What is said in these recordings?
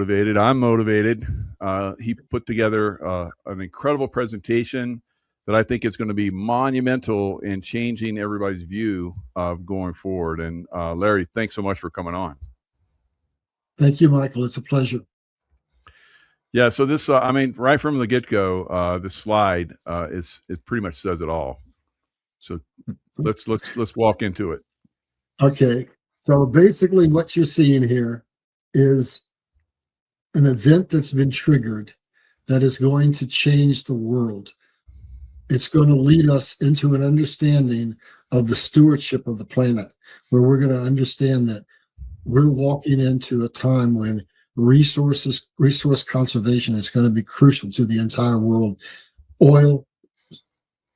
motivated. I'm motivated. He put together an incredible presentation that I think is going to be monumental in changing everybody's view of going forward. And Larry, thanks so much for coming on. Thank you, Michael. It's a pleasure. Yeah. So this, I mean, right from the get-go, this slide it pretty much says it all. So let's walk into it. Okay. So basically, what you're seeing here is an event that's been triggered that is going to change the world. It's going to lead us into an understanding of the stewardship of the planet, where we're going to understand that we're walking into a time when resource conservation is going to be crucial to the entire world. Oil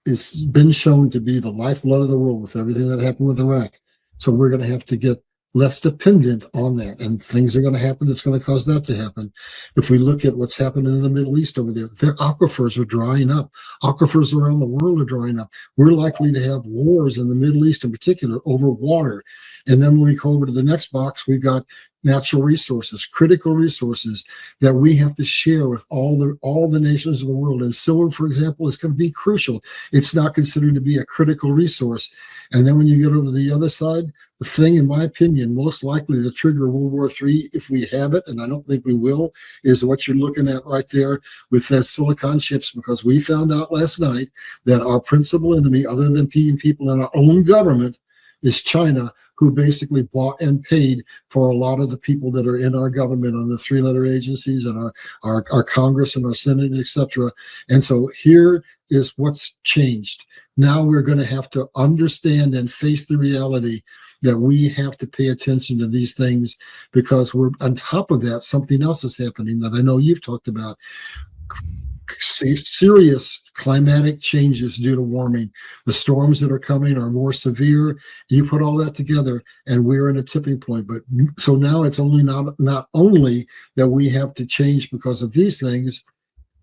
has been shown to be the lifeblood of the world with everything that happened with Iraq. So we're going to have to get less dependent on that, and things are going to happen that's going to cause that to happen. If we look at what's happening in the Middle East over there, their aquifers are drying up. Aquifers around the world are drying up. We're likely to have wars in the Middle East in particular over water. And then when we go over to the next box, we've got natural resources, critical resources that we have to share with all the nations of the world. And silver, for example, is going to be crucial. It's not considered to be a critical resource. And then when you get over to the other side, the thing, in my opinion, most likely to trigger World War III, if we have it, and I don't think we will, is what you're looking at right there with the silicon chips, because we found out last night that our principal enemy, other than people in our own government, is China, who basically bought and paid for a lot of the people that are in our government on the three-letter agencies and our Congress and our Senate, etc. And so here is what's changed. Now we're going to have to understand and face the reality that we have to pay attention to these things, because we're on top of that, something else is happening that I know you've talked about. Serious climatic changes due to warming. The storms that are coming are more severe. You put all that together and we're in a tipping point. But so now it's only not only that we have to change because of these things,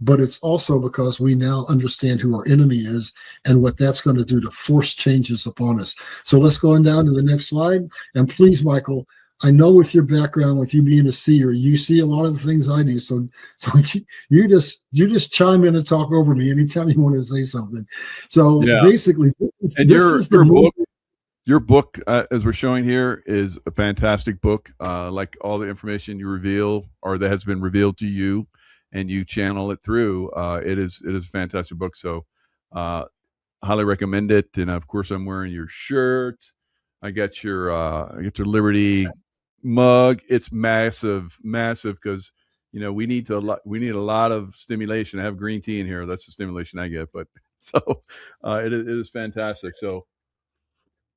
but it's also because we now understand who our enemy is and what that's going to do to force changes upon us. So let's go on down to the next slide. And please, Michael, I know with your background, with you being a seer, you see a lot of the things I do. So you just chime in and talk over me anytime you want to say something. So yeah. Basically, your book, as we're showing here, is a fantastic book. Like all the information you reveal, or that has been revealed to you, and you channel it through. It is a fantastic book. So highly recommend it. And of course, I'm wearing your shirt. I got your Liberty mug. It's massive because we need a lot of stimulation. I have green tea in here. That's the stimulation I get. But so it is fantastic. So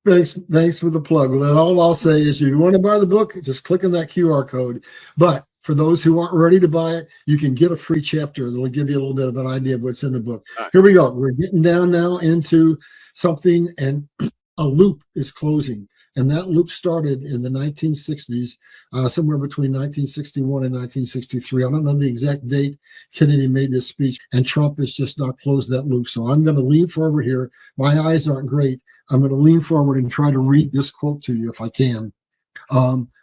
thanks for the plug. Well, then all I'll say is, if you want to buy the book, just click on that QR code. But for those who aren't ready to buy it, you can get a free chapter that'll give you a little bit of an idea of what's in the book. Here we go. We're getting down now into something, and a loop is closing. And that loop started in the 1960s, somewhere between 1961 and 1963. I don't know the exact date Kennedy made this speech, and Trump has just not closed that loop. So I'm going to lean forward here. My eyes aren't great. I'm going to lean forward and try to read this quote to you if I can.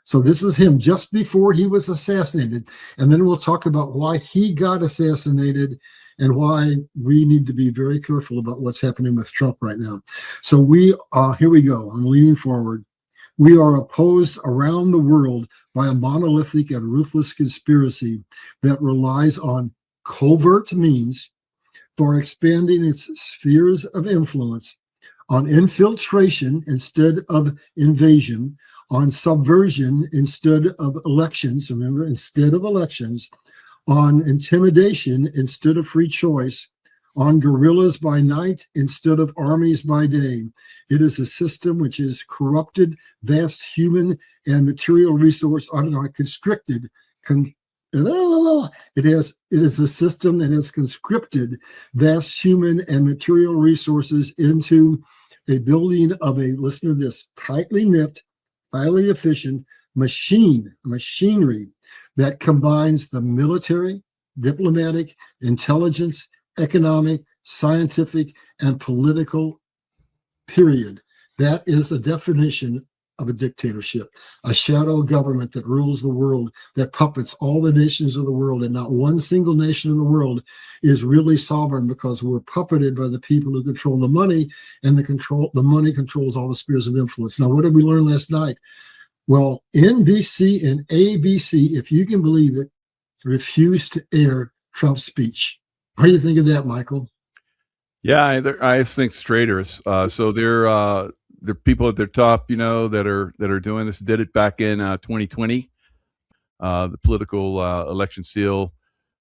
So this is him just before he was assassinated. And then we'll talk about why he got assassinated and why we need to be very careful about what's happening with Trump right now. So here we go. I'm leaning forward. We are opposed around the world by a monolithic and ruthless conspiracy that relies on covert means for expanding its spheres of influence, on infiltration instead of invasion, on subversion instead of elections. Remember, instead of elections, on intimidation instead of free choice, on guerrillas by night instead of armies by day. It is a system which is corrupted vast human and material resource, constricted. It is a system that has conscripted vast human and material resources into a building of listen to this, tightly knit, highly efficient machinery that combines the military, diplomatic, intelligence, economic, scientific, and political period. That is a definition of a dictatorship, a shadow government that rules the world, that puppets all the nations of the world, and not one single nation in the world is really sovereign, because we're puppeted by the people who control the money, and the money controls all the spheres of influence. Now, what did we learn last night? Well, NBC and ABC, if you can believe it, refused to air Trump's speech. What do you think of that, Michael? Yeah, I think Straighters. So they're people at their top, that are doing this. Did it back in 2020, the political election steal,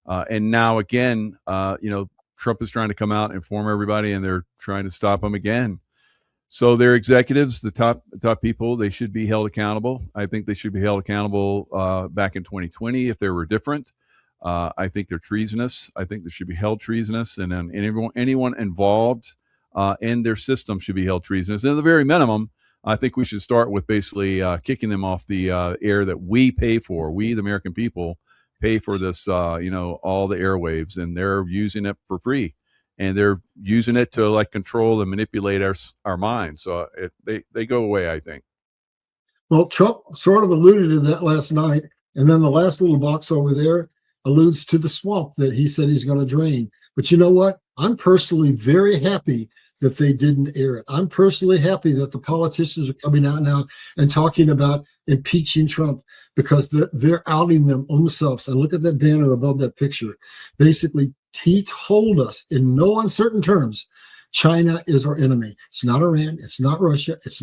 and now again, Trump is trying to come out and inform everybody, and they're trying to stop him again. So their executives, the top people, they should be held accountable. I think they should be held accountable back in 2020 if they were different. I think they're treasonous. I think they should be held treasonous, and then anyone involved in their system should be held treasonous. And at the very minimum, I think we should start with basically kicking them off the air that we pay for. We, the American people, pay for this, all the airwaves, and they're using it for free, and they're using it to like control and manipulate our minds. So they go away, I think. Well, Trump sort of alluded to that last night, and then the last little box over there alludes to the swamp that he said he's going to drain. But you know what? I'm personally very happy that they didn't air it. I'm personally happy that the politicians are coming out now and talking about impeaching Trump, because they're outing them themselves. And look at that banner above that picture. Basically, he told us in no uncertain terms, China is our enemy. It's not Iran. It's not Russia. It's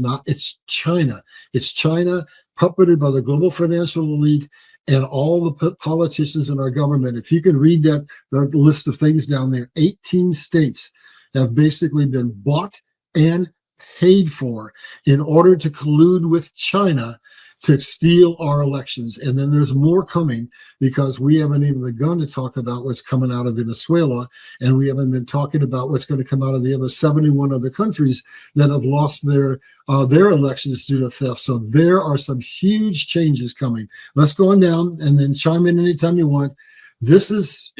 China. It's China, puppeted by the global financial elite and all the politicians in our government. If you can read the list of things down there, 18 states have basically been bought and paid for in order to collude with China to steal our elections. And then there's more coming, because we haven't even begun to talk about what's coming out of Venezuela, and we haven't been talking about what's going to come out of the other 71 other countries that have lost their elections due to theft. So there are some huge changes coming. Let's go on down and then chime in anytime you want. This is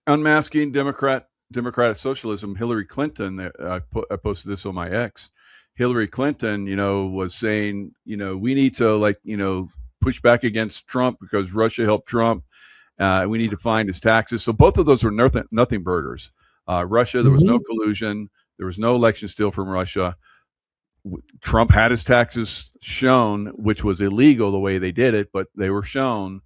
Unmasking Democratic Socialism. Hillary Clinton, I posted this on my X. Hillary Clinton, was saying, we need to push back against Trump because Russia helped Trump. We need to find his taxes. So both of those were nothing burgers. Russia, there was no collusion. There was no election steal from Russia. Trump had his taxes shown, which was illegal the way they did it, but they were shown.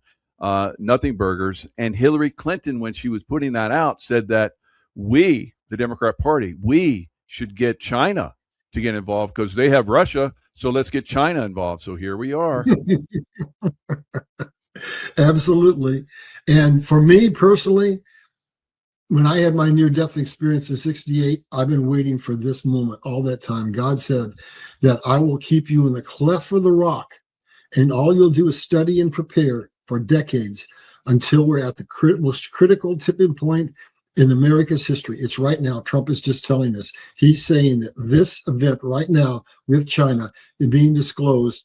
Nothing burgers. And Hillary Clinton, when she was putting that out, said that we, the Democrat Party, we should get China to get involved because they have Russia. So let's get China involved. So here we are. Absolutely. And for me personally, when I had my near-death experience in 1968, I've been waiting for this moment all that time. God said that I will keep you in the cleft of the rock, and all you'll do is study and prepare for decades until we're at the most critical tipping point in America's history. It's right now. Trump is just telling us. He's saying that this event right now with China and being disclosed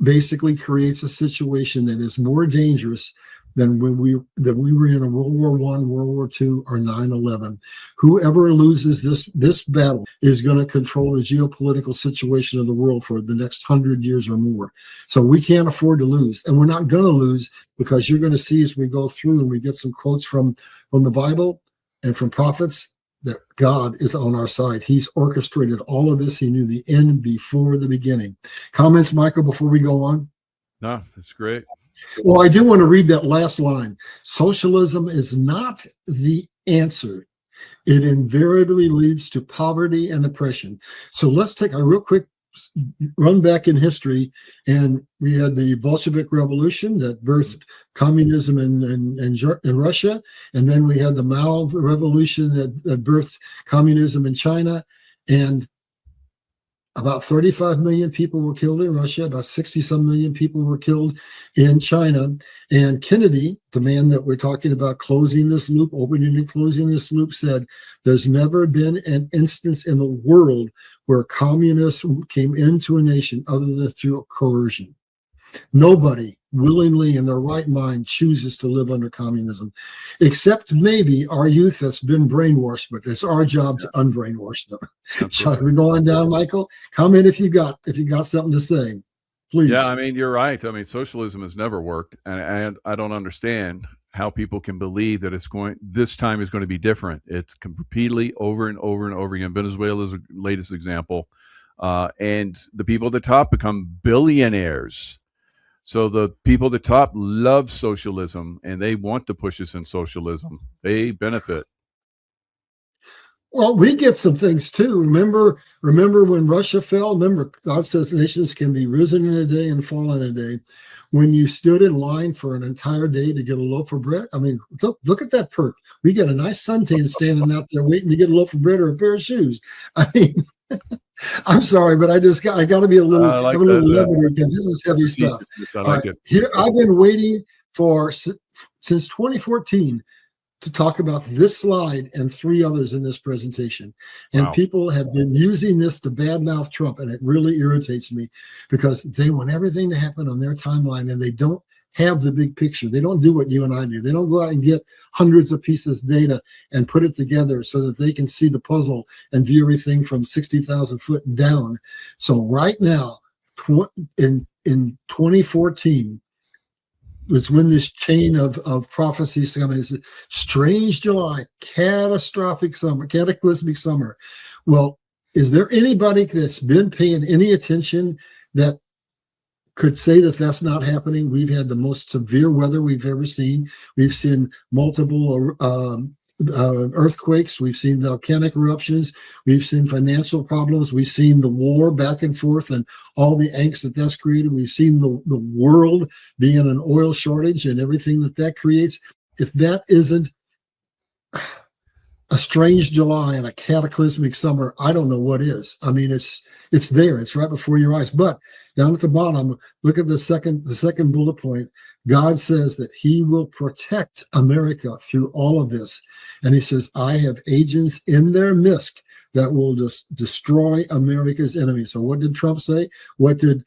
basically creates a situation that is more dangerous than when we were in a World War I, World War II, or 9/11. Whoever loses this battle is going to control the geopolitical situation of the world for the next 100 years or more. So we can't afford to lose, and we're not going to lose, because you're going to see as we go through and we get some quotes from the Bible and from prophets that God is on our side. He's orchestrated all of this. He knew the end before the beginning. Comments, Michael, before we go on? No, that's great. Well, I do want to read that last line. Socialism is not the answer. It invariably leads to poverty and oppression. So let's take a real quick run back in history, and we had the Bolshevik Revolution that birthed communism in Russia, and then we had the Mao Revolution that birthed communism in China, and about 35 million people were killed in Russia, about 60-some million people were killed in China. And Kennedy, the man that we're talking about closing this loop, opening and closing this loop, said there's never been an instance in the world where communists came into a nation other than through coercion. Nobody willingly in their right mind chooses to live under communism, except maybe our youth that's been brainwashed, but it's our job to unbrainwash them. Shall we go on down, Michael? Comment if you got something to say, please. Yeah, I mean, you're right. I mean, socialism has never worked, and I don't understand how people can believe that this time is going to be different. It's repeatedly over and over and over again. Venezuela is the latest example. And the people at the top become billionaires. So the people at the top love socialism, and they want to push us in socialism. They benefit. Well, we get some things too. Remember when Russia fell? Remember, God says nations can be risen in a day and fall in a day. When you stood in line for an entire day to get a loaf of bread, I mean, look at that perk. We get a nice suntan standing out there waiting to get a loaf of bread or a pair of shoes. I mean, I'm sorry, but I got to be a little levity because this is heavy stuff. I like it. Here, I've been waiting since 2014 to talk about this slide and 3 others in this presentation. And people have been using this to badmouth Trump, and it really irritates me because they want everything to happen on their timeline, and they don't have the big picture. They don't do what you and I do. They don't go out and get hundreds of pieces of data and put it together so that they can see the puzzle and view everything from 60,000 foot down. So right now, in 2014, it's when this chain of prophecies coming. It's a strange July, catastrophic summer, cataclysmic summer. Well, is there anybody that's been paying any attention that could say that that's not happening? We've had the most severe weather we've ever seen. We've seen multiple earthquakes. We've seen volcanic eruptions. We've seen financial problems. We've seen the war back and forth and all the angst that's created. We've seen the world being an oil shortage and everything that creates. If that isn't a strange July and a cataclysmic summer, I don't know what is. I mean, it's there. It's right before your eyes. But down at the bottom, look at the second bullet point. God says that he will protect America through all of this. And he says, I have agents in their midst that will just destroy America's enemies. So what did Trump say? What did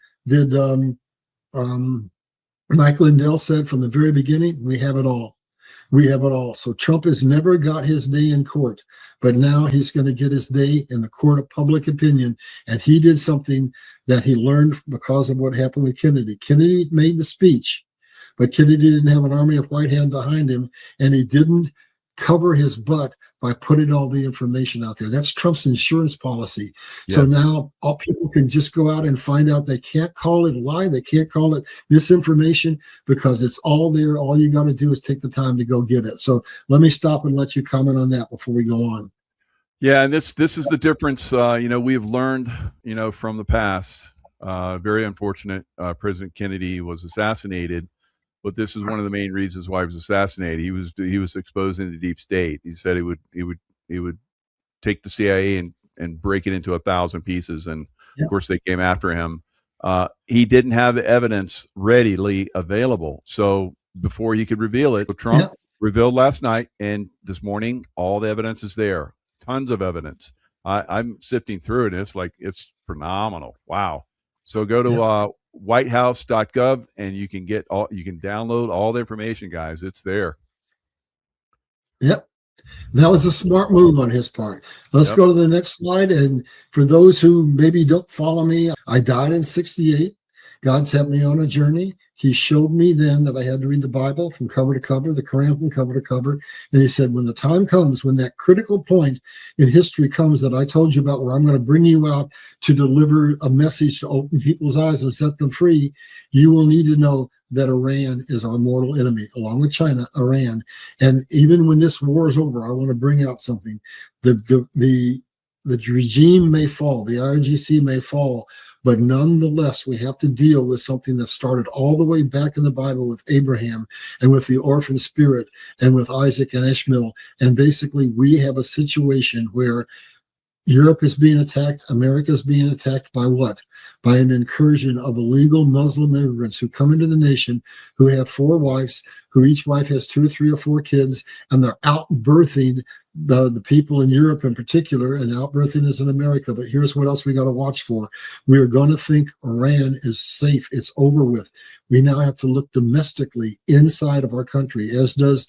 Mike Lindell said from the very beginning? We have it all. We have it all. So Trump has never got his day in court, but now he's going to get his day in the court of public opinion. And he did something that he learned because of what happened with Kennedy. Kennedy made the speech, but Kennedy didn't have an army of white hand behind him, and he didn't cover his butt by putting all the information out there. That's Trump's insurance policy. Yes. So now all people can just go out and find out. They can't call it a lie. They can't call it misinformation because it's all there. All you got to do is take the time to go get it. So let me stop and let you comment on that before we go on. Yeah, and this is the difference. We have learned, from the past. Very unfortunate. President Kennedy was assassinated. But this is one of the main reasons why he was assassinated. He was exposing the deep state. He said he would take the CIA and break it into 1,000 pieces. And of course they came after him. He didn't have the evidence readily available. So before he could reveal it, Trump revealed last night, and this morning all the evidence is there. Tons of evidence. I'm sifting through it. And it's phenomenal. Wow. So go to whitehouse.gov and you can download all the information, guys. It's there. Yep. That was a smart move on his part. Let's go to the next slide. And for those who maybe don't follow me, I died in 1968. God sent me on a journey. He showed me then that I had to read the Bible from cover to cover, the Quran from cover to cover. And he said, when the time comes, when that critical point in history comes that I told you about, where I'm going to bring you out to deliver a message to open people's eyes and set them free, you will need to know that Iran is our mortal enemy, along with China, Iran. And even when this war is over, I want to bring out something. The regime may fall, the IRGC may fall, but nonetheless, we have to deal with something that started all the way back in the Bible with Abraham and with the orphan spirit and with Isaac and Ishmael. And basically, we have a situation where Europe is being attacked. America is being attacked by what? by an incursion of illegal Muslim immigrants who come into the nation, who have 4 wives, who each wife has 2 or 3 or 4 kids, and they're out birthing the people in Europe in particular, and outbirthing is in America. But here's what else we got to watch for. We are going to think Iran is safe. It's over with. We now have to look domestically inside of our country, as does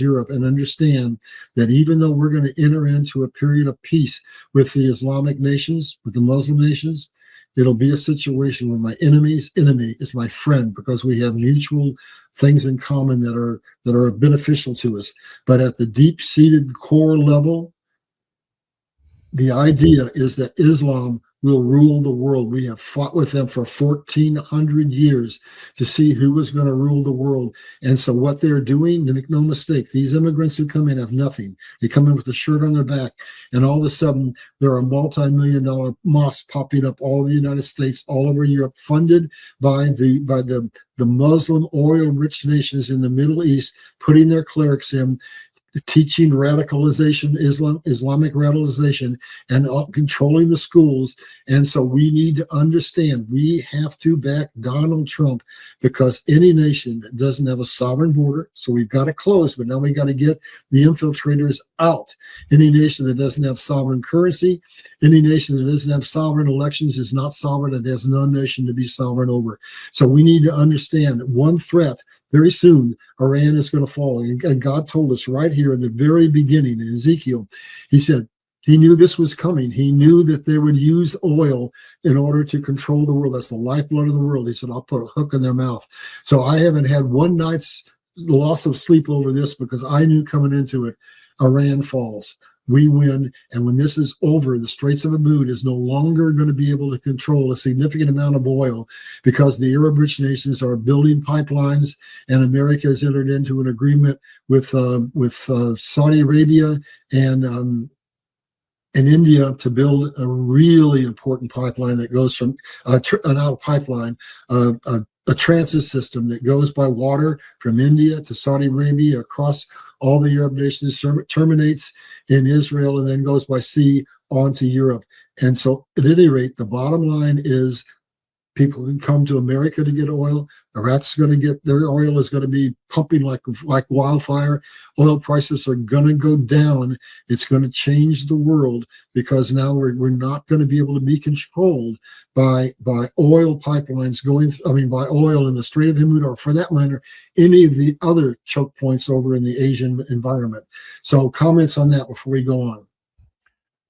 Europe, and understand that even though we're going to enter into a period of peace with the Islamic nations, with the Muslim nations, it'll be a situation where my enemy's enemy is my friend, because we have mutual things in common that are beneficial to us. But at the deep-seated core level, the idea is that Islam will rule the world. We have fought with them for 1,400 years to see who was going to rule the world. And so what they're doing, make no mistake, these immigrants who come in have nothing. They come in with a shirt on their back, and all of a sudden there are multi-million-dollar mosques popping up all over the United States, all over Europe, funded by the Muslim oil-rich nations in the Middle East, putting their clerics in, teaching radicalization, Islamic radicalization, and controlling the schools. And so we need to understand, we have to back Donald Trump, because any nation that doesn't have a sovereign border, so we've got to close, but now we got to get the infiltrators out. Any nation that doesn't have sovereign currency, any nation that doesn't have sovereign elections is not sovereign, and has no nation to be sovereign over. So we need to understand one threat. Very soon, Iran is going to fall. And God told us right here in the very beginning in Ezekiel, he said, he knew this was coming. He knew that they would use oil in order to control the world. That's the lifeblood of the world. He said, I'll put a hook in their mouth. So I haven't had one night's loss of sleep over this, because I knew coming into it, Iran falls. We win. And when this is over, the Straits of Hormuz is no longer going to be able to control a significant amount of oil, because the Arab-rich nations are building pipelines, and America has entered into an agreement with Saudi Arabia and India to build a really important pipeline that goes from a transit system that goes by water from India to Saudi Arabia, across all the Arab nations, terminates in Israel, and then goes by sea onto Europe. And so at any rate, the bottom line is people can come to America to get oil. Iraq's going to get their oil, is going to be pumping like wildfire. Oil prices are going to go down. It's going to change the world, because now we're not going to be able to be controlled by oil pipelines by oil in the Strait of Hormuz, or for that matter, any of the other choke points over in the Asian environment. So comments on that before we go on.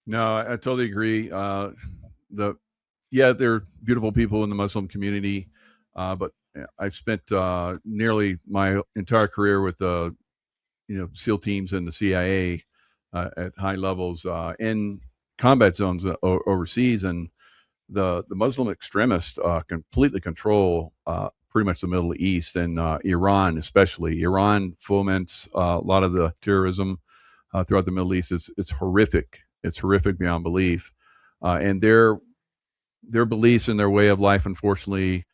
No, I totally agree. They're beautiful people in the Muslim community, but I've spent nearly my entire career with SEAL teams and the CIA at high levels in combat zones overseas, and the Muslim extremists completely control pretty much the Middle East, and Iran especially. Iran foments a lot of the terrorism throughout the Middle East. It's horrific. It's horrific beyond belief, and their beliefs and their way of life, unfortunately,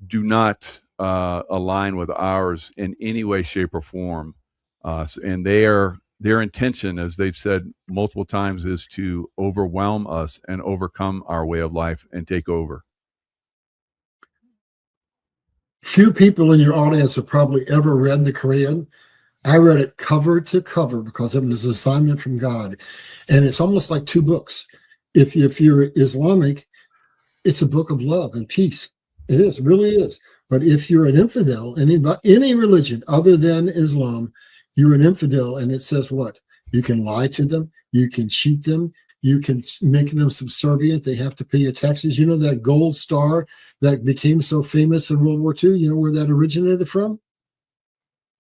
do not align with ours in any way, shape, or form. And their intention, as they've said multiple times, is to overwhelm us and overcome our way of life and take over. Few people in your audience have probably ever read the Quran. I read it cover to cover because it was an assignment from God. And it's almost like 2 books. If you're Islamic, it's a book of love and peace. It is, really is. But if you're an infidel, any religion other than Islam, you're an infidel. And it says what? You can lie to them. You can cheat them. You can make them subservient. They have to pay your taxes. You know that gold star that became so famous in World War II? You know where that originated from?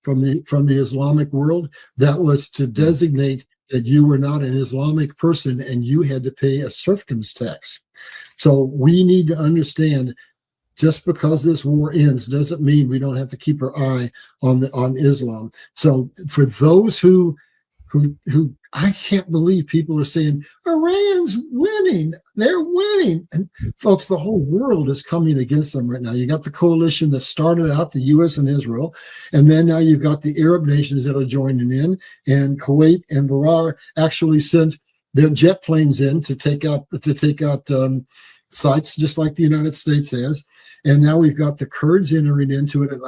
From the Islamic world. That was to designate that you were not an Islamic person and you had to pay a serfdom's tax. So we need to understand, just because this war ends doesn't mean we don't have to keep our eye on Islam. So for those who I can't believe people are saying Iran's winning, they're winning, and folks, the whole world is coming against them right now. You got the coalition that started out, the U.S. and Israel, and then now you've got the Arab nations that are joining in, and Kuwait and Bahrain actually sent their jet planes in to take out sites just like the United States has. And now we've got the Kurds entering into it. And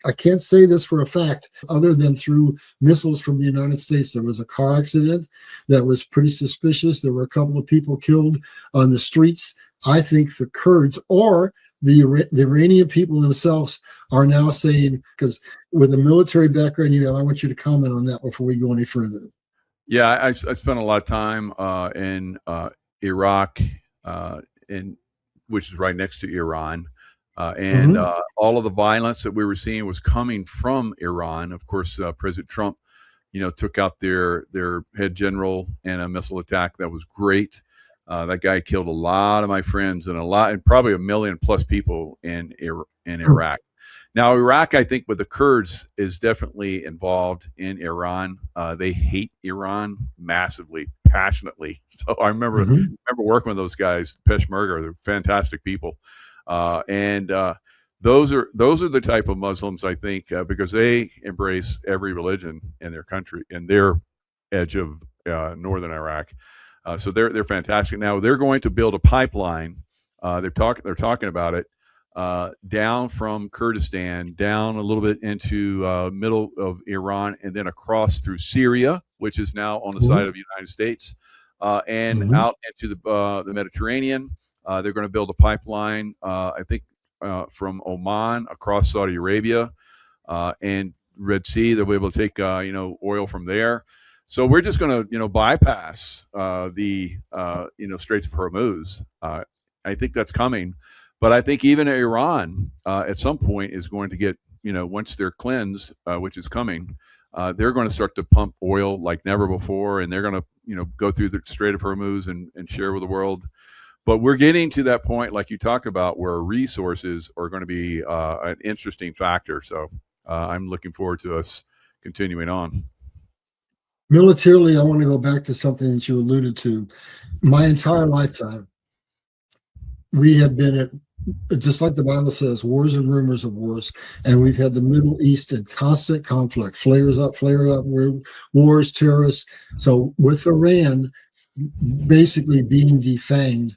I can't say this for a fact other than through missiles from the United States. There was a car accident that was pretty suspicious. There were a couple of people killed on the streets. I think the Kurds or the Iranian people themselves are now saying, because with the military background you have, I want you to comment on that before we go any further. Yeah, I spent a lot of time in Iraq, which is right next to Iran. And all of the violence that we were seeing was coming from Iran. Of course, President Trump, took out their head general in a missile attack that was great. That guy killed a lot of my friends and probably 1 million plus people in Iraq. Now, Iraq, I think, with the Kurds, is definitely involved in Iran. They hate Iran massively, passionately. So I remember working with those guys, Peshmerga. They're fantastic people. And those are the type of Muslims, I think, because they embrace every religion in their country, in their edge of northern Iraq. So they're fantastic. Now they're going to build a pipeline. They're talking about it down from Kurdistan, down a little bit into middle of Iran, and then across through Syria, which is now on the side of the United States, and out into the Mediterranean. They're going to build a pipeline, I think, from Oman across Saudi Arabia and Red Sea. They'll be able to take oil from there. So we're just going to bypass the Straits of Hormuz. I think that's coming, but I think even Iran at some point is going to get, once they're cleansed, which is coming, they're going to start to pump oil like never before, and they're going to go through the Strait of Hormuz and share with the world. But we're getting to that point, like you talk about, where resources are going to be an interesting factor. So I'm looking forward to us continuing on. Militarily, I want to go back to something that you alluded to. My entire lifetime, we have been at, just like the Bible says, wars and rumors of wars. And we've had the Middle East in constant conflict, flare up, wars, terrorists. So with Iran basically being defanged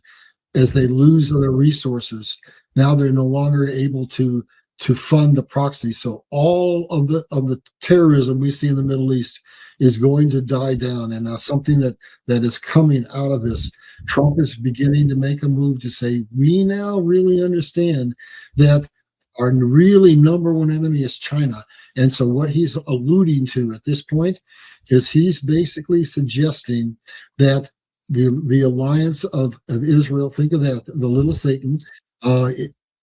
as they lose their resources, now they're no longer able to fund the proxy. So all of the terrorism we see in the Middle East is going to die down. And now something that is coming out of this, Trump is beginning to make a move to say, we now really understand that our really number one enemy is China. And so what he's alluding to at this point is he's basically suggesting that the alliance of Israel, think of that, the little Satan,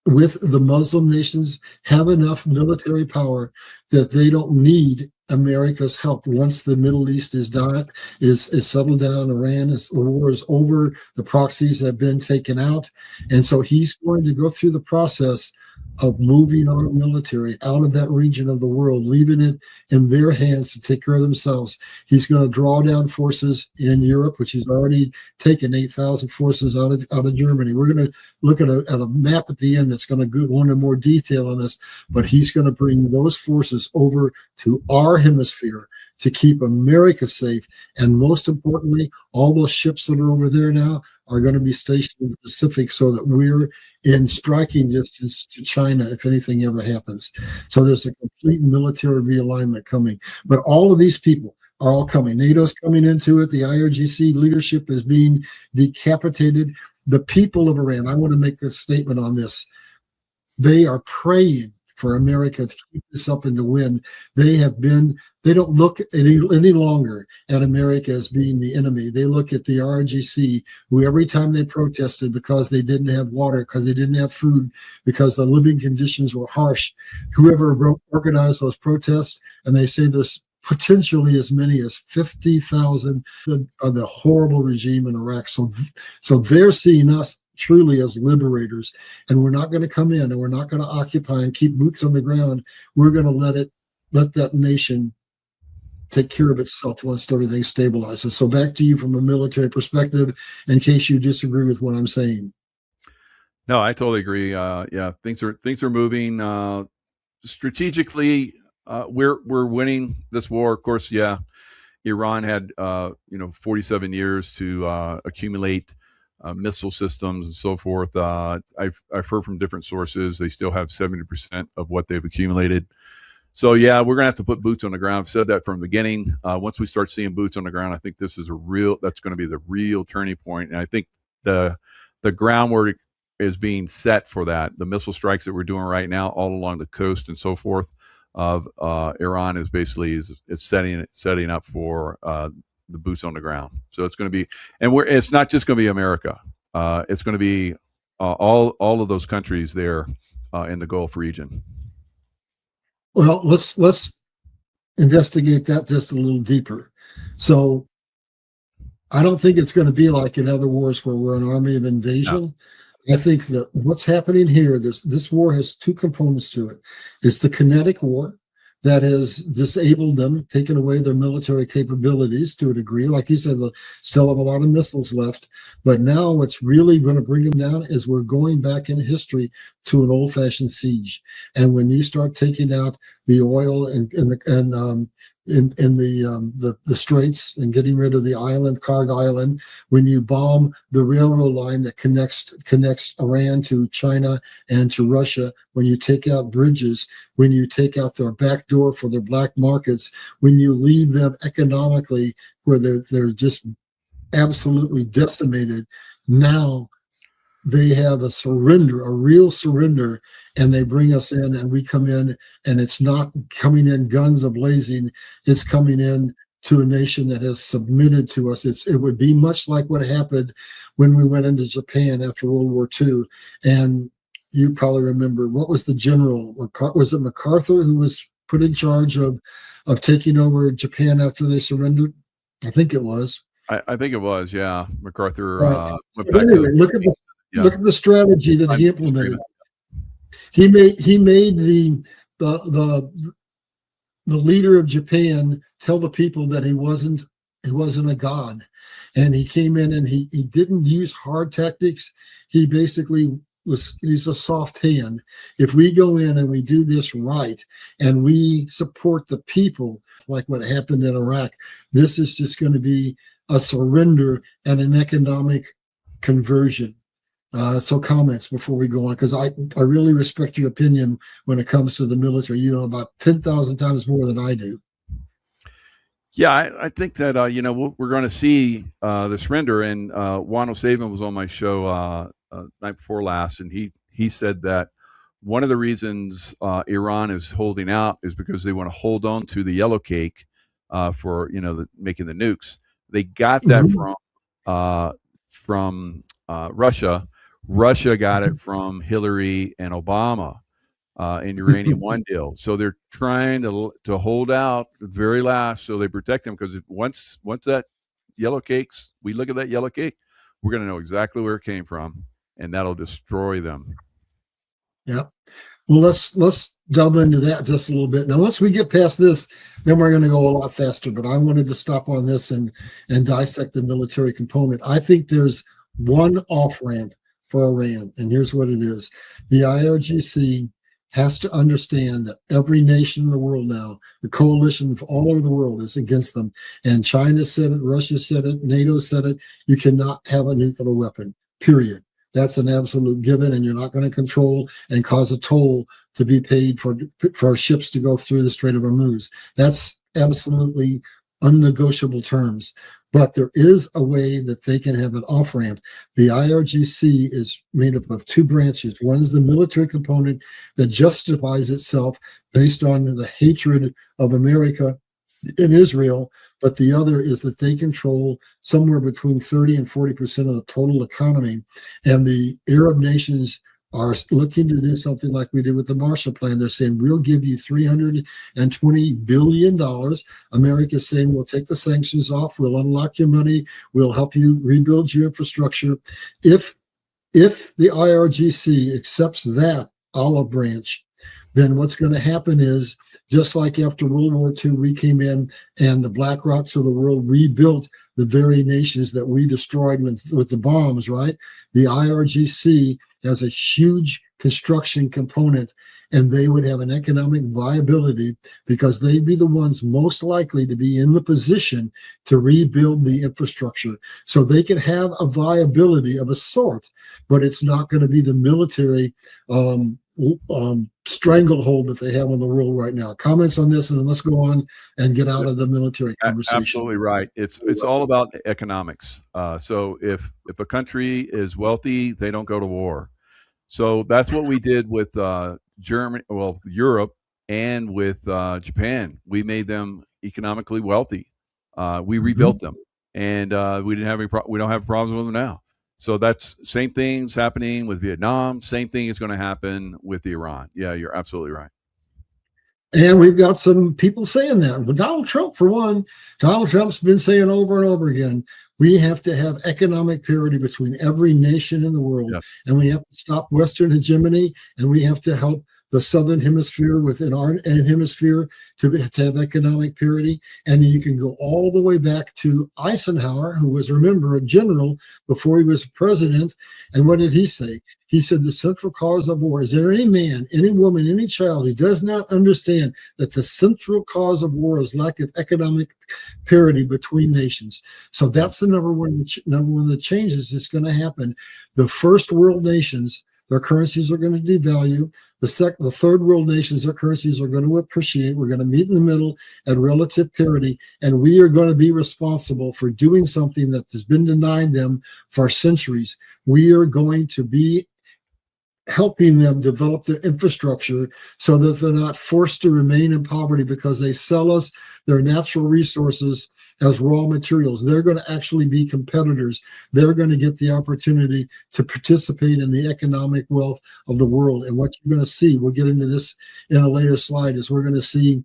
with the Muslim nations have enough military power that they don't need America's help. Once the Middle East is settled down, the war is over, the proxies have been taken out. And so he's going to go through the process of moving our military out of that region of the world, leaving it in their hands to take care of themselves. He's going to draw down forces in Europe, which he's already taken 8,000 forces out of Germany. We're going to look at a map at the end that's going to go into more detail on this, but he's going to bring those forces over to our hemisphere to keep America safe. And most importantly, all those ships that are over there now are going to be stationed in the Pacific so that we're in striking distance to China if anything ever happens. So there's a complete military realignment coming. But all of these people are all coming. NATO's coming into it. The IRGC leadership is being decapitated. The people of Iran, I want to make this statement on this. They are praying for America to keep this up and to win. They don't look any longer at America as being the enemy. They look at the RGC, who every time they protested because they didn't have water, because they didn't have food, because the living conditions were harsh, whoever organized those protests, and they say there's potentially as many as 50,000 of the horrible regime in Iraq. So they're seeing us truly as liberators, and we're not going to come in and we're not going to occupy and keep boots on the ground. We're going to let that nation take care of itself once everything stabilizes. So back to you from a military perspective, in case you disagree with what I'm saying. No, I totally agree. Yeah, things are moving strategically. We're winning this war. Of course, yeah. Iran had 47 years to accumulate missile systems and so forth. I've heard from different sources they still have 70% of what they've accumulated. So yeah, we're gonna have to put boots on the ground. I've said that from the beginning. Once we start seeing boots on the ground, I think this is that's going to be the real turning point. And I think the groundwork is being set for that. The missile strikes that we're doing right now, all along the coast and so forth, of Iran is basically is setting up for the boots on the ground. So it's going to be, and it's not just going to be America. It's going to be all of those countries there in the Gulf region. Well, let's investigate that just a little deeper. So I don't think it's going to be like in other wars where we're an army of invasion. No. I think that what's happening here, this war has two components to it. It's the kinetic war that has disabled them, taken away their military capabilities to a degree. Like you said, they still have a lot of missiles left. But now what's really going to bring them down is we're going back in history to an old-fashioned siege. And when you start taking out the oil and the straits and getting rid of the island, Karg Island, when you bomb the railroad line that connects Iran to China and to Russia, when you take out bridges, when you take out their back door for their black markets, when you leave them economically where they're just absolutely decimated, now they have a surrender, a real surrender, and they bring us in and we come in, and it's not coming in guns a-blazing, it's coming in to a nation that has submitted to us. It would be much like what happened when we went into Japan after World War II. And you probably remember, what was the general? Was it MacArthur who was put in charge of taking over Japan after they surrendered? I think it was. I think it was, yeah. MacArthur went back anyway, look at the strategy that he implemented. He made the leader of Japan tell the people that he wasn't a god, and he came in and he didn't use hard tactics. He basically he's a soft hand. If we go in and we do this right and we support the people, like what happened in Iraq, this is just going to be a surrender and an economic conversion. So comments before we go on, because I really respect your opinion when it comes to the military. You know about 10,000 times more than I do. Yeah, I think that we're going to see the surrender. And Juan O'Saven was on my show night before last, and he said that one of the reasons Iran is holding out is because they want to hold on to the yellow cake for making the nukes. They got that from Russia. Russia got it from Hillary and Obama in Uranium One deal. So they're trying to hold out the very last so they protect them, because once that yellow cakes, we look at that yellow cake, we're going to know exactly where it came from, and that'll destroy them. Yeah. Well, let's delve into that just a little bit. Now, once we get past this, then we're going to go a lot faster. But I wanted to stop on this and dissect the military component. I think there's one off-ramp for Iran, and here's what it is. The IRGC has to understand that every nation in the world now, the coalition all over the world, is against them. And China said it, Russia said it, NATO said it. You cannot have a nuclear weapon, period. That's an absolute given, and you're not going to control and cause a toll to be paid for ships to go through the Strait of Hormuz. That's absolutely unnegotiable terms. But there is a way that they can have an off-ramp. The IRGC is made up of two branches. One is the military component that justifies itself based on the hatred of America in Israel, but the other is that they control somewhere between 30 and 40% of the total economy. And the Arab nations are looking to do something like we did with the Marshall Plan. They're saying, we'll give you $320 billion. America's saying, we'll take the sanctions off. We'll unlock your money. We'll help you rebuild your infrastructure. If the IRGC accepts that olive branch, then what's going to happen is, just like after World War II, we came in and the Black Rocks of the world rebuilt the very nations that we destroyed with the bombs, right? The IRGC has a huge construction component, and they would have an economic viability because they'd be the ones most likely to be in the position to rebuild the infrastructure. So they could have a viability of a sort, but it's not going to be the military stranglehold that they have on the world right now. Comments on this, and then let's go on and get out of the military conversation. Absolutely right. It's all about economics. So if a country is wealthy, they don't go to war. So that's what we did with Germany, well, Europe, and with Japan. We made them economically wealthy. We rebuilt them, and we didn't have any. We don't have problems with them now. So that's same things happening with Vietnam. Same thing is going to happen with Iran. Yeah, you're absolutely right. And we've got some people saying that. But Donald Trump, for one, Donald Trump's been saying over and over again, we have to have economic parity between every nation in the world. Yes. And we have to stop Western hegemony, and we have to help the Southern Hemisphere within our hemisphere to have economic parity. And you can go all the way back to Eisenhower, who was, remember, a general before he was president. And what did he say? He said the central cause of war, is there any man, any woman, any child who does not understand that the central cause of war is lack of economic parity between nations? So that's the number one of the changes that's going to happen. The first world nations, their currencies are going to devalue. The third world nations, their currencies are going to appreciate. We're going to meet in the middle at relative parity, and we are going to be responsible for doing something that has been denied them for centuries. We are going to be helping them develop their infrastructure so that they're not forced to remain in poverty because they sell us their natural resources as raw materials. They're going to actually be competitors. They're going to get the opportunity to participate in the economic wealth of the world. And what you're going to see, we'll get into this in a later slide, is we're going to see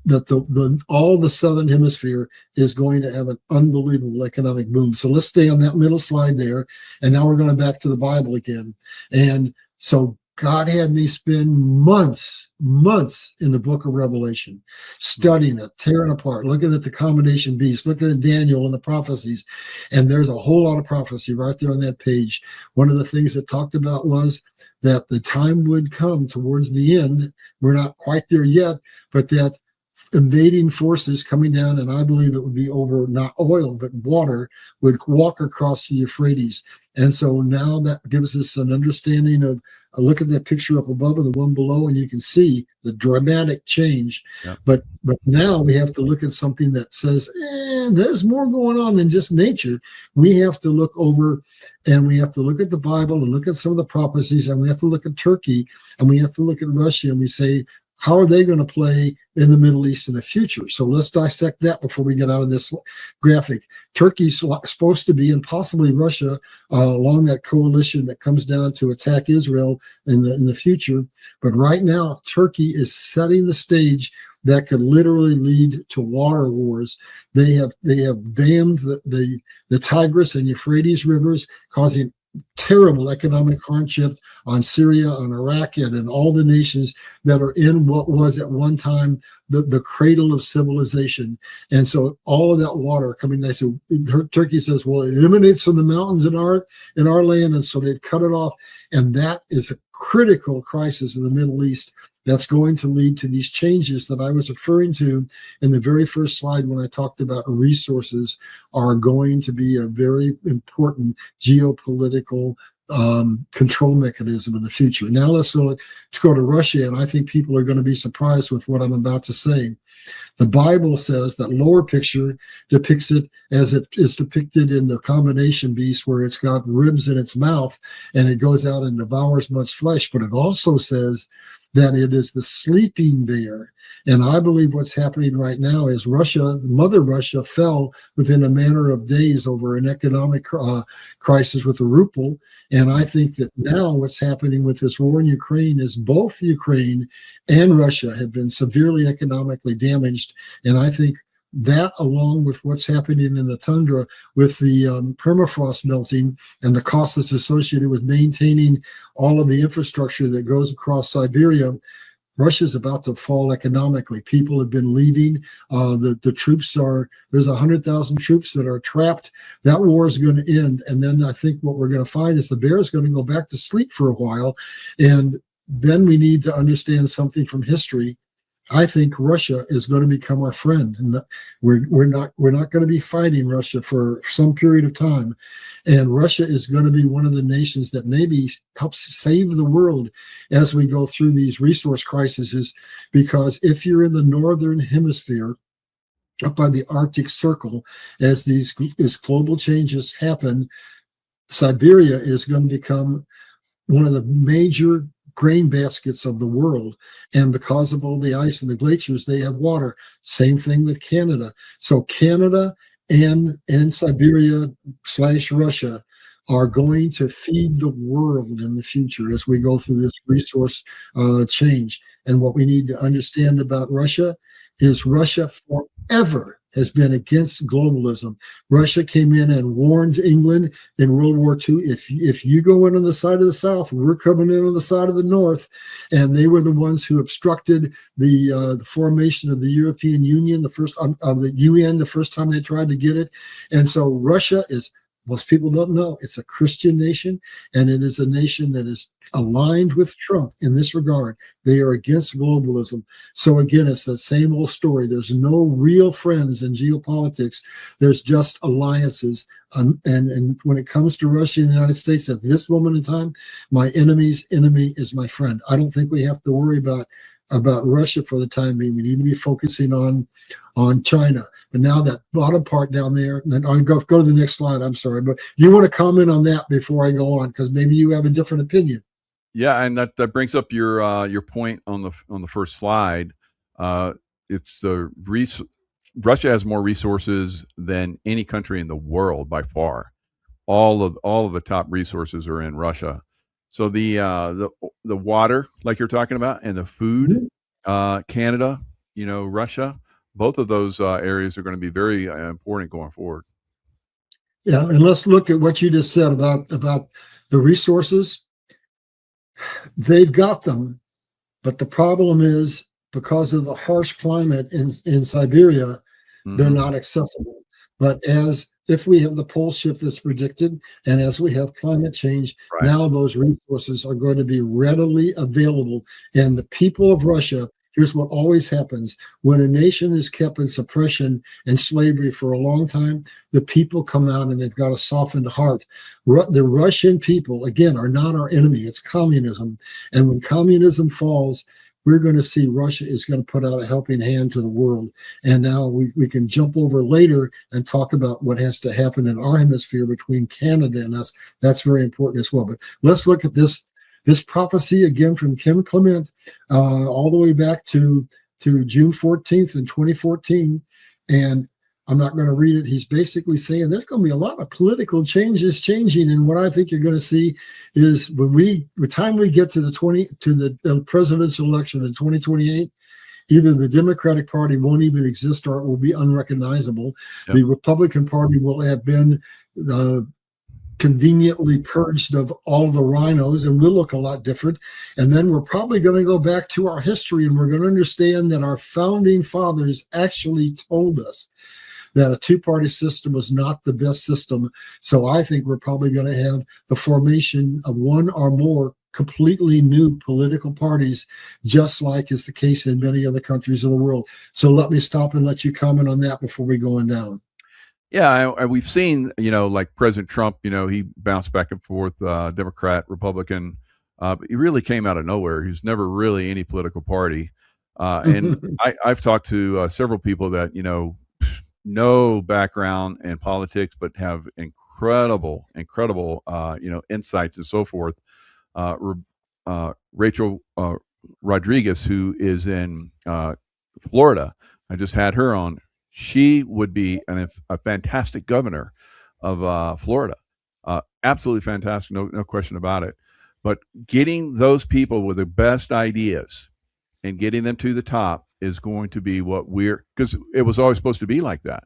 that all the Southern Hemisphere is going to have an unbelievable economic boom. So let's stay on that middle slide there. And now we're going back to the Bible again. And so God had me spend months in the book of Revelation, studying it, tearing apart, looking at the combination beasts, looking at Daniel and the prophecies. And there's a whole lot of prophecy right there on that page. One of the things it talked about was that the time would come towards the end. We're not quite there yet, but that invading forces coming down, and I believe it would be over not oil, but water, would walk across the Euphrates. And so now that gives us an understanding of, look at that picture up above and the one below, and you can see the dramatic change. Yep. But now we have to look at something that says, there's more going on than just nature. We have to look over, and we have to look at the Bible and look at some of the prophecies, and we have to look at Turkey, and we have to look at Russia, and we say, how are they going to play in the Middle East in the future? So let's dissect that before we get out of this graphic. Turkey's supposed to be, and possibly Russia, along that coalition that comes down to attack Israel in the future. But right now, Turkey is setting the stage that could literally lead to water wars. They have dammed the Tigris and Euphrates rivers, causing terrible economic hardship on Syria, on Iraq, and in all the nations that are in what was at one time the cradle of civilization. And so all of that water coming, they said, Turkey says, well, it emanates from the mountains in our land, and so they've cut it off. And that is a critical crisis in the Middle East that's going to lead to these changes that I was referring to in the very first slide when I talked about resources are going to be a very important geopolitical control mechanism in the future. Now let's go to Russia, and I think people are going to be surprised with what I'm about to say. The Bible says that lower picture depicts it as it is depicted in the combination beast, where it's got ribs in its mouth and it goes out and devours much flesh. But it also says that it is the sleeping bear. And I believe what's happening right now is Russia, Mother Russia, fell within a matter of days over an economic crisis with the ruble. And I think that now what's happening with this war in Ukraine is both Ukraine and Russia have been severely economically damaged. And I think that, along with what's happening in the tundra with the permafrost melting and the cost that's associated with maintaining all of the infrastructure that goes across Siberia, Russia's about to fall economically. People have been leaving. The troops there's 100,000 troops that are trapped. That war is going to end. And then I think what we're going to find is the bear is going to go back to sleep for a while. And then we need to understand something from history. I think Russia is going to become our friend, and we're not going to be fighting Russia for some period of time. And Russia is going to be one of the nations that maybe helps save the world as we go through these resource crises. Because if you're in the northern hemisphere, up by the Arctic Circle, as global changes happen, Siberia is going to become one of the major grain baskets of the world. And because of all the ice and the glaciers, they have water. Same thing with Canada. So Canada and Siberia / Russia are going to feed the world in the future as we go through this resource change. And what we need to understand about Russia is Russia forever has been against globalism. Russia came in and warned England in World War II, if you go in on the side of the South, we're coming in on the side of the North. And they were the ones who obstructed the formation of the European Union, of the UN, the first time they tried to get it. And so Russia is, most people don't know, it's a Christian nation, and it is a nation that is aligned with Trump in this regard. They are against globalism. So again, it's the same old story. There's no real friends in geopolitics. There's just alliances. And when it comes to Russia and the United States at this moment in time, my enemy's enemy is my friend. I don't think we have to worry about Russia for the time being. We need to be focusing on China. But now that bottom part down there, and then I'll go to the next slide. I'm sorry, but you want to comment on that before I go on, because maybe you have a different opinion. Yeah, and that brings up your point on the first slide. It's Russia has more resources than any country in the world by far. All of the top resources are in Russia. So the water, like you're talking about, and the food, Canada, Russia, both of those areas are going to be very important going forward. Yeah, and let's look at what you just said about the resources. They've got them, but the problem is, because of the harsh climate in Siberia, they're not accessible. But if we have the pole shift that's predicted, and as we have climate change, now those resources are going to be readily available. And the people of Russia, here's what always happens. When a nation is kept in suppression and slavery for a long time, the people come out and they've got a softened heart. The Russian people, again, are not our enemy. It's communism. And when communism falls, we're going to see Russia is going to put out a helping hand to the world. And now we can jump over later and talk about what has to happen in our hemisphere between Canada and us. That's very important as well. But let's look at this prophecy again from Kim Clement, all the way back to June 14th in 2014. And I'm not going to read it. He's basically saying there's going to be a lot of political changes changing. And what I think you're going to see is by the time we get to the presidential election in 2028, either the Democratic Party won't even exist or it will be unrecognizable. Yep. The Republican Party will have been conveniently purged of all the rhinos and will look a lot different. And then we're probably going to go back to our history, and we're going to understand that our founding fathers actually told us that a two-party system was not the best system. So I think we're probably going to have the formation of one or more completely new political parties, just like is the case in many other countries of the world. So let me stop and let you comment on that before we go on down. Yeah, we've seen, like President Trump, he bounced back and forth, Democrat, Republican. But he really came out of nowhere. He was never really any political party. And I've talked to several people that, no background in politics, but have incredible, insights and so forth. Rachel Rodriguez, who is in Florida, I just had her on. She would be a fantastic governor of Florida. Absolutely fantastic, no question about it. But getting those people with the best ideas and getting them to the top is going to be what because it was always supposed to be like that.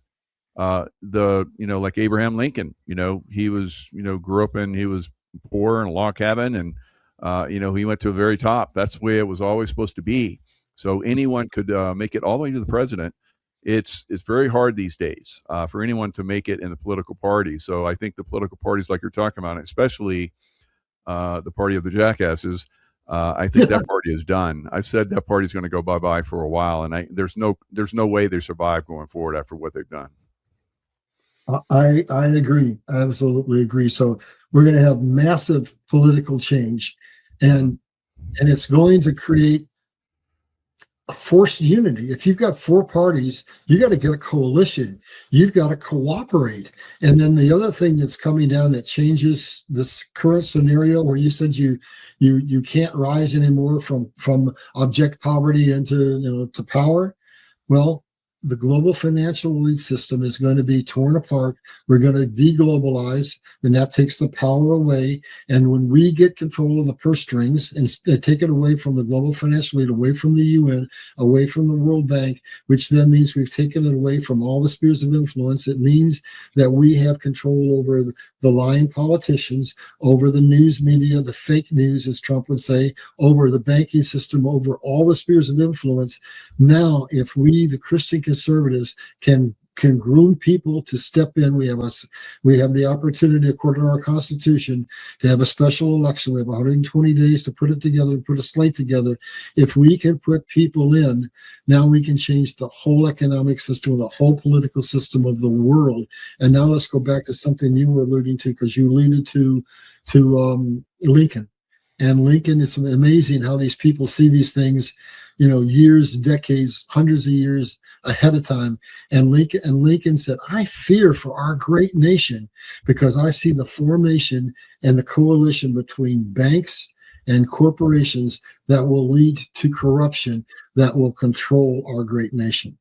Like Abraham Lincoln, he was, grew up he was poor in a log cabin, and He went to the very top. That's the way it was always supposed to be. So anyone could make it all the way to the president. It's very hard these days for anyone to make it in the political party. So I think the political parties, like you're talking about, especially the party of the jackasses, I think that party is done. I've said that party's going to go bye bye for a while, and there's no way they survive going forward after what they've done. I agree. I absolutely agree. So we're going to have massive political change, and it's going to create a forced unity. If you've got four parties, you got to get a coalition. You've got to cooperate. And then the other thing that's coming down that changes this current scenario, where you said you can't rise anymore from abject poverty into to power. Well, the global financial elite system is going to be torn apart. We're going to deglobalize, and that takes the power away. And when we get control of the purse strings and take it away from the global financial elite, away from the UN, away from the World Bank, which then means we've taken it away from all the spheres of influence, it means that we have control over the lying politicians, over the news media, the fake news, as Trump would say, over the banking system, over all the spheres of influence. Now, if we, the Christian conservatives, can groom people to step in. We have the opportunity, according to our Constitution, to have a special election. We have 120 days to put it together, put a slate together. If we can put people in, now we can change the whole economic system, the whole political system of the world. And now let's go back to something you were alluding to, because you alluded to Lincoln. And Lincoln, it's amazing how these people see these things, years, decades, hundreds of years ahead of time. And Lincoln said, I fear for our great nation, because I see the formation and the coalition between banks and corporations that will lead to corruption, that will control our great nation.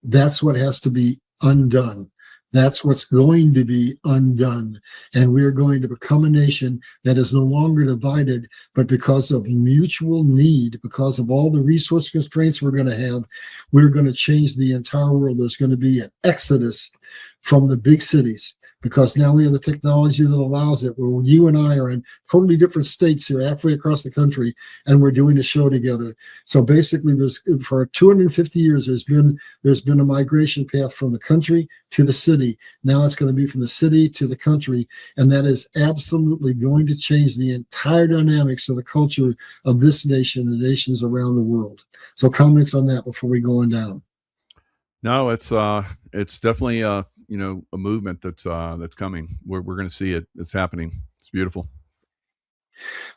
That's what has to be undone. That's what's going to be undone. And we're going to become a nation that is no longer divided, but because of mutual need, because of all the resource constraints we're going to have, we're going to change the entire world. There's going to be an exodus from the big cities, because now we have the technology that allows it, where you and I are in totally different states here halfway across the country, and we're doing a show together. So basically, for 250 years, there's been a migration path from the country to the city. Now it's going to be from the city to the country, and that is absolutely going to change the entire dynamics of the culture of this nation and nations around the world. So comments on that before we go on down. No, it's definitely a movement that's coming. We're going to see it. It's happening. It's beautiful.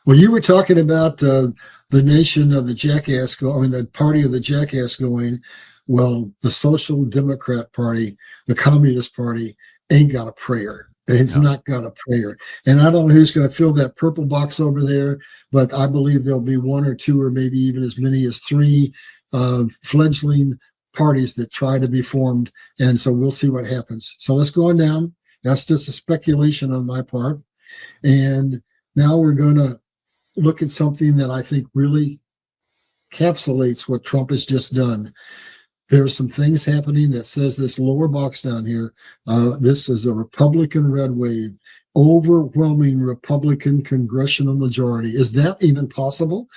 Well, you were talking about the nation of the jackass the party of the jackass going. Well, the Social Democrat Party, the Communist Party, ain't got a prayer. It's not got a prayer. And I don't know who's going to fill that purple box over there, but I believe there'll be one or two, or maybe even as many as three fledgling parties that try to be formed. And so we'll see what happens. So let's go on down. That's just a speculation on my part. And now we're going to look at something that I think really encapsulates what Trump has just done. There are some things happening that says this lower box down here, this is a Republican red wave, overwhelming Republican congressional majority. Is that even possible?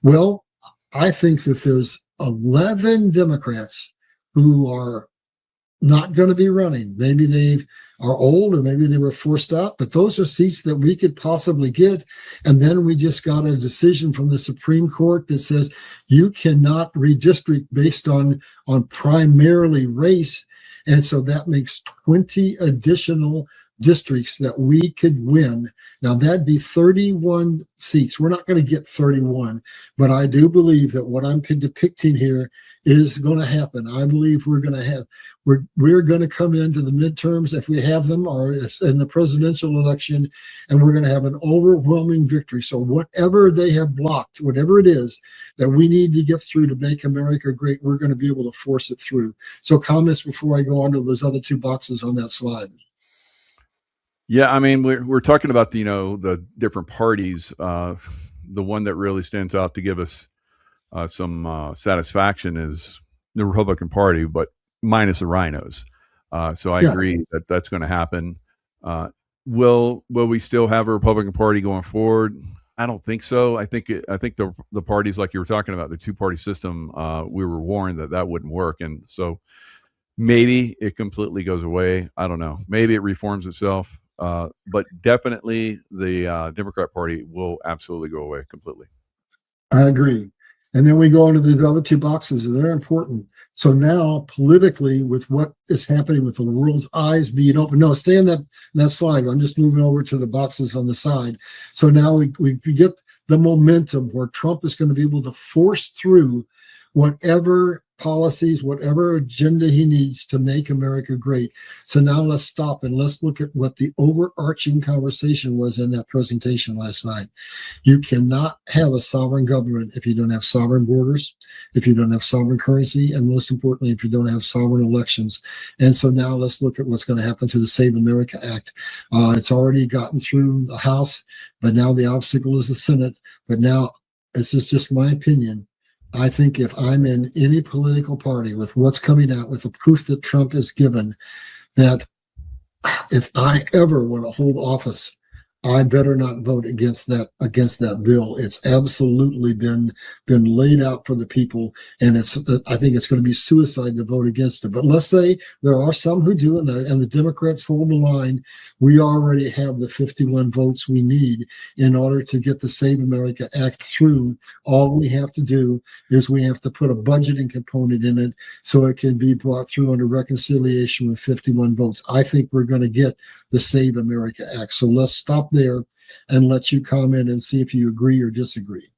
Well, I think that there's 11 Democrats who are not going to be running. Maybe they are old, or maybe they were forced out, but those are seats that we could possibly get. And then we just got a decision from the Supreme Court that says you cannot redistrict based on primarily race. And so that makes 20 additional districts that we could win. Now, that'd be 31 seats. We're not going to get 31, but I do believe that what I'm depicting here is going to happen. I believe we're going to come into the midterms, if we have them, or in the presidential election, and we're going to have an overwhelming victory. So whatever they have blocked, whatever it is that we need to get through to make America great, we're going to be able to force it through. So comments before I go on to those other two boxes on that slide. Yeah, I mean, we're talking about the different parties. The one that really stands out to give us some satisfaction is the Republican Party, but minus the rhinos. So I agree that that's going to happen. Will we still have a Republican Party going forward? I don't think so. I think the parties like you were talking about, the two-party system, we were warned that that wouldn't work, and so maybe it completely goes away. I don't know. Maybe it reforms itself, but definitely the Democrat Party will absolutely go away completely. I agree. And then we go into the other two boxes, and they're important. So now, politically, with what is happening with the world's eyes being open, no, stay in that slide. I'm just moving over to the boxes on the side. So now we get the momentum where Trump is going to be able to force through whatever policies, whatever agenda he needs to make America great. So now let's stop and let's look at what the overarching conversation was in that presentation last night. You cannot have a sovereign government if you don't have sovereign borders, if you don't have sovereign currency, and most importantly, if you don't have sovereign elections. And so now let's look at what's going to happen to the Save America Act. It's already gotten through the House, but now the obstacle is the Senate. But now, this is just my opinion, I think if I'm in any political party with what's coming out, with the proof that Trump has given, that if I ever want to hold office, I better not vote against that bill. It's absolutely been laid out for the people, and I think it's going to be suicide to vote against it. But let's say there are some who do, and the Democrats hold the line. We already have the 51 votes we need in order to get the Save America Act through. All we have to do is we have to put a budgeting component in it so it can be brought through under reconciliation with 51 votes. I think we're going to get the Save America Act. So let's stop there and let you comment and see if you agree or disagree.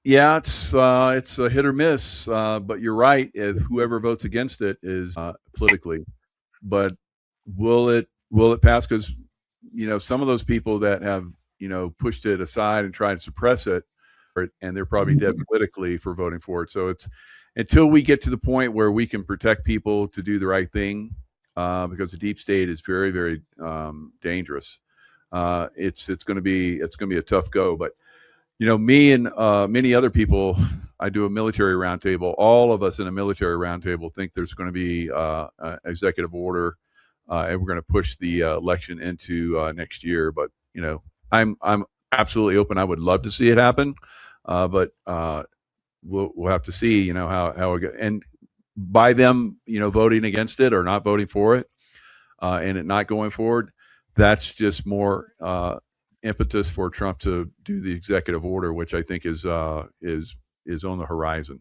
Yeah, it's a hit or miss, but you're right. If whoever votes against it is politically, but will it pass? Because some of those people that have pushed it aside and tried to suppress it, and they're probably dead politically for voting for it. So it's until we get to the point where we can protect people to do the right thing. Because the deep state is very, very dangerous. It's going to be a tough go. But me and many other people, I do a military roundtable. All of us in a military roundtable think there's going to be an executive order, and we're going to push the election into next year. But I'm absolutely open. I would love to see it happen, but we'll have to see. How it goes. And by them, voting against it or not voting for it, and it not going forward, that's just more impetus for Trump to do the executive order, which I think is on the horizon.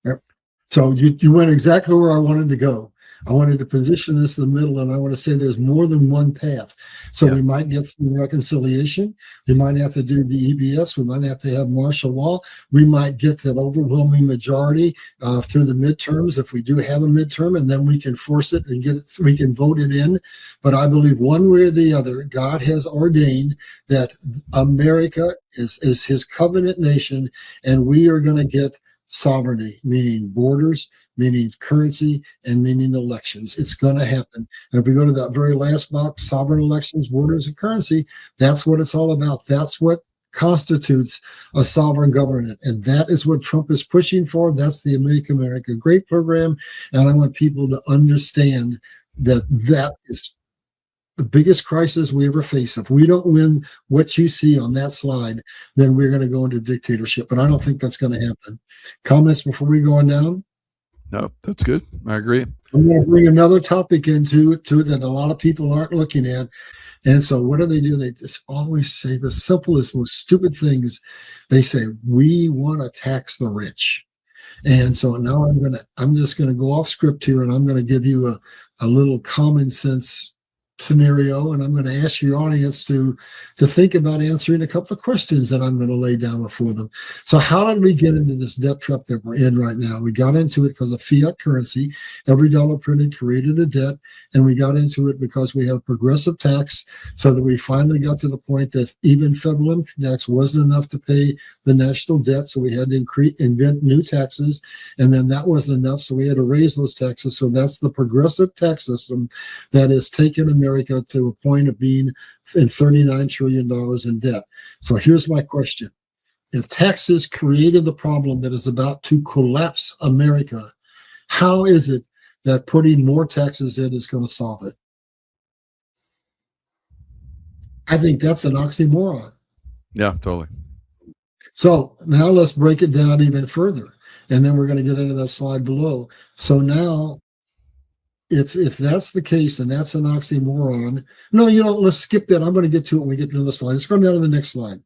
Yep. So you went exactly where I wanted to go. I wanted to position this in the middle, and I want to say there's more than one path. So we might get through reconciliation. We might have to do the EBS. We might have to have martial law. We might get that overwhelming majority through the midterms if we do have a midterm, and then we can force it and get it. We can vote it in. But I believe one way or the other, God has ordained that America is His covenant nation, and we are going to get sovereignty, meaning borders, meaning currency, and meaning elections. It's going to happen. And if we go to that very last box, sovereign elections, borders, and currency, that's what it's all about. That's what constitutes a sovereign government. And that is what Trump is pushing for. That's the Make America Great program. And I want people to understand that that is the biggest crisis we ever face. If we don't win what you see on that slide, then we're going to go into dictatorship. But I don't think that's going to happen. Comments before we go on down? No, that's good. I agree. I'm going to bring another topic into it that a lot of people aren't looking at. And so what do? They just always say the simplest, most stupid things. They say, we want to tax the rich. And so now I'm just going to go off script here, and I'm going to give you a little common sense scenario, and I'm going to ask your audience to think about answering a couple of questions that I'm going to lay down before them. So how did we get into this debt trap that we're in right now? We got into it because of fiat currency. Every dollar printed created a debt, and we got into it because we had progressive tax, so that we finally got to the point that even federal income tax wasn't enough to pay the national debt, so we had to invent new taxes, and then that wasn't enough, so we had to raise those taxes. So that's the progressive tax system that has taken America to a point of being in $39 trillion in debt. So here's my question. If taxes created the problem that is about to collapse America, how is it that putting more taxes in is going to solve it? I think that's an oxymoron. Yeah, totally. So now let's break it down even further. And then we're going to get into that slide below. So now, if that's the case and that's an oxymoron, no, let's skip that. I'm going to get to it when we get to the slide. Let's go down to the next slide.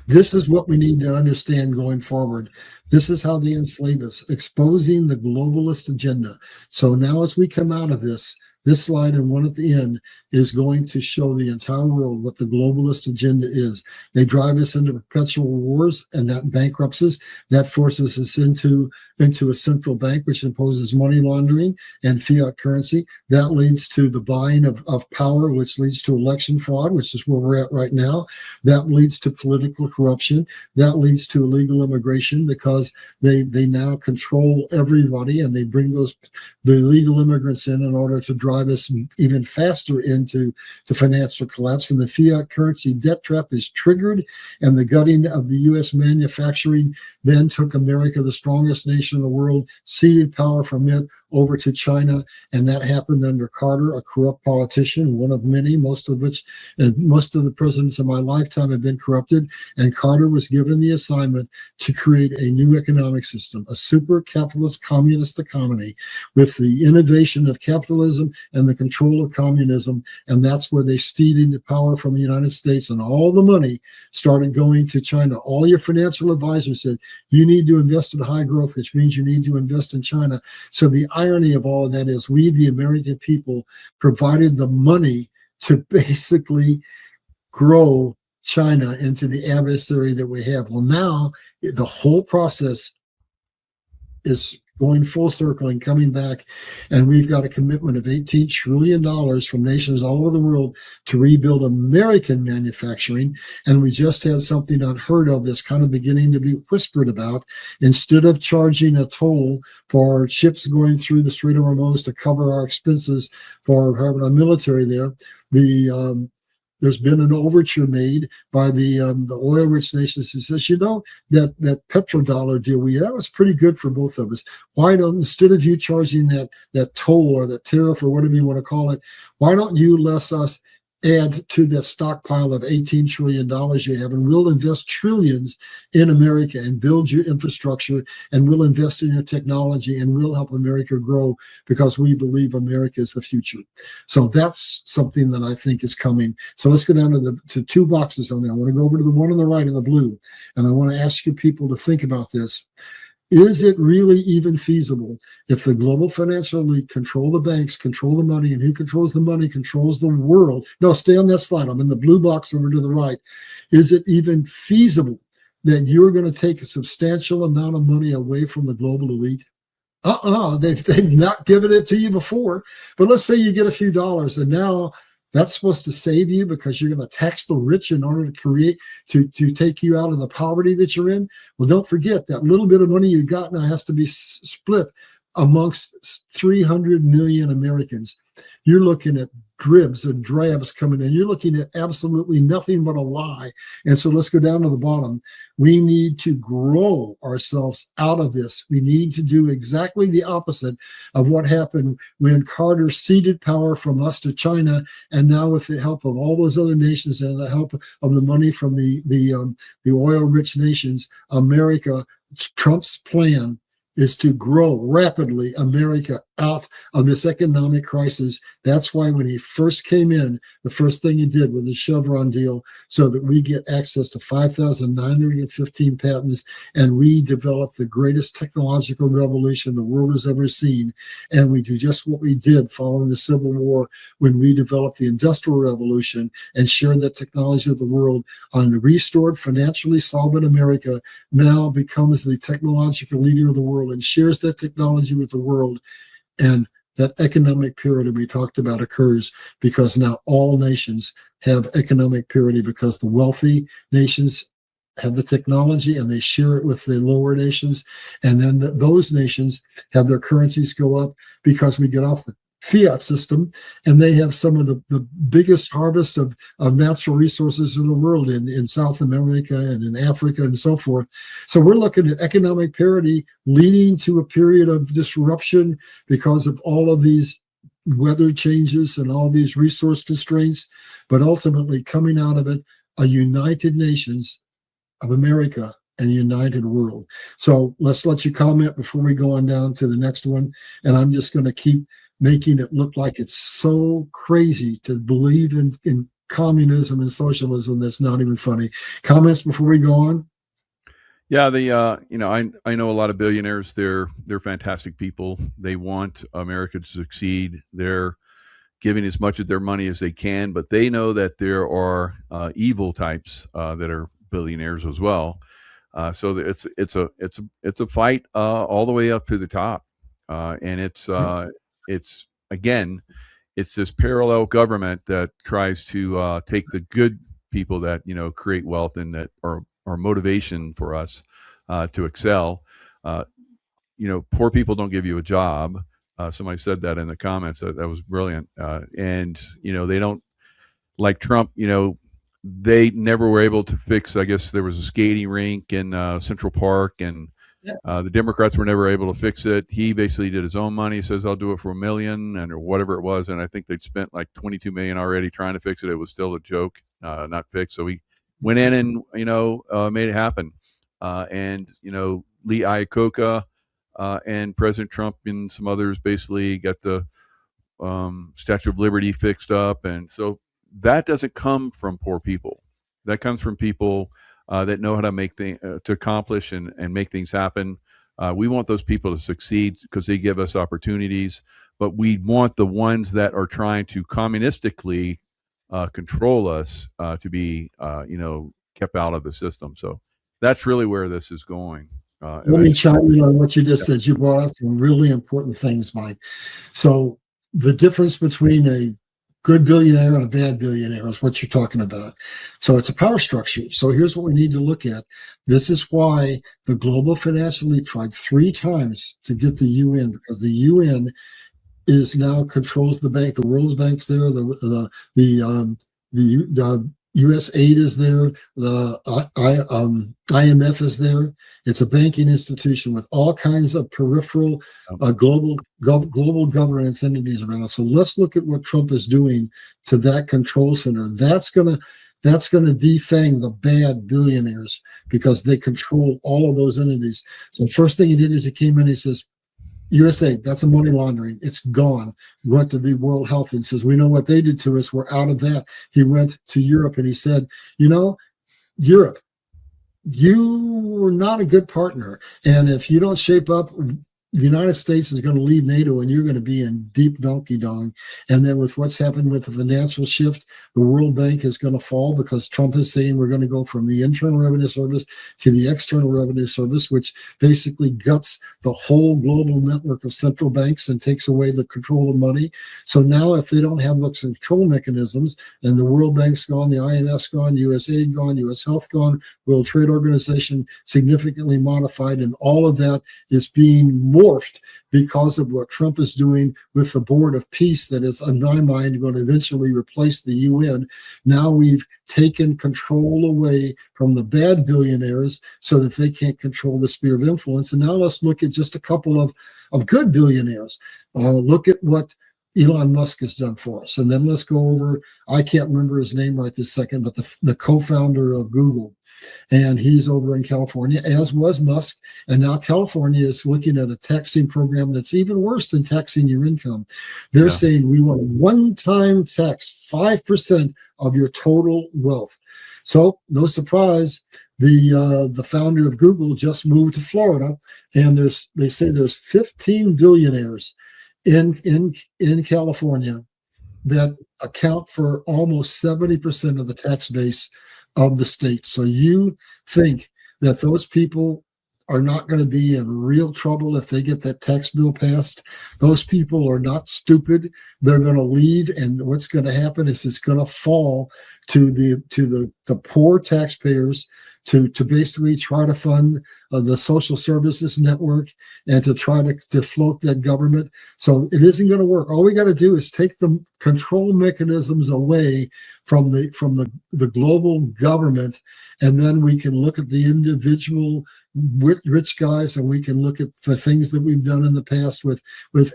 This is what we need to understand going forward. This is how they enslave us, exposing the globalist agenda. So now, as we come out of this slide and one at the end is going to show the entire world what the globalist agenda is. They drive us into perpetual wars, and that bankrupts us. That forces us into a central bank, which imposes money laundering and fiat currency. That leads to the buying of power, which leads to election fraud, which is where we're at right now. That leads to political corruption. That leads to illegal immigration, because they now control everybody, and they bring the illegal immigrants in order to drive us even faster into financial collapse. And the fiat currency debt trap is triggered, and the gutting of the U.S. manufacturing then took America, the strongest nation in the world, ceded power from it over to China. And that happened under Carter, a corrupt politician, one of many, most of the presidents of my lifetime have been corrupted. And Carter was given the assignment to create a new economic system, a super capitalist communist economy with the innovation of capitalism and the control of communism. And that's where they steed into power from the United States, and all the money started going to China. All your financial advisors said, you need to invest in high growth, which means you need to invest in China. So the irony of all of that is we, the American people, provided the money to basically grow China into the adversary that we have. Well, now the whole process is going full circle and coming back, and we've got a commitment of $18 trillion from nations all over the world to rebuild American manufacturing. And we just had something unheard of that's kind of beginning to be whispered about. Instead of charging a toll for ships going through the Strait of Hormuz to cover our expenses for having a military there, there's been an overture made by the oil-rich nations who says, that petrodollar deal we had was pretty good for both of us. Why don't, instead of you charging that toll or that tariff or whatever you want to call it, why don't you let us add to the stockpile of $18 trillion you have, and we'll invest trillions in America and build your infrastructure, and we'll invest in your technology, and we'll help America grow, because we believe America is the future. So that's something that I think is coming. So let's go down to two boxes on there. I want to go over to the one on the right in the blue, and I want to ask you people to think about this. Is it really even feasible if the global financial elite control the banks, control the money, and who controls the money controls the world? No, stay on that slide. I'm in the blue box over to the right. Is it even feasible that you're going to take a substantial amount of money away from the global elite? They've not given it to you before. But let's say you get a few dollars, and now that's supposed to save you because you're going to tax the rich in order to take you out of the poverty that you're in. Well, don't forget that little bit of money you got now has to be split amongst 300 million Americans. You're looking at dribs and drabs coming in. You're looking at absolutely nothing but a lie. And so let's go down to the bottom. We need to grow ourselves out of this. We need to do exactly the opposite of what happened when Carter ceded power from us to China. And now, with the help of all those other nations and the help of the money from the oil-rich nations, America, Trump's plan is to grow rapidly America out of this economic crisis. That's why when he first came in, the first thing he did with the Chevron deal, so that we get access to 5,915 patents, and we develop the greatest technological revolution the world has ever seen. And we do just what we did following the Civil War, when we developed the Industrial Revolution and shared that technology with the world. On the restored, financially solvent America now becomes the technological leader of the world and shares that technology with the world. And that economic parity we talked about occurs because now all nations have economic parity, because the wealthy nations have the technology and they share it with the lower nations. And then those nations have their currencies go up because we get off the fiat system, and they have some of the biggest harvest of natural resources in the world in South America and in Africa and so forth. So we're looking at economic parity leading to a period of disruption because of all of these weather changes and all these resource constraints, but ultimately coming out of it, a United Nations of America and united world. So let's let you comment before we go on down to the next one. And I'm just going to keep making it look like it's so crazy to believe in communism and socialism that's not even funny. Comments before we go on? Yeah, I know a lot of billionaires. They're fantastic people. They want America to succeed. They're giving as much of their money as they can, but they know that there are evil types that are billionaires as well. So it's a fight all the way up to the top, and it's again, it's this parallel government that tries to take the good people that create wealth and that are motivation for us to excel. Uh, Poor people don't give you a job. Somebody said that in the comments. That was brilliant. And they don't, like Trump. They never were able to fix. I guess there was a skating rink in Central Park, and the Democrats were never able to fix it. He basically did his own money. He says, "I'll do it for $1 million," or whatever it was. And I think they'd spent like $22 million already trying to fix it. It was still a joke, not fixed. So he went in and made it happen. And Lee Iacocca and President Trump and some others basically got the Statue of Liberty fixed up. And so that doesn't come from poor people. That comes from people that know how to make things, to accomplish and make things happen. We want those people to succeed because they give us opportunities, but we want the ones that are trying to communistically control us to be, kept out of the system. So that's really where this is going. Let me chime in on what you just said. You brought up some really important things, Mike. So the difference between a good billionaire and a bad billionaire is what you're talking about. So it's a power structure. So here's what we need to look at. This is why the global financial elite tried 3 times to get the UN, because the UN is now controls the bank. The World Bank's there. The U.S. aid is there. The IMF is there. It's a banking institution with all kinds of peripheral global governance entities around it. So let's look at what Trump is doing to that control center. That's gonna defang the bad billionaires because they control all of those entities. So the first thing he did is he came in and he says, USA, that's a money laundering. It's gone. Went to the World Health and says, we know what they did to us. We're out of that. He went to Europe and he said, Europe, you were not a good partner. And if you don't shape up, the United States is going to leave NATO and you're going to be in deep donkey dong. And then with what's happened with the financial shift, the World Bank is going to fall because Trump is saying we're going to go from the Internal Revenue Service to the External Revenue Service, which basically guts the whole global network of central banks and takes away the control of money. So now if they don't have those control mechanisms and the World Bank's gone, the IMF's gone, USAID gone, US Health gone, World Trade Organization significantly modified, and all of that is being morphed because of what Trump is doing with the Board of Peace that is, in my mind, going to eventually replace the UN. Now we've taken control away from the bad billionaires so that they can't control the sphere of influence. And now let's look at just a couple of good billionaires. Look at what Elon Musk has done for us. And then let's go over, I can't remember his name right this second, but the co-founder of Google. And he's over in California, as was Musk. And now California is looking at a taxing program that's even worse than taxing your income. They're saying we want a one-time tax, 5% of your total wealth. So no surprise, the founder of Google just moved to Florida, and they say there's 15 billionaires in California that account for almost 70% of the tax base of the state. So you think that those people are not going to be in real trouble if they get that tax bill passed? Those people are not stupid. They're going to leave, and what's going to happen is it's going to fall to the poor taxpayers to basically try to fund the social services network and to try to float that government. So it isn't going to work. All we got to do is take the control mechanisms away from the global government, and then we can look at the individual rich guys, and we can look at the things that we've done in the past with what's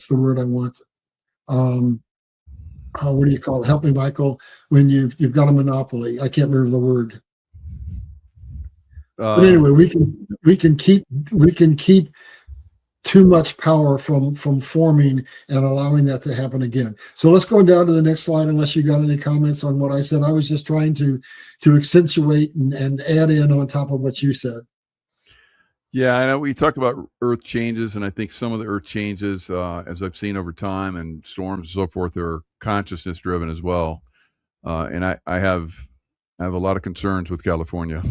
the word I want? what do you call it? Help me, Michael. When you've got a monopoly, I can't remember the word. But Uh, anyway, we can keep too much power from forming and allowing that to happen again. So let's go down to the next slide. Unless you got any comments on what I said, I was just trying to accentuate and add in on top of what you said. yeah, I know we talk about Earth changes, and I think some of the Earth changes, as I've seen over time, and storms and so forth, are consciousness driven as well. And I have a lot of concerns with California.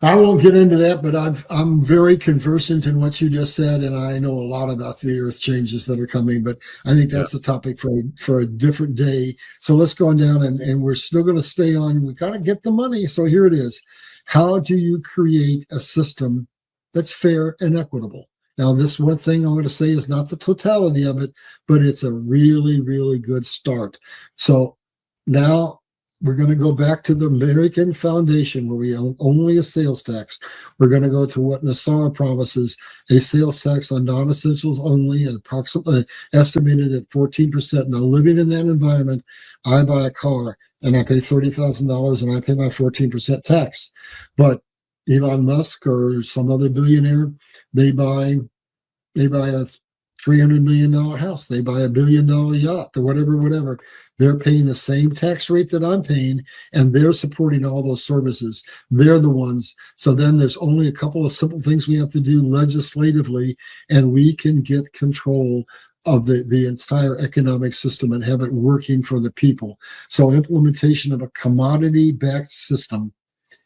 I won't get into that, but I'm very conversant in what you just said, and I know a lot about the earth changes that are coming. But I think Yeah. that's the topic for a different day. So let's go on down, and we're still going to stay on. We got to get the money. So here it is. How do you create a system that's fair and equitable? Now, this one thing I'm going to say is not the totality of it, but it's a really, really good start. So now we're going to go back to the American foundation where we own only a sales tax. We're going to go to what Nassar promises, a sales tax on non-essentials only, and approximately estimated at 14%. Now, living in that environment, I buy a car and I pay $30,000 and I pay my 14% tax. But Elon Musk or some other billionaire, they buy a $300 million house. They buy a $1 billion yacht or whatever. They're paying the same tax rate that I'm paying, and they're supporting all those services. They're the ones. So then there's only a couple of simple things we have to do legislatively, and we can get control of the entire economic system and have it working for the people. So implementation of a commodity-backed system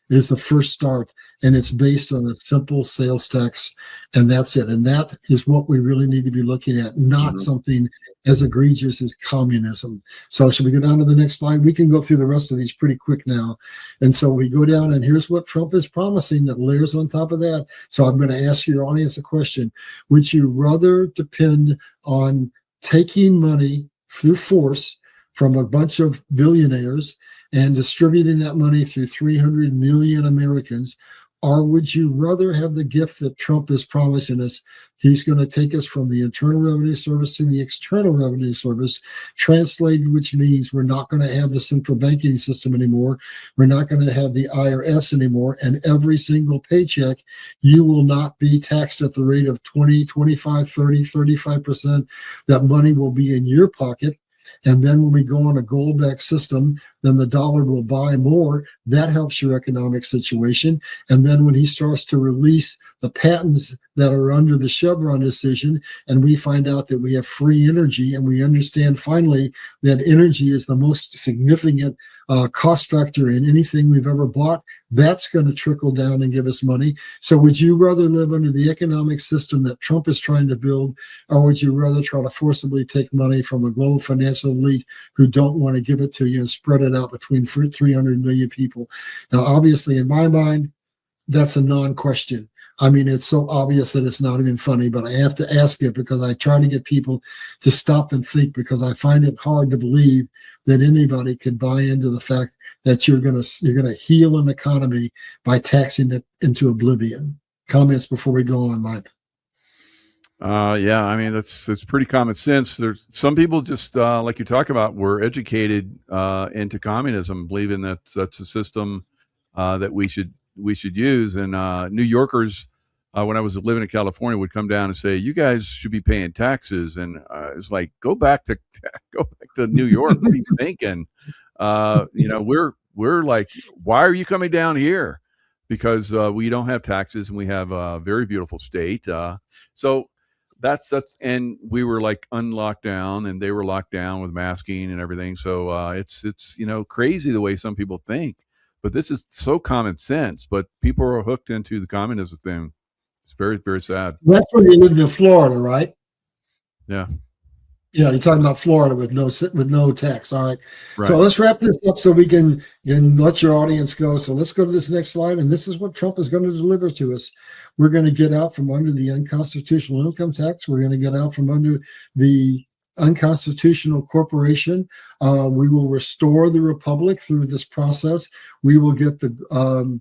is the first start, and it's based on a simple sales tax, and that's it. And that is what we really need to be looking at, not something as egregious as communism. So should we go down to the next slide? We can go through the rest of these pretty quick now. And so we go down, and here's what Trump is promising that layers on top of that. So I'm going to ask your audience a question. Would you rather depend on taking money through force from a bunch of billionaires and distributing that money through 300 million Americans? Or would you rather have the gift that Trump is promising us? He's going to take us from the Internal Revenue Service to the External Revenue Service, translated, which means we're not going to have the central banking system anymore. We're not going to have the IRS anymore. And every single paycheck, you will not be taxed at the rate of 20, 25, 30, 35%. That money will be in your pocket. And then when we go on a gold-backed system, then the dollar will buy more. That helps your economic situation. And then when he starts to release the patents that are under the Chevron decision, and we find out that we have free energy, and we understand finally that energy is the most significant cost factor in anything we've ever bought, that's going to trickle down and give us money. So would you rather live under the economic system that Trump is trying to build, or would you rather try to forcibly take money from a global financial elite who don't want to give it to you and spread it out between 300 million people? Now, obviously, in my mind, that's a non-question. I mean, it's so obvious that it's not even funny, but I have to ask it because I try to get people to stop and think, because I find it hard to believe that anybody could buy into the fact that you're gonna heal an economy by taxing it into oblivion. Comments before we go on, Mike? Yeah, I mean that's pretty common sense. There's some people just like you talk about were educated into communism, believing that that's a system that we should use. And New Yorkers, when I was living in California, would come down and say, "You guys should be paying taxes." And it's like, go back to New York. What are you thinking? We're like, why are you coming down here? Because we don't have taxes and we have a very beautiful state. So that's and we were like unlocked down, and they were locked down with masking and everything. So it's crazy the way some people think. But this is so common sense. But people are hooked into the communism thing. It's very, very sad. That's when you lived in Florida, right? Yeah. Yeah, you're talking about Florida with no tax. All right. Right. So let's wrap this up so we can let your audience go. So let's go to this next slide. And this is what Trump is going to deliver to us. We're going to get out from under the unconstitutional income tax. We're going to get out from under the unconstitutional corporation. We will restore the republic through this process. We will get the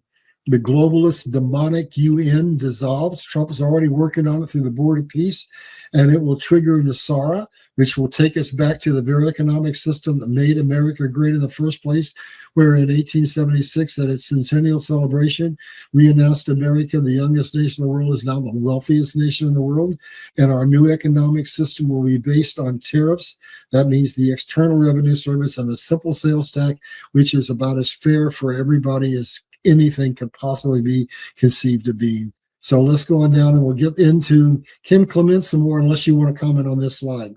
The globalist demonic UN dissolves. Trump is already working on it through the Board of Peace, and it will trigger Nasara, which will take us back to the very economic system that made America great in the first place, where in 1876, at its centennial celebration, we announced America, the youngest nation in the world, is now the wealthiest nation in the world, and our new economic system will be based on tariffs. That means the External Revenue Service and the simple sales tax, which is about as fair for everybody as anything could possibly be conceived of being. So let's go on down and we'll get into Kim Clement some more, unless you want to comment on this slide.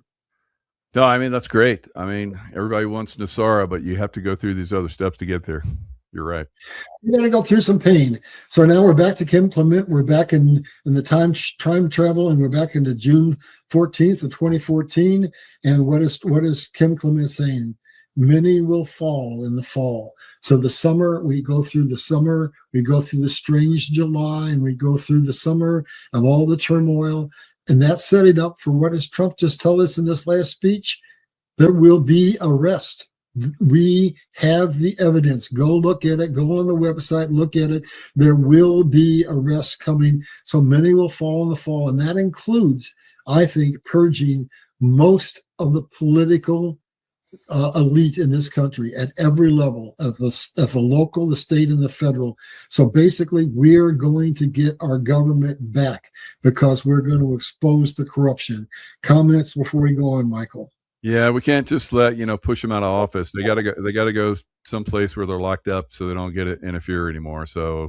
No, I mean, that's great. I mean, everybody wants Nasara, but you have to go through these other steps to get there. You're right. You got to go through some pain. So now we're back to Kim Clement. We're back in the time travel, and we're back into June 14th of 2014. And what is Kim Clement saying? Many will fall in the fall. So the summer, we go through the summer, we go through the strange July, and we go through the summer of all the turmoil. And that's setting up for what does Trump just tell us in this last speech? There will be arrest. We have the evidence. Go look at it. Go on the website, look at it. There will be arrests coming. So many will fall in the fall. And that includes, I think, purging most of the political elite in this country at every level of the local, the state, and the federal. So basically, we're going to get our government back because we're going to expose the corruption. Comments before we go on, Michael? Yeah, we can't just let push them out of office. They got to go. They got to go someplace where they're locked up so they don't get it interfere anymore. So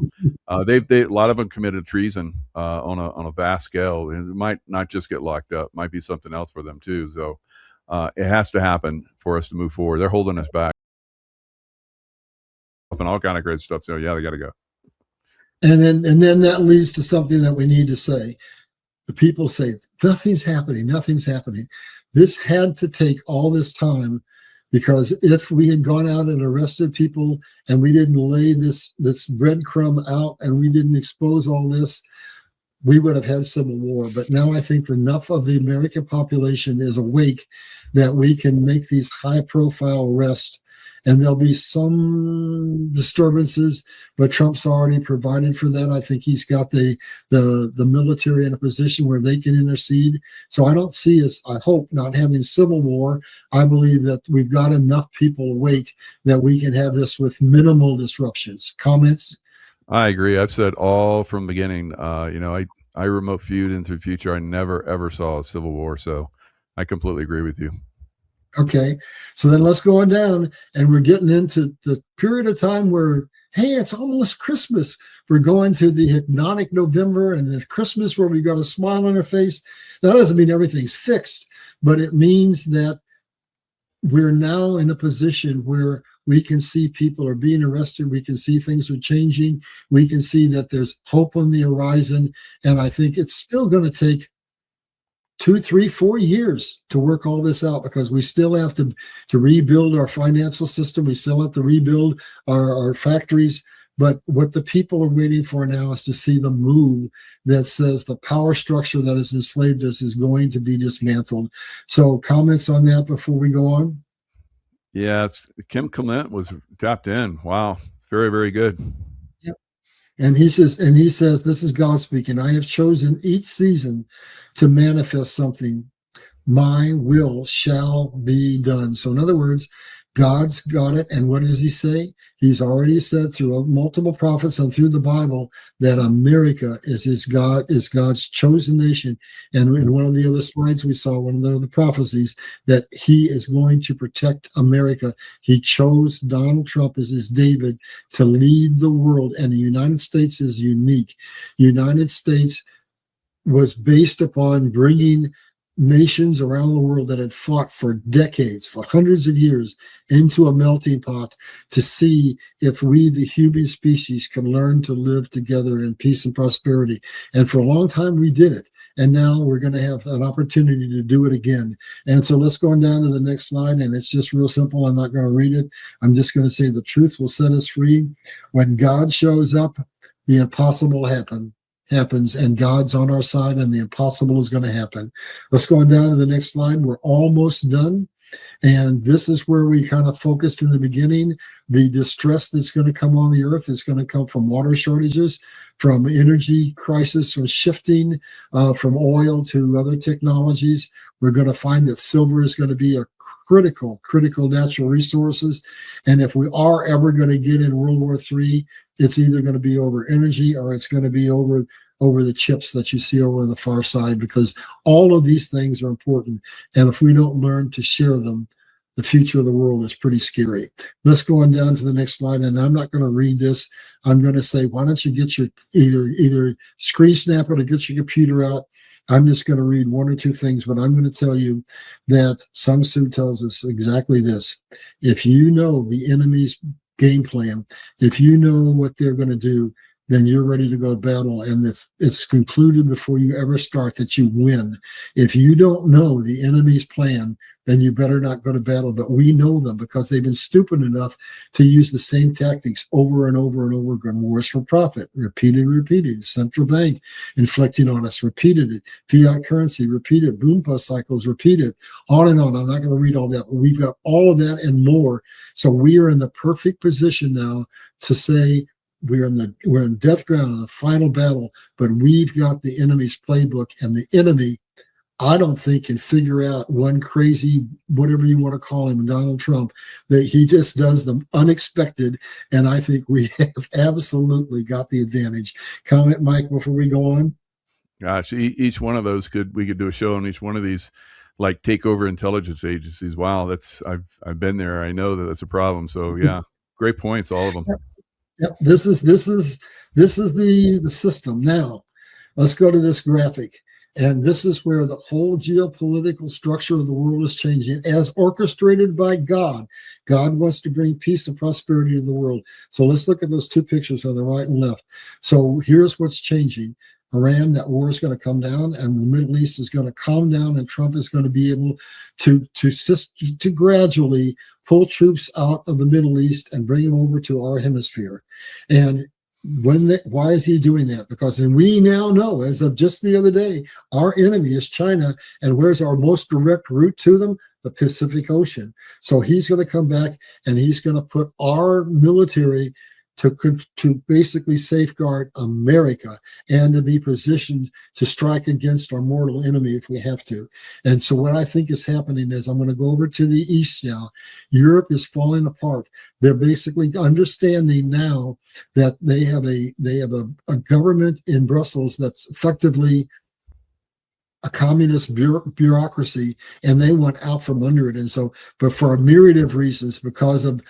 they a lot of them committed treason on a vast scale. And it might not just get locked up. Might be something else for them too. So it has to happen for us to move forward. They're holding us back and all kind of great stuff. So yeah, they got to go. And then that leads to something that we need to say. The people say nothing's happening. Nothing's happening. This had to take all this time, because if we had gone out and arrested people and we didn't lay this breadcrumb out and we didn't expose all this, we would have had civil war. But now I think enough of the American population is awake that we can make these high-profile arrests, and there'll be some disturbances, but Trump's already provided for that. I think he's got the military in a position where they can intercede. So I don't see us, I hope, not having civil war. I believe that we've got enough people awake that we can have this with minimal disruptions. Comments? I agree. I've said all from the beginning, I remote viewed into the future. I never, ever saw a civil war. So I completely agree with you. Okay. So then let's go on down, and we're getting into the period of time where, hey, it's almost Christmas. We're going to the hypnotic November and the Christmas where we got a smile on our face. That doesn't mean everything's fixed, but it means that we're now in a position where we can see people are being arrested. We can see things are changing. We can see that there's hope on the horizon. And I think it's still going to take 2, 3, 4 years to work all this out, because we still have to rebuild our financial system. We still have to rebuild our factories. But what the people are waiting for now is to see the move that says the power structure that has enslaved us is going to be dismantled. So comments on that before we go on? Yeah, Kim Clement was tapped in. Wow. Very, very good. Yep. And he says, this is God speaking. I have chosen each season to manifest something. My will shall be done. So in other words, God's got it. And what does he say? He's already said through multiple prophets and through the Bible that America is God's chosen nation. And in one of the other slides, we saw one of the other prophecies that he is going to protect America. He chose Donald Trump as his David to lead the world. And the United States is unique. United States was based upon bringing nations around the world that had fought for decades, for hundreds of years, into a melting pot to see if we, the human species, can learn to live together in peace and prosperity. And for a long time, we did it. And now we're going to have an opportunity to do it again. And so let's go on down to the next slide. And it's just real simple. I'm not going to read it. I'm just going to say the truth will set us free. When God shows up, the impossible happens, and God's on our side, and the impossible is going to happen. Let's go on down to the next slide. We're almost done. And this is where we kind of focused in the beginning. The distress that's going to come on the earth is going to come from water shortages, from energy crisis, from shifting from oil to other technologies. We're going to find that silver is going to be a critical natural resources. And if we are ever going to get in World War III, it's either going to be over energy or it's going to be over the chips that you see over on the far side, because all of these things are important. And if we don't learn to share them, the future of the world is pretty scary. Let's go on down to the next slide. And I'm not going to read this. I'm going to say, why don't you get your either screen snap it or get your computer out. I'm just going to read one or two things, but I'm going to tell you that Sun Tzu tells us exactly this. If you know the enemy's game plan, if you know what they're going to do, then you're ready to go to battle. And if it's concluded before you ever start that you win. If you don't know the enemy's plan, then you better not go to battle. But we know them because they've been stupid enough to use the same tactics over and over and over again. Wars for profit, repeated. Central bank inflicting on us, repeated it. Fiat currency, repeated. Boom bust cycles, repeated. On and on. I'm not going to read all that, but we've got all of that and more. So we are in the perfect position now to say, we're in death ground in the final battle, but we've got the enemy's playbook, and the enemy, I don't think, can figure out one crazy, whatever you want to call him, Donald Trump, that he just does the unexpected. And I think we have absolutely got the advantage. Comment, Mike, before we go on. Gosh, each one of those we could do a show on each one of these, like takeover intelligence agencies. Wow, I've been there. I know that that's a problem. So yeah, great points, all of them. Yep, this is the system. Now, let's go to this graphic. And this is where the whole geopolitical structure of the world is changing as orchestrated by God. God wants to bring peace and prosperity to the world. So let's look at those two pictures on the right and left. So here's what's changing. Iran, that war is going to come down, and the Middle East is going to calm down, and Trump is going to be able to gradually pull troops out of the Middle East and bring them over to our hemisphere. And why is he doing that? Because we now know, as of just the other day, our enemy is China, and where's our most direct route to them? The Pacific Ocean. So he's going to come back, and he's going to put our military to basically safeguard America and to be positioned to strike against our mortal enemy if we have to. And so what I think is happening is, I'm going to go over to the east now. Europe is falling apart. They're basically understanding now that they have a government in Brussels that's effectively a communist bureaucracy, and they want out from under it. And so, but for a myriad of reasons, because of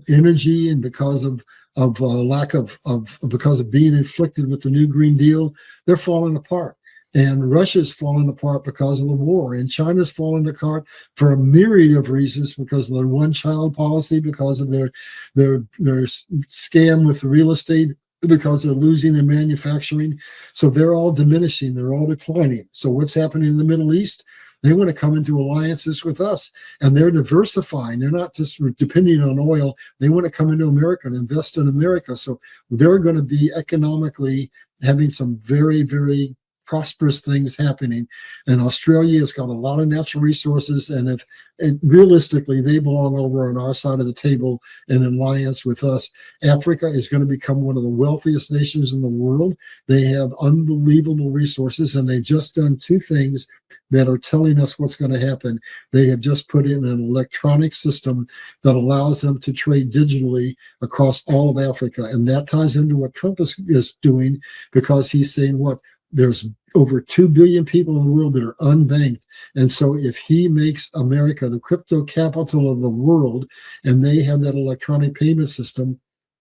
energy and because of lack of because of being inflicted with the new Green Deal, they're falling apart. And Russia's fallen apart because of the war, and China's fallen apart for a myriad of reasons, because of their one-child policy, because of their scam with the real estate, because they're losing in manufacturing. So they're all diminishing, they're all declining. So what's happening in the Middle East? They want to come into alliances with us, and they're diversifying. They're not just depending on oil. They want to come into America and invest in America. So they're going to be economically having some very, very prosperous things happening. And Australia has got a lot of natural resources, and realistically, they belong over on our side of the table in alliance with us. Africa is going to become one of the wealthiest nations in the world. They have unbelievable resources, and they've just done two things that are telling us what's going to happen. They have just put in an electronic system that allows them to trade digitally across all of Africa. And that ties into what Trump is doing, because he's saying, what, there's over 2 billion people in the world that are unbanked. And so if he makes America the crypto capital of the world, and they have that electronic payment system,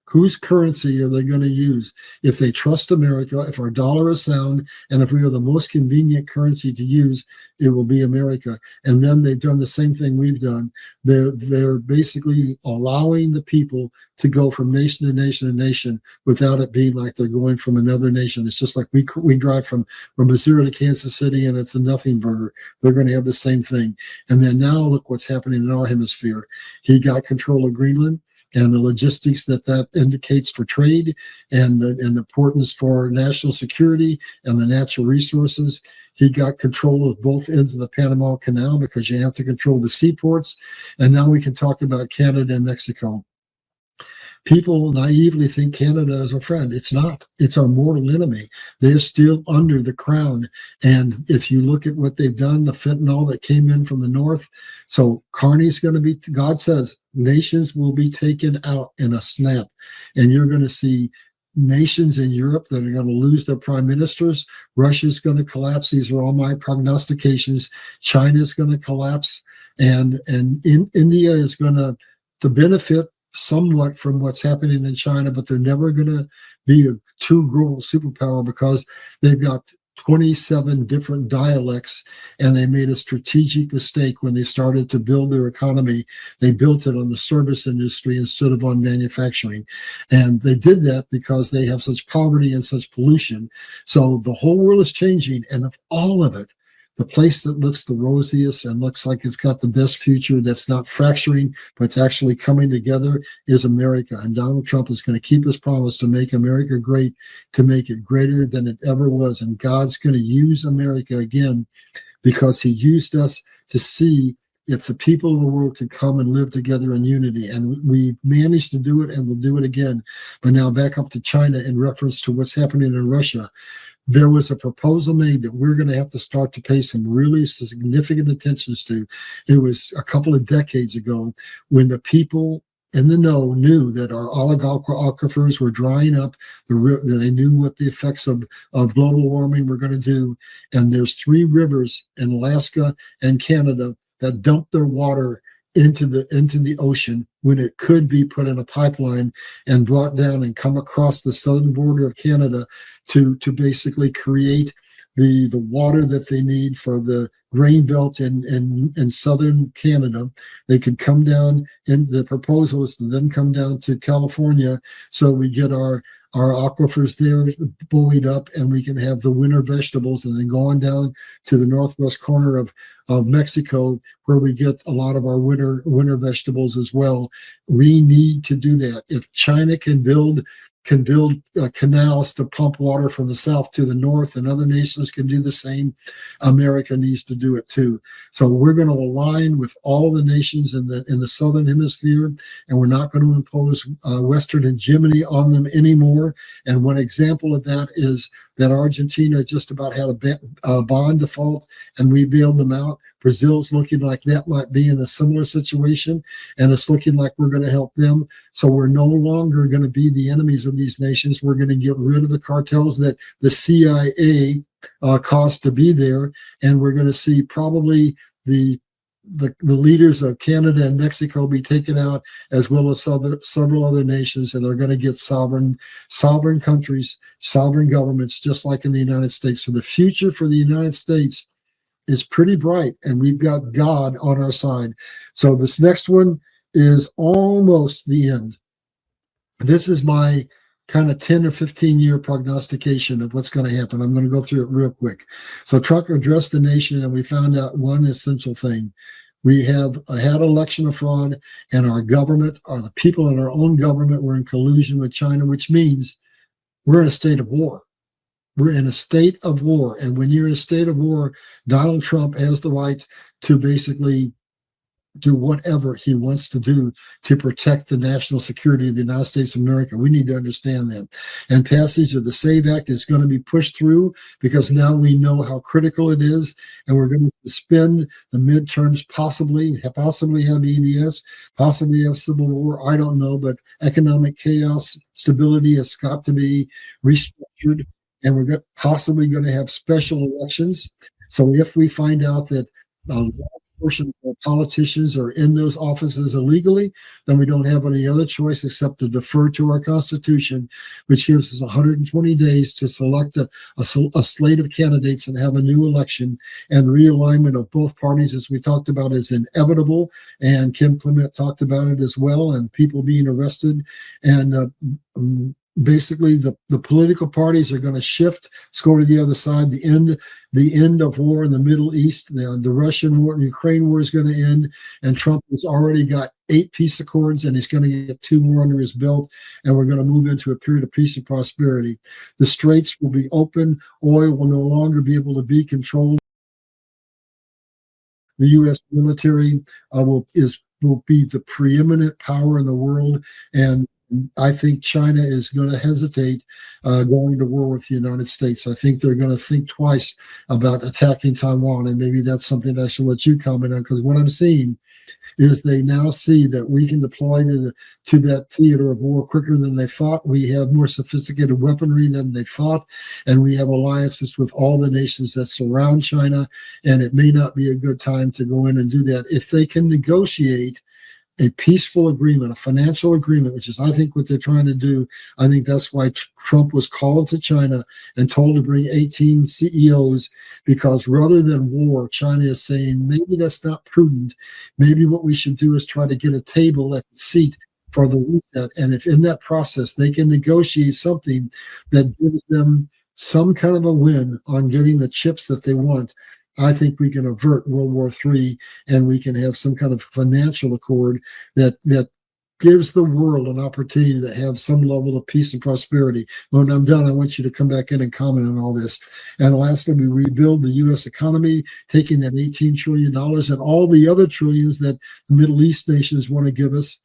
whose currency are they going to use? If they trust America, if our dollar is sound, and if we are the most convenient currency to use, it will be America. And then they've done the same thing we've done. They're basically allowing the people to go from nation to nation to nation without it being like they're going from another nation. It's just like we drive from Missouri to Kansas City, and it's a nothing burger. They're going to have the same thing. And then now look what's happening in our hemisphere. He got control of Greenland. and the logistics that indicates for trade and the importance for national security and the natural resources. He got control of both ends of the Panama Canal because you have to control the seaports. And now we can talk about Canada and Mexico. People naively think Canada is our friend. It's not. It's our mortal enemy. They're still under the crown. And if you look at what they've done, the fentanyl that came in from the north, so Carney's going to be, God says, nations will be taken out in a snap. And you're going to see nations in Europe that are going to lose their prime ministers. Russia's going to collapse. These are all my prognostications. China's going to collapse. And India is going to benefit somewhat from what's happening in China, but they're never going to be a true global superpower because they've got 27 different dialects, and they made a strategic mistake when they started to build their economy. They built it on the service industry instead of on manufacturing. And they did that because they have such poverty and such pollution. So the whole world is changing, and of all of it, the place that looks the rosiest and looks like it's got the best future, that's not fracturing, but it's actually coming together, is America. And Donald Trump is going to keep his promise to make America great, to make it greater than it ever was. And God's going to use America again because he used us to see if the people of the world could come and live together in unity. And we managed to do it, and we'll do it again. But now back up to China in reference to what's happening in Russia. There was a proposal made that we're going to have to start to pay some really significant attentions to. It was a couple of decades ago when the people in the know knew that our aquifers were drying up. They knew what the effects of global warming were going to do. And there's 3 rivers in Alaska and Canada that dump their water into the ocean when it could be put in a pipeline and brought down and come across the southern border of Canada to basically create the water that they need for the grain belt in southern Canada. They could come down, and the proposal is to then come down to California, so we get our aquifers there buoyed up, and we can have the winter vegetables, and then go on down to the northwest corner of Mexico, where we get a lot of our winter vegetables as well. We need to do that. If China can build canals to pump water from the south to the north, and other nations can do the same, America needs to do it too. So we're going to align with all the nations in the southern hemisphere, and we're not going to impose Western hegemony on them anymore. And one example of that is that Argentina just about had a bond default, and we bailed them out. Brazil's looking like that might be in a similar situation, and it's looking like we're going to help them. So we're no longer going to be the enemies of these nations. We're going to get rid of the cartels that the CIA caused to be there, and we're going to see probably the leaders of Canada and Mexico be taken out, as well as several other nations, and they're going to get sovereign countries, sovereign governments, just like in the United States. So the future for the United States is pretty bright, and we've got God on our side. So this next one is almost the end. This is my kind of 10 or 15 year prognostication of what's going to happen. I'm going to go through it real quick. So Trump addressed the nation, and we found out one essential thing. We have had election fraud, and our government, or the people in our own government, were in collusion with China, which means we're in a state of war. We're in a state of war. And when you're in a state of war, Donald Trump has the right to basically do whatever he wants to do to protect the national security of the United States of America. We need to understand that. And passage of the SAVE Act is going to be pushed through, because now we know how critical it is, and we're going to suspend the midterms, possibly have EBS, possibly have civil war. I don't know, but economic chaos, stability has got to be restructured, and we're possibly going to have special elections. So if we find out that a large portion of politicians are in those offices illegally, then we don't have any other choice except to defer to our Constitution, which gives us 120 days to select a slate of candidates and have a new election. And realignment of both parties, as we talked about, is inevitable. And Kim Clement talked about it as well, and people being arrested. And basically the political parties are going to shift, go to the other side. The end of war in the Middle East, the Russian war and Ukraine war is going to end, and Trump has already got 8 peace accords, and he's going to get 2 more under his belt, and we're going to move into a period of peace and prosperity. The straits will be open. Oil will no longer be able to be controlled. The U.S. military will be the preeminent power in the world, and I think China is going to hesitate going to war with the United States. I think they're going to think twice about attacking Taiwan, and maybe that's something I should let you comment on, because what I'm seeing is they now see that we can deploy to that theater of war quicker than they thought. We have more sophisticated weaponry than they thought, and we have alliances with all the nations that surround China, and it may not be a good time to go in and do that. If they can negotiate a peaceful agreement, a financial agreement, which is, I think, what they're trying to do. I think that's why Trump was called to China and told to bring 18 CEOs, because rather than war, China is saying, maybe that's not prudent. Maybe what we should do is try to get a table at the seat for the reset. And if in that process they can negotiate something that gives them some kind of a win on getting the chips that they want, I think we can avert World War III, and we can have some kind of financial accord that gives the world an opportunity to have some level of peace and prosperity. When I'm done, I want you to come back in and comment on all this. And lastly, we rebuild the U.S. economy, taking that $18 trillion and all the other trillions that the Middle East nations want to give us,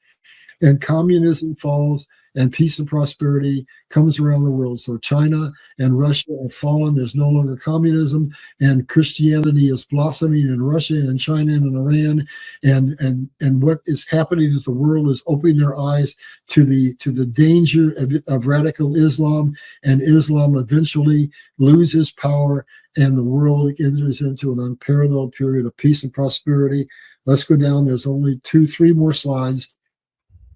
and communism falls, and peace and prosperity comes around the world. So China and Russia have fallen. There's no longer communism, and Christianity is blossoming in Russia and China and in Iran. And what is happening is the world is opening their eyes to the danger of radical Islam, and Islam eventually loses power, and the world enters into an unparalleled period of peace and prosperity. Let's go down. There's only 2-3 more slides.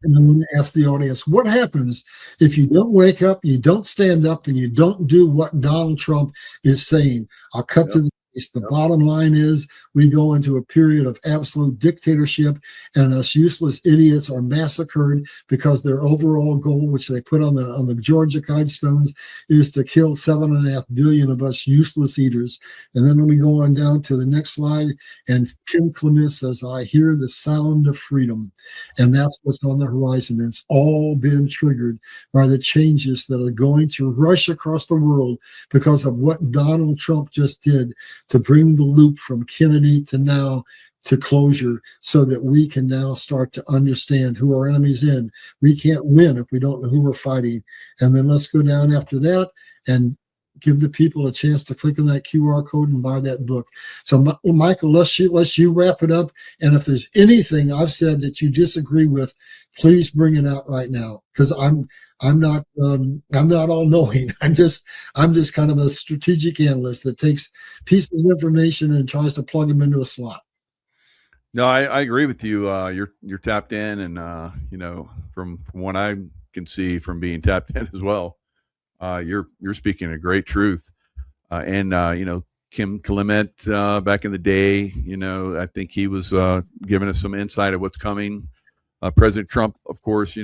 And I'm going to ask the audience, what happens if you don't wake up, you don't stand up, and you don't do what Donald Trump is saying? I'll cut to the case. The bottom line is we go into a period of absolute dictatorship, and us useless idiots are massacred because their overall goal, which they put on the Georgia Guidestones, is to kill 7.5 billion of us useless eaters. And then when we go on down to the next slide, and Kim Clement says, I hear the sound of freedom. And that's what's on the horizon. It's all been triggered by the changes that are going to rush across the world because of what Donald Trump just did to bring the loop from Kennedy to now to closure, so that we can now start to understand who our enemy's in. We can't win if we don't know who we're fighting. And then let's go down after that and give the people a chance to click on that QR code and buy that book. So, Michael, let's you wrap it up. And if there's anything I've said that you disagree with, please bring it out right now, because I'm not all knowing. I'm just kind of a strategic analyst that takes pieces of information and tries to plug them into a slot. No, I agree with you. You're tapped in, and from what I can see from being tapped in as well, you're speaking a great truth. And Kim Clement back in the day, I think he was giving us some insight of what's coming. President Trump, of course,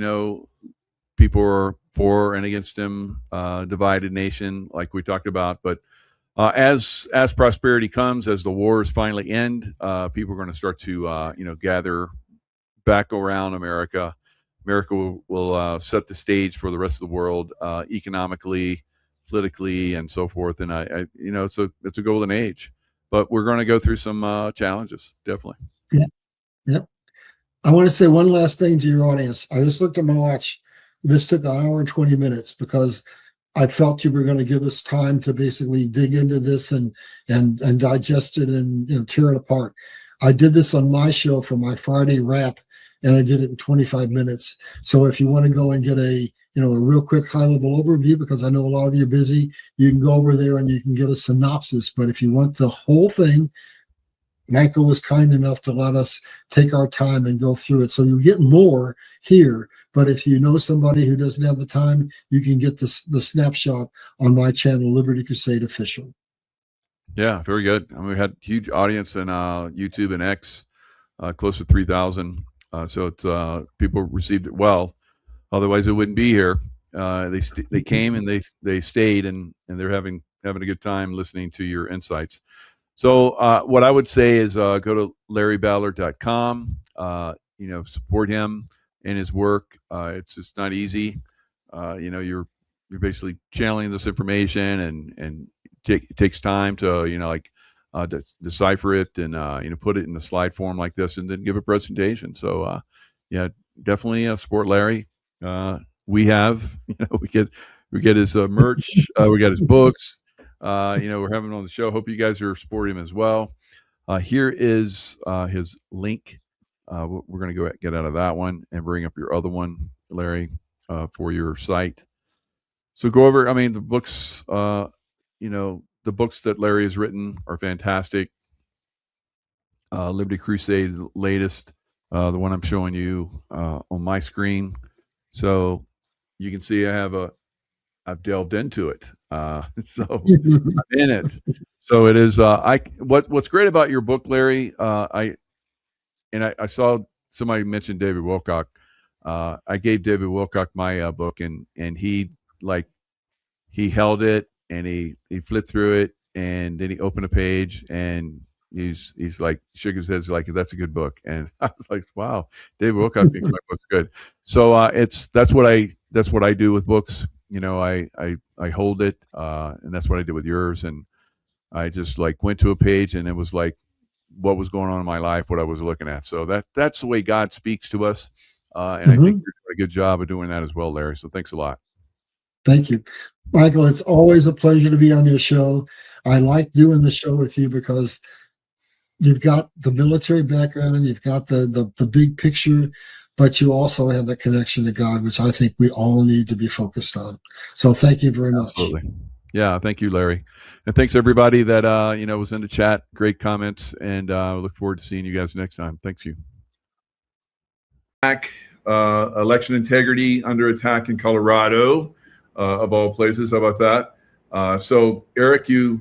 people are for and against him, divided nation, like we talked about. But as prosperity comes, as the wars finally end, people are going to start to gather back around America. America will set the stage for the rest of the world, economically, politically, and so forth. And it's a golden age. But we're going to go through some challenges, definitely. Yeah. I want to say one last thing to your audience. I just looked at my watch. This took 1 hour and 20 minutes because I felt you were going to give us time to basically dig into this and digest it and tear it apart. I did this on my show for my Friday wrap, and I did it in 25 minutes. So if you want to go and get a real quick high level overview, because I know a lot of you are busy, you can go over there and you can get a synopsis. But if you want the whole thing, Michael was kind enough to let us take our time and go through it. So you get more here, but if you know somebody who doesn't have the time, you can get the snapshot on my channel, Liberty Crusade Official. Yeah, very good. I mean, we had huge audience in YouTube and X, close to 3,000. So it's people received it well. Otherwise, it wouldn't be here. They came and they stayed, and they're having a good time listening to your insights. So what I would say is go to larryballard.com. support him in his work. It's not easy. You're basically channeling this information, and it takes time to decipher it, and put it in a slide form like this, and then give a presentation. So yeah, definitely support Larry. We have we get his merch. We got his books. We're having him on the show. Hope you guys are supporting him as well. Here is his link. We're going to go get out of that one and bring up your other one, Larry, for your site. So go over. I mean, the books. The books that Larry has written are fantastic. Liberty Crusade, latest, the one I'm showing you on my screen. So you can see I've delved into it. So I'm in it. So it is. What's great about your book, Larry? I saw somebody mention David Wilcock. I gave David Wilcock my book, and he held it, and he flipped through it, and then he opened a page, and he's like shook his head like, that's a good book. And I was like, wow, David Wilcock thinks my book's good. So that's what I do with books. I hold it, and that's what I did with yours. And I just went to a page, and it was like what was going on in my life, what I was looking at. So that's the way God speaks to us. And I think you're doing a good job of doing that as well, Larry. So thanks a lot. Thank you, Michael. It's always a pleasure to be on your show. I like doing the show with you because you've got the military background, you've got the big picture, but you also have the connection to God, which I think we all need to be focused on. So thank you very much. Absolutely. Yeah, thank you, Larry. And thanks everybody that was in the chat. Great comments, and look forward to seeing you guys next time. Thanks you. Election integrity under attack in Colorado, of all places. How about that? So Eric, you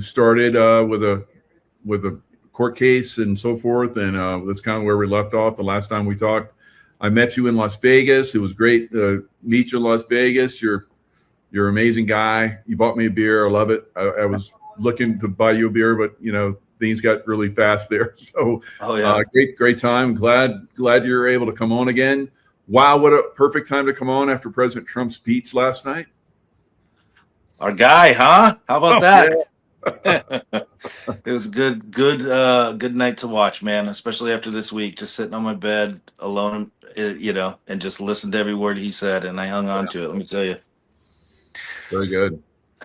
started with a court case and so forth, and that's kind of where we left off the last time we talked. I met you in Las Vegas. It was great to meet you in Las Vegas. You're an amazing guy. You bought me a beer. I love it. I was looking to buy you a beer, but things got really fast there. So great time. Glad you're able to come on again. Wow, what a perfect time to come on after President Trump's speech last night. Our guy, huh? How about that? Yeah. It was a good night to watch, man, especially after this week, just sitting on my bed alone, and just listened to every word he said, and I hung on to it. Let me tell you. Very good.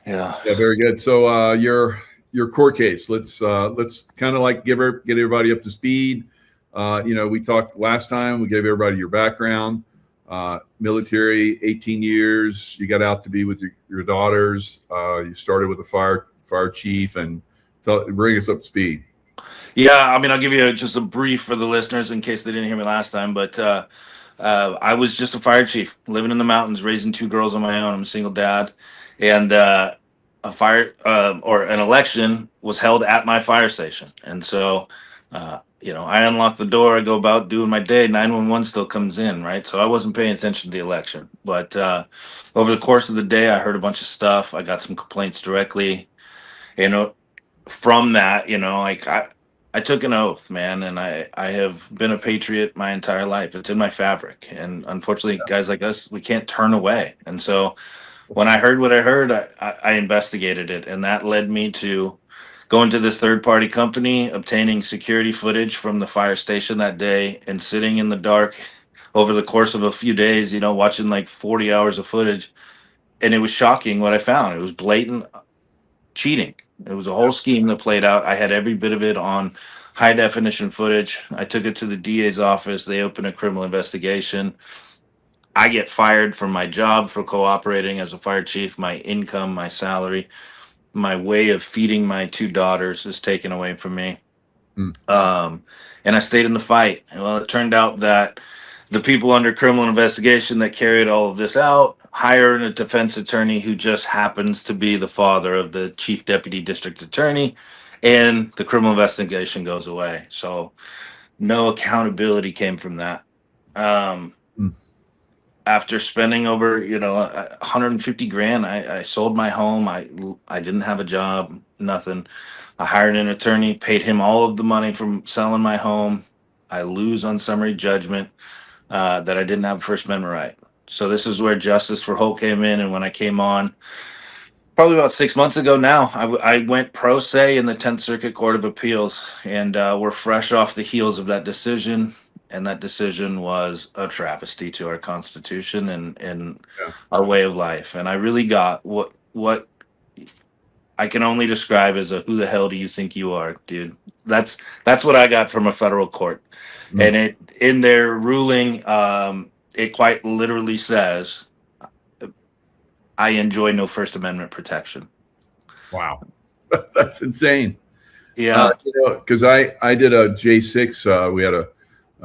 Yeah, very good. So your court case. Let's kind of get everybody up to speed. We talked last time. We gave everybody your background. Military, 18 years. You got out to be with your daughters. You started with a fire chief, and bring us up to speed. Yeah, I mean, I'll give you just a brief for the listeners in case they didn't hear me last time, but I was just a fire chief living in the mountains, raising 2 girls on my own. I'm a single dad, and a fire or an election was held at my fire station, and so I unlock the door, I go about doing my day. 911 still comes in, right? So I wasn't paying attention to the election, but over the course of the day, I heard a bunch of stuff. I got some complaints directly, from that, I took an oath, man, and I have been a patriot my entire life. It's in my fabric, and unfortunately, guys like us, we can't turn away. And so, when I heard what I heard, I investigated it, and that led me to going to this third-party company, obtaining security footage from the fire station that day, and sitting in the dark over the course of a few days, watching 40 hours of footage, and it was shocking what I found. It was blatant cheating. It was a whole scheme that played out. I had every bit of it on high definition footage. I took it to the DA's office. They opened a criminal investigation. I get fired from my job for cooperating as a fire chief. My income, my salary, my way of feeding my 2 daughters is taken away from me. And I stayed in the fight. Well, it turned out that the people under criminal investigation that carried all of this out hired a defense attorney who just happens to be the father of the chief deputy district attorney, and the criminal investigation goes away. So no accountability came from that. After spending over 150 grand, I sold my home. I didn't have a job, nothing. I hired an attorney, paid him all of the money from selling my home, I lose on summary judgment, that I didn't have First Amendment right. So this is where Justice for Holt came in, and when I came on, probably about 6 months ago now, I went pro se in the Tenth Circuit Court of Appeals, and we're fresh off the heels of that decision. And that decision was a travesty to our Constitution and Yeah. our way of life. And I really got what I can only describe as a "Who the hell do you think you are, dude?" That's what I got from a federal court, Mm. and it in their ruling, it quite literally says, "I enjoy no First Amendment protection." Wow. That's insane. Yeah. Because I did a J6. We had a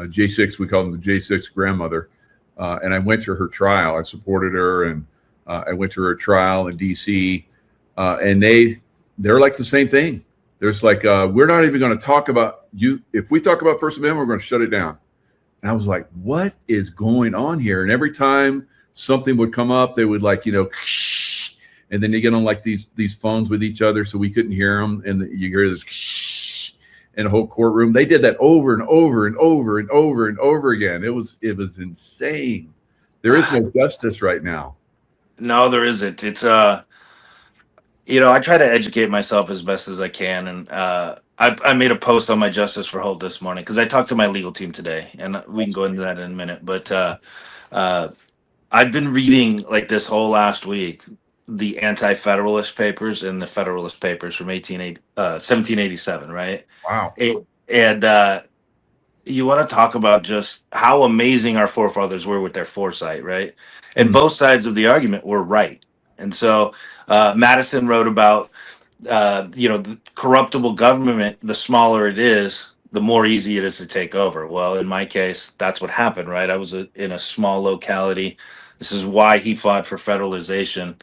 J6. We called them the J6 grandmother, and I went to her trial. I supported her, and I went to her trial in D.C. And they're like the same thing. There's like we're not even going to talk about you. If we talk about First Amendment, we're going to shut it down. And I was like, what is going on here? And every time something would come up, they would like and then you get on like these phones with each other, so we couldn't hear them, and you hear this in a whole courtroom. They did that over and over and over and over and over again. It was insane. There is no justice right now. No, there isn't. It's I try to educate myself as best as I can, and I made a post on my Justice for Holt this morning because I talked to my legal team today, and we can go into that in a minute. But uh, I've been reading like this whole last week the Anti-Federalist Papers and the Federalist Papers from 1787, right? Wow. And you want to talk about just how amazing our forefathers were with their foresight, right? And both sides of the argument were right. And so Madison wrote about, the corruptible government, the smaller it is, the more easy it is to take over. Well, in my case, that's what happened, right? I was in a small locality. This is why he fought for federalization.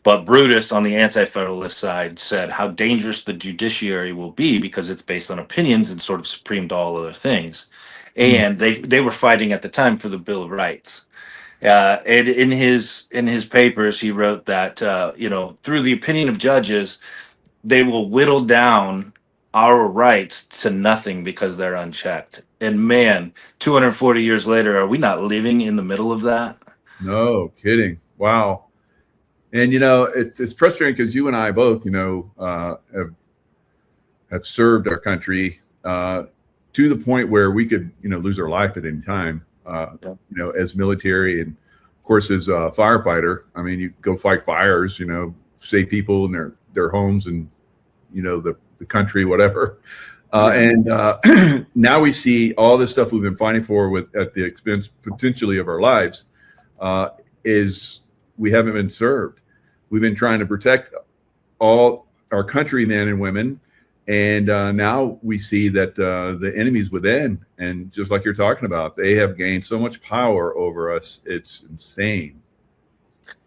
But Brutus, on the anti-federalist side, said how dangerous the judiciary will be because it's based on opinions and sort of supreme to all other things. And they were fighting at the time for the Bill of Rights. And in his papers, he wrote that through the opinion of judges, they will whittle down our rights to nothing because they're unchecked. And man, 240 years later, are we not living in the middle of that? No kidding. Wow. And it's frustrating because you and I both, have served our country to the point where we could, lose our life at any time. As military, and of course as a firefighter. I mean, you go fight fires, save people in their homes and the country, whatever. And now we see all this stuff we've been fighting for at the expense potentially of our lives. Is we haven't been served. We've been trying to protect all our countrymen and women, and now we see that the enemies within, and just like you're talking about, they have gained so much power over us. It's insane.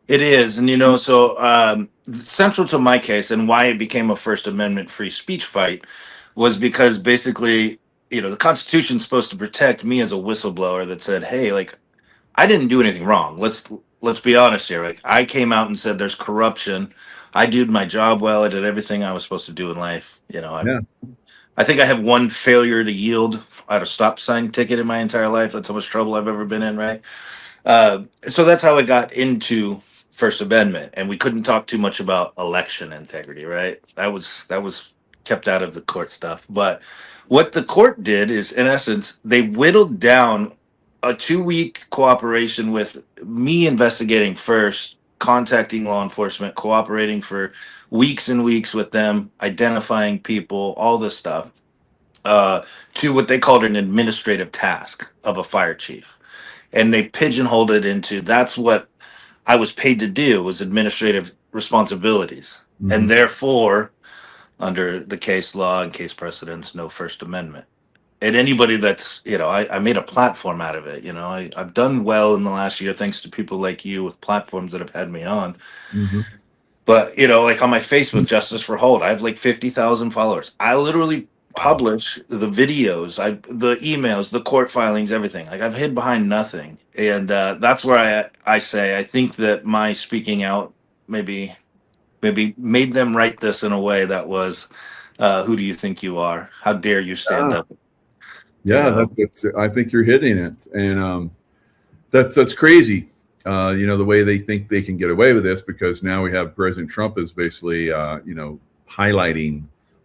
It is. And, so central to my case and why it became a First Amendment free speech fight was because basically, the Constitution's supposed to protect me as a whistleblower that said, hey, like, I didn't do anything wrong. Let's be honest here. Like, I came out and said there's corruption. I did my job well. I did everything I was supposed to do in life. Yeah. I think I have one failure to yield at a stop sign ticket in my entire life. That's how much trouble I've ever been in, right? So that's how I got into First Amendment, and we couldn't talk too much about election integrity, right? That was kept out of the court stuff. But what the court did is, in essence, they whittled down a 2-week cooperation with me investigating first, contacting law enforcement, cooperating for weeks and weeks with them, identifying people, all this stuff, to what they called an administrative task of a fire chief. And they pigeonholed it into that's what I was paid to do was administrative responsibilities. And therefore, under the case law and case precedents, no First Amendment. And anybody that's, I made a platform out of it. I've done well in the last year thanks to people like you with platforms that have had me on. But, like on my Facebook, Justice for Holt, I have like 50,000 followers. I literally publish the videos, the emails, the court filings, everything. Like I've hid behind nothing. And that's where I say I think that my speaking out maybe made them write this in a way that was, who do you think you are? How dare you stand up? Yeah, that's I think you're hitting it, and that's crazy. The way they think they can get away with this, because now we have President Trump is basically highlighting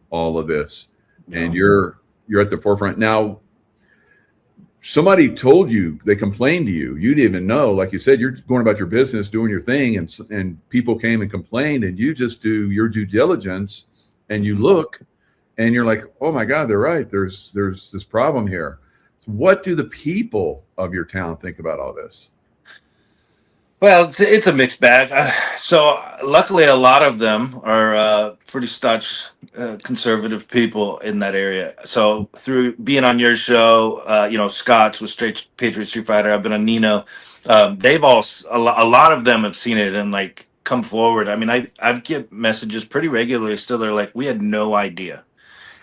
all of this, and you're at the forefront now. Somebody told you, they complained to you, you didn't even know. Like you said, you're going about your business, doing your thing, and people came and complained, and you just do your due diligence, and you look, and you're like, oh my God, they're right. There's this problem here. So what do the people of your town think about all this? Well, it's a mixed bag. So luckily, a lot of them are pretty staunch conservative people in that area. So through being on your show, Scott's with Straight Patriot Street Fighter. I've been on Nino. They've all a lot of them have seen it and like come forward. I mean, I get messages pretty regularly. Still, they're like, we had no idea,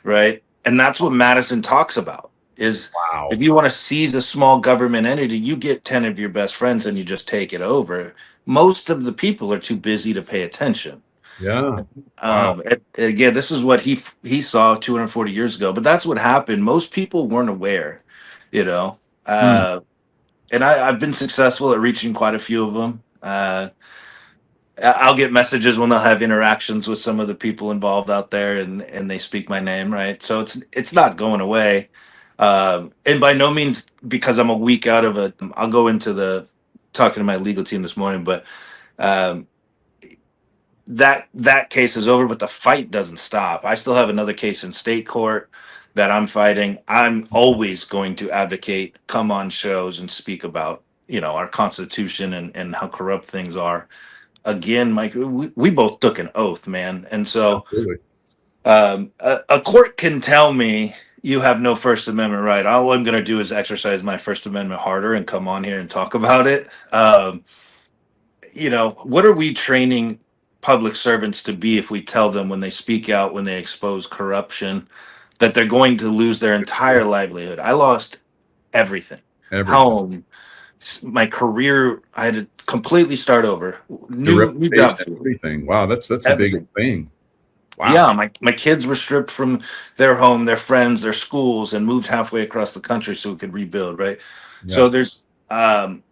right? And that's what Madison talks about. Is Wow. if you want to seize a small government entity, you get 10 of your best friends and you just take it over. Most of the people are too busy to pay attention. Yeah. Wow. Again, this is what he saw 240 years ago, but that's what happened. Most people weren't aware, you know. And I've been successful at reaching quite a few of them. I'll get messages when they'll have interactions with some of the people involved out there, and they speak my name, right? So it's not going away, and by no means because I'm a week out of it. I'll go into the talking to my legal team this morning, but um, that case is over, but the fight doesn't stop. I still have another case in state court that I'm fighting. I'm always going to advocate, come on shows, and speak about our Constitution and how corrupt things are. Again, Mike, we both took an oath, man. And so a court can tell me you have no First Amendment right. All I'm going to do is exercise my First Amendment harder and come on here and talk about it. What are we training public servants to be if we tell them when they speak out, when they expose corruption, that they're going to lose their entire livelihood? I lost everything. Home, my career, I had to completely start over. New job, everything. Wow, that's a big thing. Wow. Yeah, my kids were stripped from their home, their friends, their schools, and moved halfway across the country so we could rebuild. Right. Yeah. So there's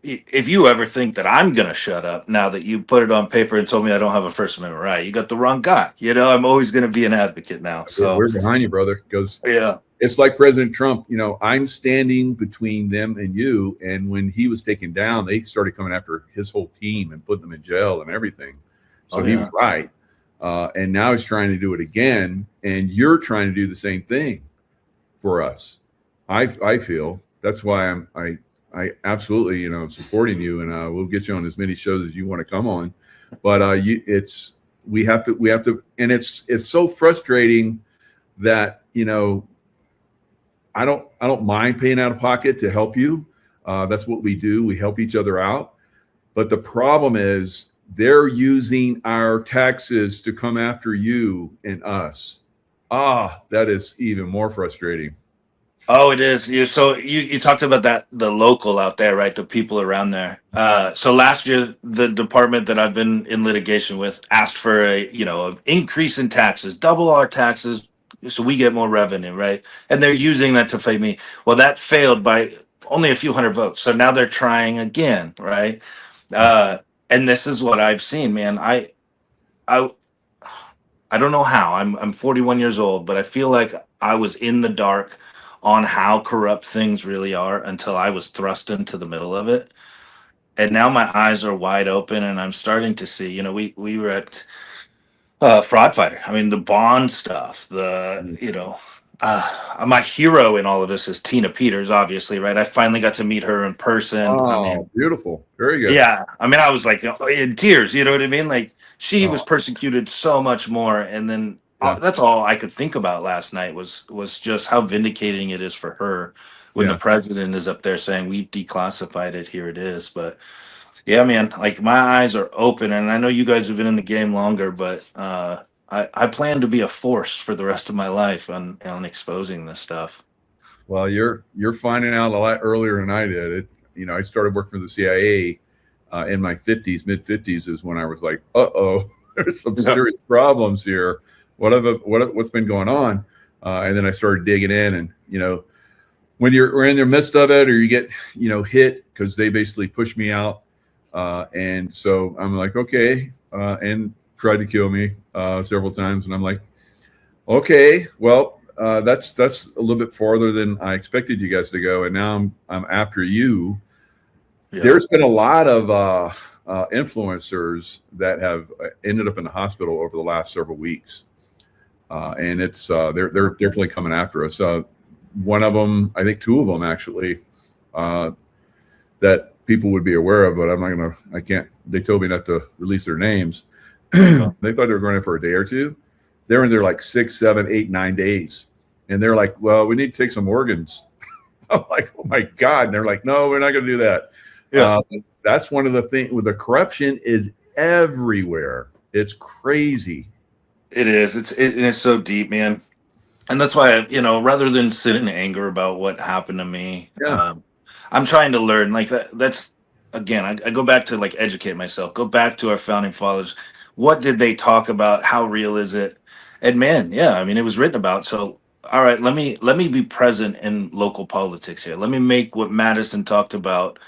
if you ever think that I'm gonna shut up now that you put it on paper and told me I don't have a First Amendment right, you got the wrong guy. I'm always gonna be an advocate now. So we're behind you, brother. Because yeah. It's like President Trump, I'm standing between them and you. And when he was taken down, they started coming after his whole team and putting them in jail and everything. So he was right. And now he's trying to do it again. And you're trying to do the same thing for us. I feel that's why I absolutely, supporting you, and we'll get you on as many shows as you want to come on. But we have to, and it's so frustrating that, I don't mind paying out of pocket to help you. That's what we do. We help each other out. But the problem is they're using our taxes to come after you and us. That is even more frustrating. Oh, it is. You talked about that, the local out there, right? The people around there. So last year, the department that I've been in litigation with asked for an increase in taxes, double our taxes, so we get more revenue, right? And they're using that to fight me. Well, that failed by only a few hundred votes. So now they're trying again, right? And this is what I've seen, man. I don't know how. I'm 41 years old, but I feel like I was in the dark on how corrupt things really are until I was thrust into the middle of it. And now my eyes are wide open and I'm starting to see, we were at Fraud Fighter. I mean, the bond stuff, my hero in all of this is Tina Peters, obviously, right? I finally got to meet her in person. Oh, beautiful. Very good. Yeah. I mean, I was like in tears, you know what I mean? Like she was persecuted so much more. And then that's all I could think about last night was just how vindicating it is for her when the president is up there saying we've declassified it. Here it is. But yeah, man, like my eyes are open, and I know you guys have been in the game longer, but I plan to be a force for the rest of my life on exposing this stuff. Well, you're finding out a lot earlier than I did. I started working for the CIA in my 50s, mid 50s is when I was like, there's some serious problems here. What's been going on? And then I started digging in, and when you're in the midst of it, or you get hit, because they basically push me out, and so I'm like, okay, and tried to kill me several times, and I'm like, okay, well, that's a little bit farther than I expected you guys to go, and now I'm after you. Yeah. There's been a lot of influencers that have ended up in the hospital over the last several weeks, and it's they're definitely coming after us. One of them, I think two of them actually, that people would be aware of, but I can't. They told me not to release their names. They thought they were going in for a day or two. They're in there like 6, 7, 8, 9 days, and they're like, "Well, we need to take some organs." I'm like, "Oh my God!" And they're like, "No, we're not going to do that." Yeah, that's one of the things. With the corruption is everywhere. It's crazy. It is. It's so deep, man. And that's why, rather than sit in anger about what happened to me, I'm trying to learn. Like that's again, I go back to like educate myself. Go back to our founding fathers. What did they talk about? How real is it? And man, yeah, I mean, it was written about. So, all right, let me be present in local politics here. Let me make what Madison talked about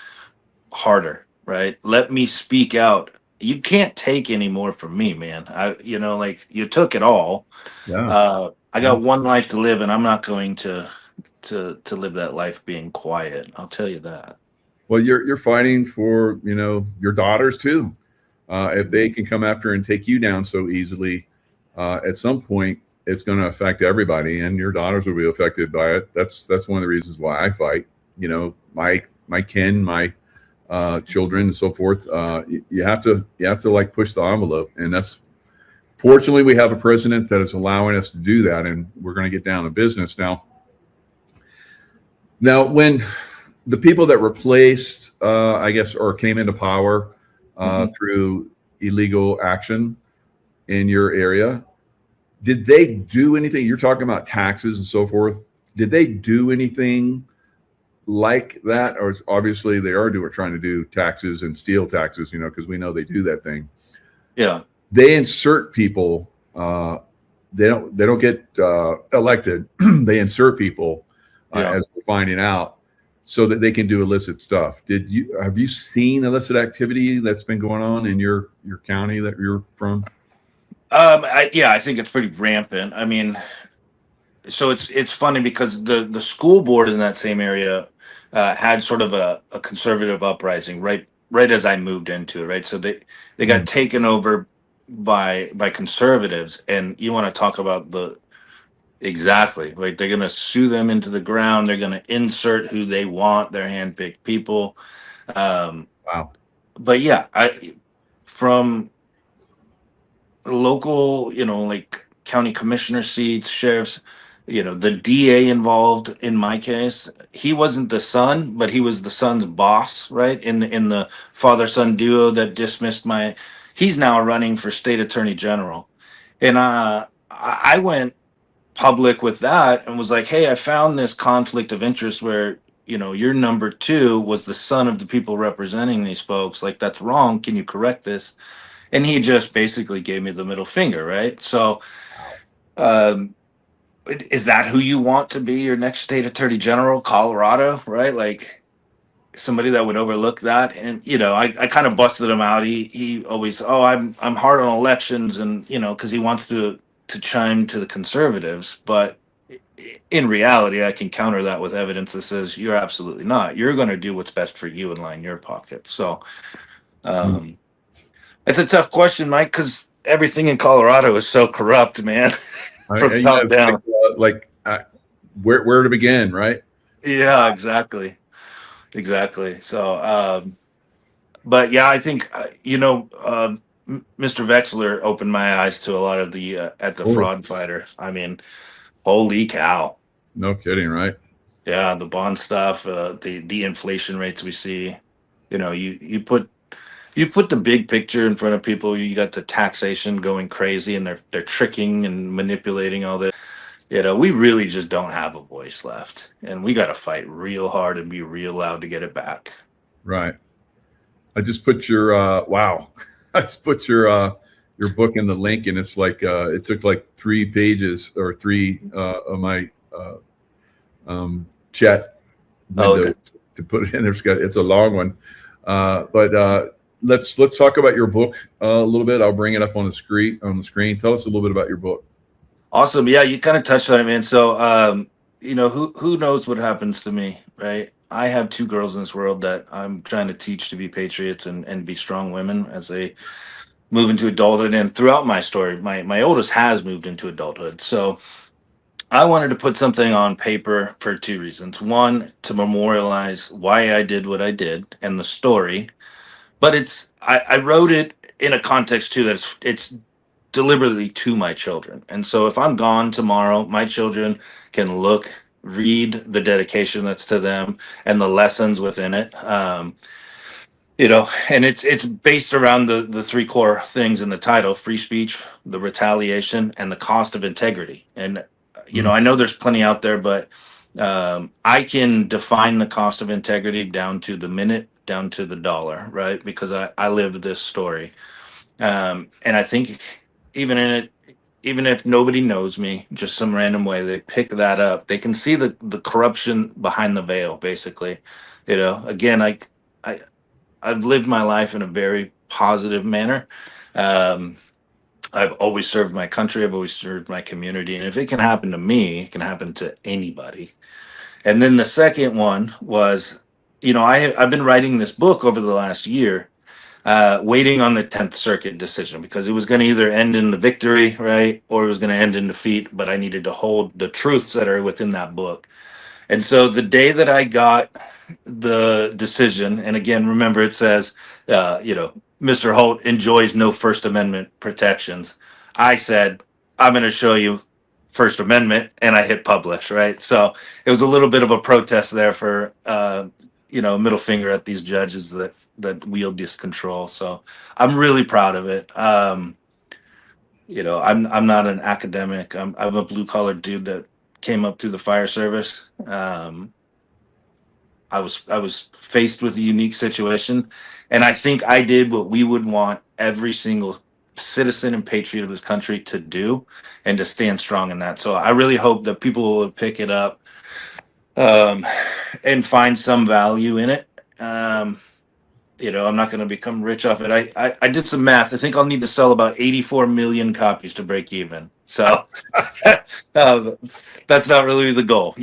harder, right? Let me speak out. You can't take any more from me, man. Like you took it all. I got one life to live, and I'm not going to live that life being quiet. I'll tell you that. Well, you're fighting for your daughters too. If they can come after and take you down so easily, at some point it's going to affect everybody, and your daughters will be affected by it. That's one of the reasons why I fight. My kin, my children, and so forth. You have to like push the envelope, and that's fortunately we have a president that is allowing us to do that, and we're going to get down to business now. Now, when the people that replaced, I guess, or came into power through illegal action in your area, did they do anything? You're talking about taxes and so forth. Did they do anything like that? Or obviously they are trying to do taxes and steal taxes, because we know they do that thing. Yeah. They insert people. They don't get elected. They insert people as we're finding out, so that they can do illicit stuff. Have you seen illicit activity that's been going on in your county that you're from? I think it's pretty rampant. I mean, so it's funny because the school board in that same area had sort of a conservative uprising right as I moved into it, right? So they got taken over by conservatives, and you want to talk about exactly, like they're gonna sue them into the ground. They're gonna insert who they want, their handpicked people. Wow. But yeah, from local, like county commissioner seats, sheriffs, the DA involved in my case, he wasn't the son, but he was the son's boss, right? In the father-son duo that dismissed he's now running for state attorney general. And I went public with that and was like, hey, I found this conflict of interest where, your number two was the son of the people representing these folks. Like, that's wrong. Can you correct this? And he just basically gave me the middle finger, right? So, is that who you want to be your next state attorney general, Colorado, right? Like somebody that would overlook that. And I kind of busted him out. He always, I'm hard on elections, and because he wants to chime to the conservatives, but in reality, I can counter that with evidence that says you're absolutely not. You're going to do what's best for you and line your pocket. So, it's a tough question, Mike, because everything in Colorado is so corrupt, man. From top down. Where to begin, right? Yeah, exactly. So, but yeah, I think, Mr. Vexler opened my eyes to a lot of the at the fraud fighter. I mean, holy cow. No kidding, right? Yeah, the bond stuff, the inflation rates we see. You put the big picture in front of people. You got the taxation going crazy, and they're tricking and manipulating all this. We really just don't have a voice left, and we got to fight real hard and be real loud to get it back. Right. I just put your wow. I just put your book in the link, and it's like it took like 3 pages or 3 of my chat when Oh, okay. to put it in there. It's a long one, but let's talk about your book a little bit. I'll bring it up on the screen. Tell us a little bit about your book. Awesome. Yeah, you kind of touched on it, man. So, who knows what happens to me, right? I have two girls in this world that I'm trying to teach to be patriots and be strong women as they move into adulthood. And throughout my story, my oldest has moved into adulthood. So I wanted to put something on paper for two reasons. One, to memorialize why I did what I did and the story, but I wrote it in a context too that it's deliberately to my children. And so if I'm gone tomorrow, my children can read the dedication that's to them and the lessons within it. And it's based around the three core things in the title: free speech, the retaliation, and the cost of integrity. And Mm. I know there's plenty out there, but I can define the cost of integrity down to the minute, down to the dollar, right? Because I lived this story. And I think even in it, even if nobody knows me, just some random way, they pick that up. They can see the corruption behind the veil, basically. Again, I I've lived my life in a very positive manner. Um, I've always served my country. I've always served my community, and if it can happen to me, it can happen to anybody. And then the second one was, I've been writing this book over the last year, waiting on the 10th Circuit decision because it was going to either end in the victory, right, or it was going to end in defeat. But I needed to hold the truths that are within that book. And so the day that I got the decision, and again, remember it says, Mr. Holt enjoys no First Amendment protections. I said, I'm going to show you First Amendment, and I hit publish, right? So it was a little bit of a protest there for, middle finger at these judges that wield this control. So I'm really proud of it. I'm not an academic. I'm a blue collar dude that came up through the fire service. I was faced with a unique situation, and I think I did what we would want every single citizen and patriot of this country to do, and to stand strong in that. So I really hope that people will pick it up, um, and find some value in it. I'm not going to become rich off it. I did some math. I think I'll need to sell about 84 million copies to break even. So uh, that's not really the goal.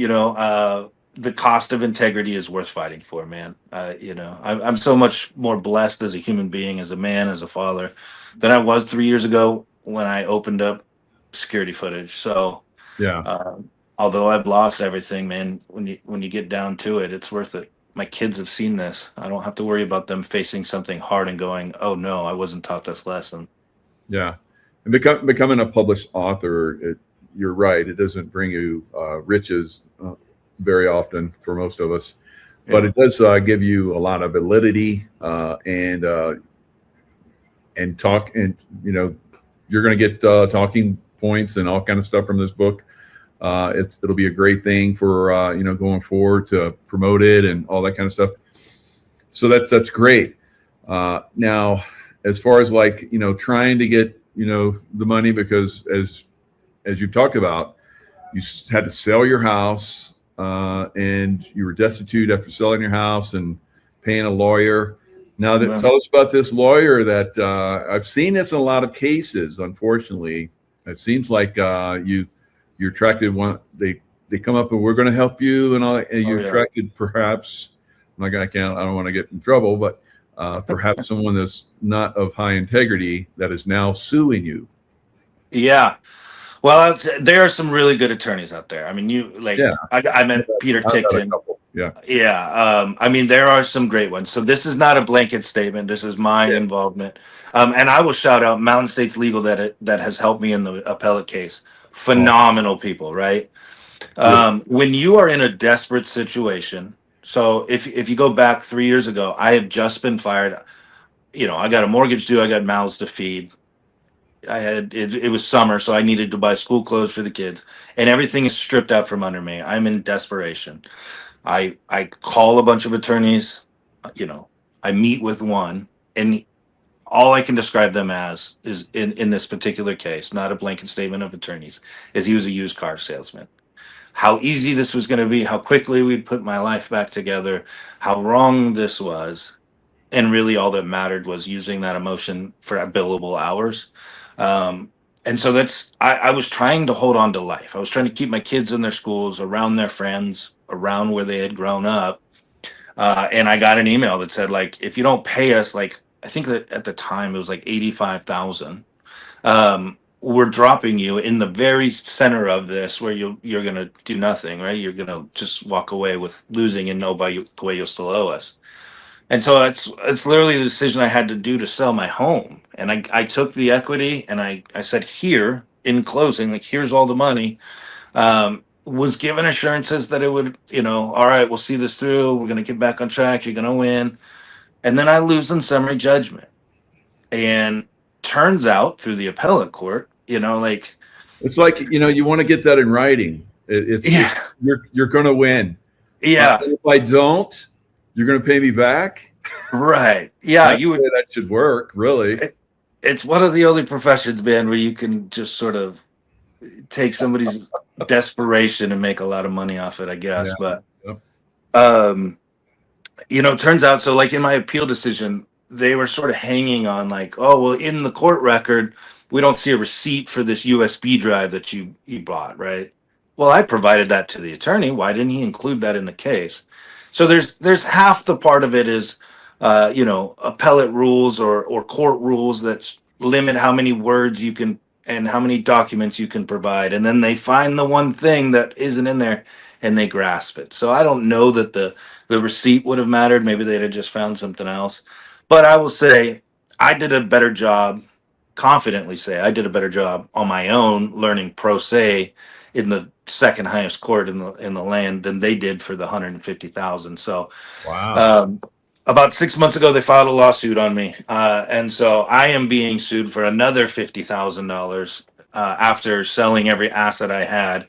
The cost of integrity is worth fighting for, man. I'm so much more blessed as a human being, as a man, as a father, than I was 3 years ago when I opened up security footage. So, Yeah. although I've lost everything, man, when you get down to it, it's worth it. My kids have seen this. I don't have to worry about them facing something hard and going, "Oh no, I wasn't taught this lesson." Yeah, and becoming a published author, you're right. It doesn't bring you riches very often for most of us, but Yeah. it does give you a lot of validity and talk. And you're going to get talking points and all kind of stuff from this book. It'll be a great thing for going forward to promote it and all that kind of stuff. So that's great. Now, as far as trying to get the money, because as you've talked about, you had to sell your house and you were destitute after selling your house and paying a lawyer. Now that Yeah. tell us about this lawyer that I've seen this in a lot of cases. Unfortunately, it seems like you're attracted one. They come up and we're going to help you and all that. And you're attracted perhaps. I don't want to get in trouble, but perhaps someone that's not of high integrity that is now suing you. Yeah. Well, there are some really good attorneys out there. I mean, Yeah, I met Peter I've got a Tickton. couple. Yeah. Yeah. I mean, there are some great ones. So this is not a blanket statement. This is my involvement. And I will shout out Mountain States Legal that has helped me in the appellate case. Phenomenal people, right? When you are in a desperate situation, so if you go back 3 years ago, I have just been fired. I got a mortgage due. I got mouths to feed. It was summer, so I needed to buy school clothes for the kids, and everything is stripped out from under me. I'm in desperation. I call a bunch of attorneys. You know, I meet with one, and all I can describe them as is in this particular case, not a blanket statement of attorneys, is he was a used car salesman. how easy this was going to be, how quickly we'd put my life back together, how wrong this was. And really all that mattered was using that emotion for billable hours. Um, and so I was trying to hold on to life. I was trying to keep my kids in their schools, around their friends, around where they had grown up. And I got an email that said, like, if you don't pay us, like, I think that at the time it was like 85,000. We're dropping you in the very center of this, where you're gonna do nothing, right? You're gonna just walk away with losing and know by the way you'll still owe us. And so it's literally the decision I had to do to sell my home. And I took the equity and I said, here in closing, like, here's all the money. Was given assurances that it would, all right, we'll see this through. We're going to get back on track. You're going to win. And then I lose in summary judgment. And turns out through the appellate court, like, It's like, you want to get that in writing. yeah, You're going to win. yeah, And if I don't, you're going to pay me back. right. Yeah, That's you the would. way that should work, really. It's one of the only professions, man, where you can just sort of take somebody's desperation and make a lot of money off it, I guess. Yeah. But Yep. um, it turns out, so like in my appeal decision, they were sort of hanging on, like, oh well, in the court record, we don't see a receipt for this USB drive that you bought, right? Well, I provided that to the attorney. Why didn't he include that in the case? So there's half the part of it is appellate rules or court rules that limit how many words you can and how many documents you can provide, and then they find the one thing that isn't in there and they grasp it. So I don't know that the receipt would have mattered. Maybe they'd have just found something else. But I will say I did a better job, confidently say I did a better job on my own learning pro se in the second highest court in the land than they did for the 150,000. So Wow. um, about 6 months ago, they filed a lawsuit on me, and so I am being sued for another $50,000 after selling every asset I had,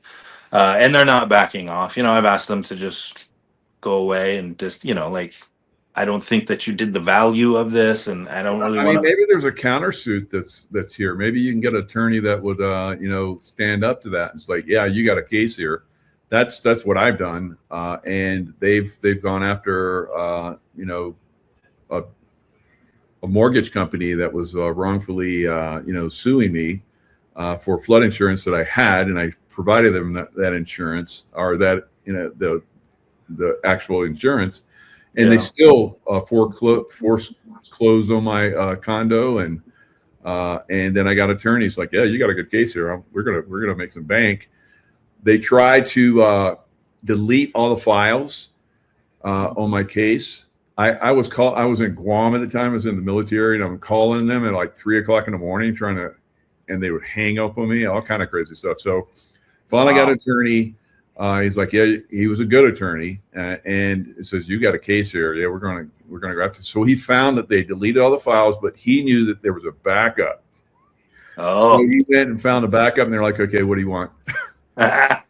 and they're not backing off. I've asked them to just go away and just, like, I don't think that you did the value of this, and I don't really I want mean, to. maybe there's a countersuit that's here. Maybe you can get an attorney that would, stand up to that. It's like, yeah, you got a case here. That's what I've done, and they've gone after, a, a mortgage company that was wrongfully, suing me for flood insurance that I had, and I provided them that insurance, or that, the actual insurance, and they Yeah. still foreclosed on my condo, and then I got attorneys like, yeah, you got a good case here. We're gonna make some bank. They tried to delete all the files on my case. I was in Guam at the time. I was in the military, and I'm calling them at like 3 o'clock in the morning, and they would hang up on me, all kind of crazy stuff. So finally got an attorney. He's like, yeah, he was a good attorney, and it says, you got a case here. Yeah, we're gonna go after. So he found that they deleted all the files, but he knew that there was a backup. So Oh. he went and found a backup, and they're like, okay, what do you want?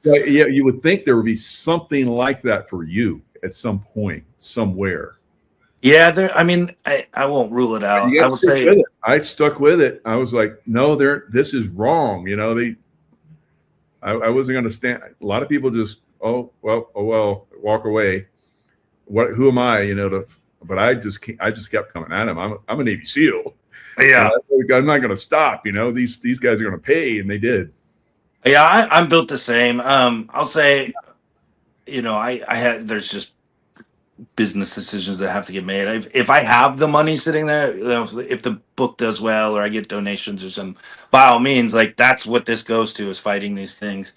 So, yeah, you would think there would be something like that for you at some point, somewhere. Yeah, there. I mean, I won't rule it out. You I got to will stick say, with it. I stuck with it. I was like, no, this is wrong. I wasn't going to stand. A lot of people just, oh well, walk away. Who am I? But I just kept coming at him. I'm a Navy SEAL. yeah. I'm not going to stop. These guys are going to pay, and they did. Yeah, I'm built the same. I'll say, I had there's just business decisions that have to get made. If I have the money sitting there, if the book does well or I get donations or some, by all means, like, that's what this goes to, is fighting these things.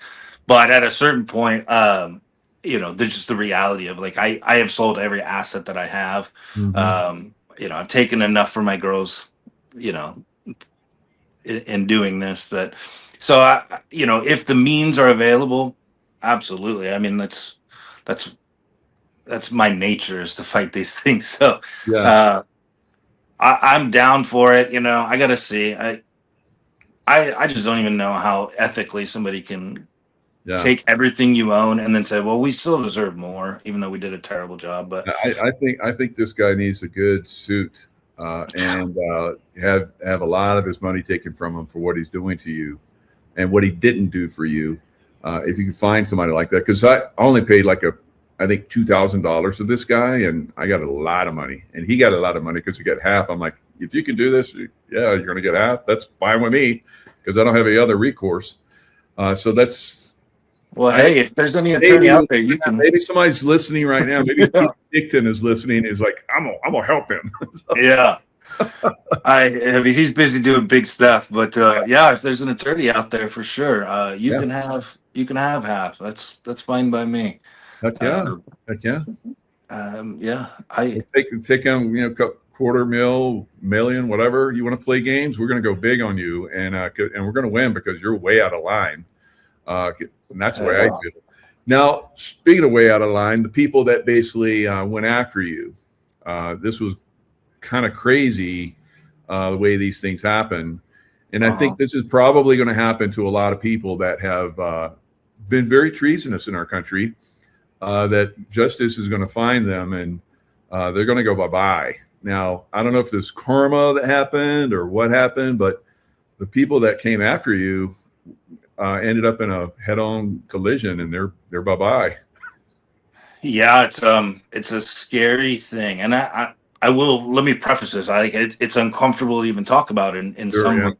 But at a certain point, there's just the reality of, like, I have sold every asset that I have. I've taken enough for my girls, in doing this, that, so if the means are available, absolutely. I mean, that's my nature, is to fight these things. So Yeah. I'm down for it. I gotta see. I just don't even know how ethically somebody can Yeah. take everything you own and then say, well, we still deserve more, even though we did a terrible job. But I think this guy needs a good suit, and have a lot of his money taken from him for what he's doing to you, and what he didn't do for you. if you can find somebody like that, because I only paid like I think $2,000 to this guy, and I got a lot of money, and he got a lot of money because he got half. I'm like, if you can do this, yeah, you're going to get half. That's fine with me because I don't have any other recourse. So that's. Well, hey, if there's any attorney out there, you can. Maybe somebody's listening right now. Maybe Dickton is listening. Is like, I'm gonna help him. Yeah. I mean, he's busy doing big stuff, but yeah, if there's an attorney out there, for sure, you can have half. That's fine by me. Heck yeah, heck yeah. Yeah, I take him, quarter million, whatever you want to play games. We're gonna go big on you, and we're gonna win because you're way out of line. And that's the way I feel. Now, speaking of way out of line, the people that basically went after you, this was kind of crazy the way these things happen. And I think this is probably going to happen to a lot of people that have been very treasonous in our country, that justice is going to find them, and they're going to go bye-bye. Now, I don't know if there's karma that happened or what happened, but the people that came after you ended up in a head-on collision, and they're bye-bye. Yeah, it's a scary thing, and I will, let me preface this. It's uncomfortable to even talk about in Sure, some way,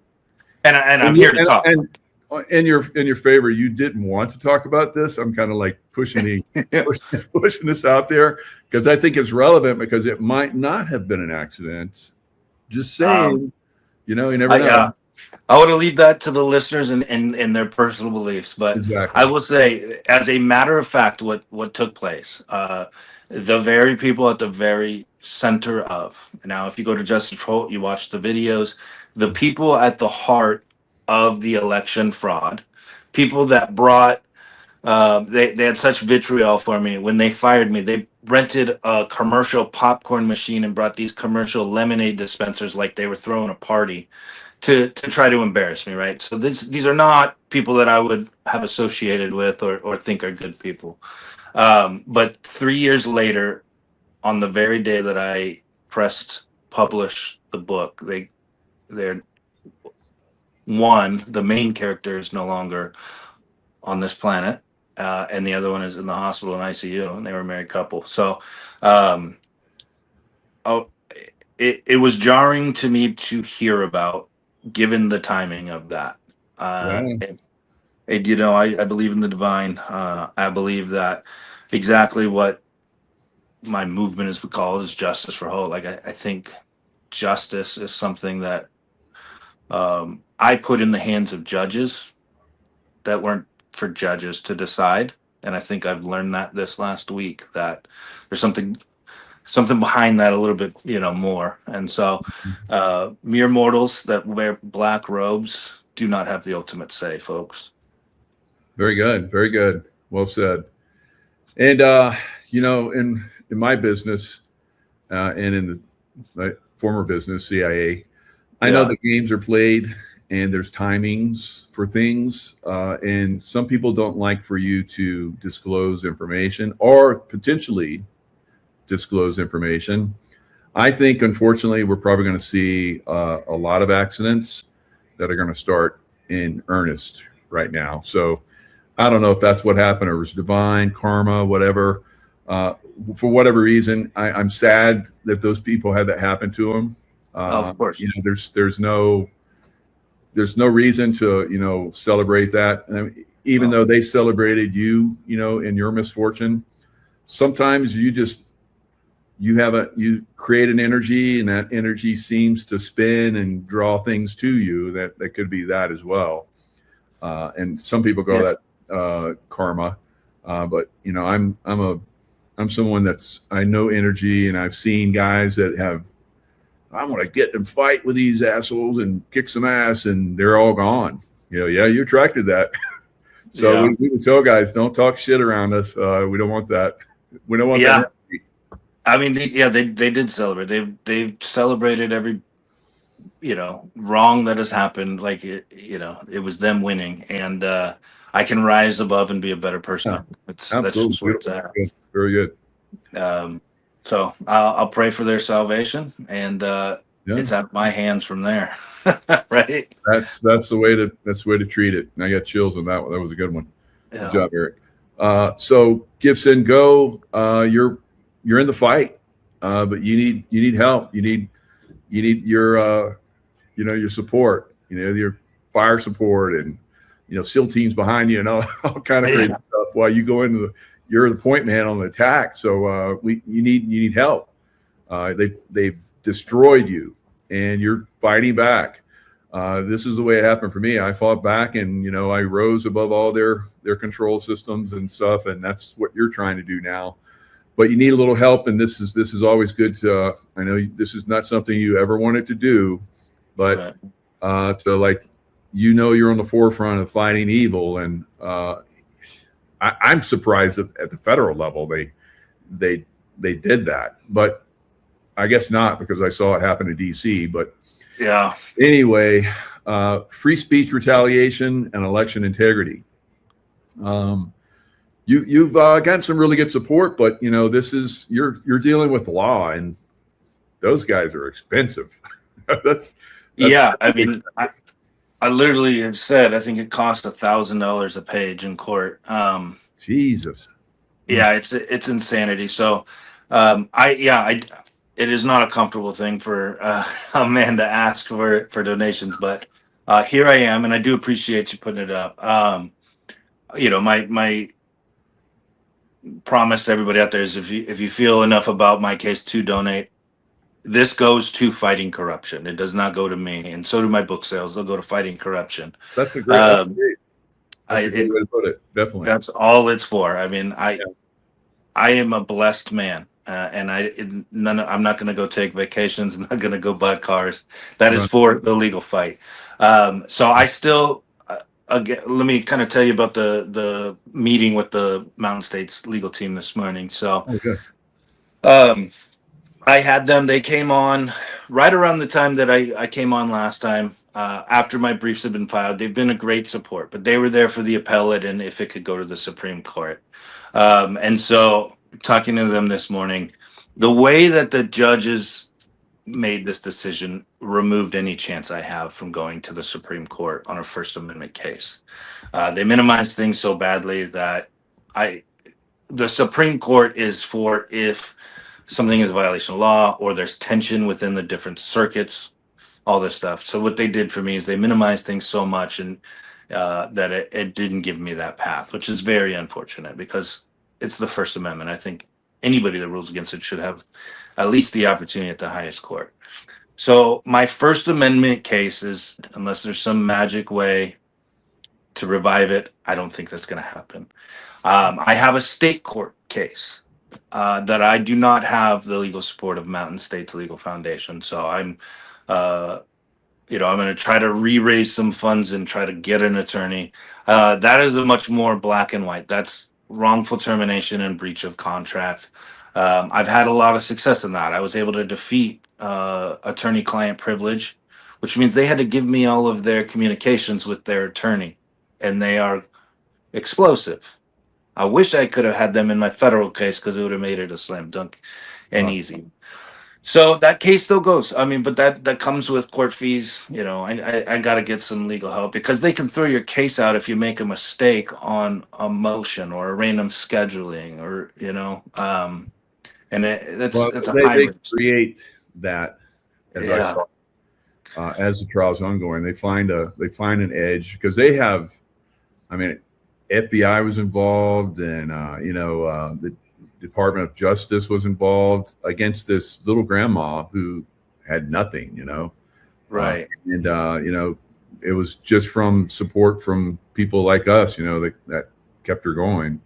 and I'm here to talk. And in your favor, you didn't want to talk about this. I'm kind of like pushing this out there because I think it's relevant, because it might not have been an accident. Just saying, you never know. I want to leave that to the listeners and their personal beliefs, but exactly. I will say, as a matter of fact, what took place, the very people at the very center of, now, if you go to Justice for Holt, you watch the videos, the people at the heart of the election fraud, people that brought, they had such vitriol for me when they fired me. They rented a commercial popcorn machine and brought these commercial lemonade dispensers like they were throwing a party to try to embarrass me, right? So these are not people that I would have associated with or think are good people. But 3 years later, on the very day that I pressed publish the book, they're the main character is no longer on this planet, and the other one is in the hospital in ICU, and they were a married couple. So it was jarring to me to hear about, given the timing of that. And, I believe in the divine. I believe that exactly what my movement is called is Justice for Hope. Like, I think justice is something that I put in the hands of judges that weren't for judges to decide. And I think I've learned that this last week, that there's something behind that a little bit, more. And so mere mortals that wear black robes do not have the ultimate say, folks. Very good. Very good. Well said. And, in my business and in my former business, CIA, I know the games are played and there's timings for things. And some people don't like for you to disclose information or potentially disclose information. I think, unfortunately, we're probably going to see a lot of accidents that are going to start in earnest right now. So I don't know if that's what happened or it was divine, karma, whatever. For whatever reason, I'm sad that those people had that happen to them. Of course, there's no reason to celebrate that. I mean, even though they celebrated you, in your misfortune, sometimes you create an energy, and that energy seems to spin and draw things to you that could be that as well. And some people call that karma. But I'm someone I know energy, and I've seen guys that I'm going to get them fight with these assholes and kick some ass, and they're all gone. You attracted that. So we would tell guys, don't talk shit around us. We don't want that. We don't want that. I mean, they did celebrate. They've celebrated every, wrong that has happened. Like, it was them winning, and I can rise above and be a better person. That's just where it's at. Very good. So I'll pray for their salvation, and it's out of my hands from there. Right. That's the way to treat it. And I got chills on that one. That was a good one. Good job, Eric. So give, send, go. You're in the fight, but you need help. You need your your support. Your fire support and SEAL teams behind you and all kind of crazy stuff. While you go into you're the point man on the attack. So you need help. They've destroyed you, and you're fighting back. This is the way it happened for me. I fought back, and I rose above all their control systems and stuff. And that's what you're trying to do now. But you need a little help, and this is always good to. I know this is not something you ever wanted to do, but to you're on the forefront of fighting evil, and I'm surprised at the federal level they did that, but I guess not, because I saw it happen in D.C. But yeah. Anyway, free speech retaliation and election integrity. You've gotten some really good support, but this is you're dealing with the law, and those guys are expensive. that's yeah. I mean, I literally have said I think it costs $1,000 a page in court. Jesus. Yeah, it's insanity. So, it is not a comfortable thing for a man to ask for donations, but here I am, and I do appreciate you putting it up. My promise to everybody out there is if you feel enough about my case to donate, this goes to fighting corruption. It does not go to me, and so do my book sales. They'll go to fighting corruption. That's a great. That's great. That's a great way to put it. Definitely. That's all it's for. I mean, I am a blessed man, and I'm not going to go take vacations. I'm not going to go buy cars. That is for the legal fight. So I still, again, let me kind of tell you about the meeting with the Mountain States legal team this morning. So, I had them. They came on right around the time that I came on last time. After my briefs have been filed, they've been a great support, but they were there for the appellate and if it could go to the Supreme Court. And so talking to them this morning, the way that the judges made this decision removed any chance I have from going to the Supreme Court on a First Amendment case. They minimized things so badly that the Supreme Court is for if something is a violation of law or there's tension within the different circuits, all this stuff. So what they did for me is they minimized things so much and that it didn't give me that path, which is very unfortunate because it's the First Amendment. I think anybody that rules against it should have at least the opportunity at the highest court. So my First Amendment case is, unless there's some magic way to revive it, I don't think that's going to happen. I have a state court case that I do not have the legal support of Mountain States Legal Foundation. So I'm going to try to re-raise some funds and try to get an attorney. That is a much more black and white. That's wrongful termination and breach of contract. I've had a lot of success in that. I was able to defeat attorney-client privilege, which means they had to give me all of their communications with their attorney, and they are explosive. I wish I could have had them in my federal case because it would have made it a slam dunk and easy. So that case still goes. I mean, but that comes with court fees. I got to get some legal help because they can throw your case out if you make a mistake on a motion or a random scheduling or and that's a high risk. Create that as I saw as the trial's ongoing. They find an edge because they have. I mean, FBI was involved, and the Department of Justice was involved against this little grandma who had nothing, Right. And it was just from support from people like us, that kept her going.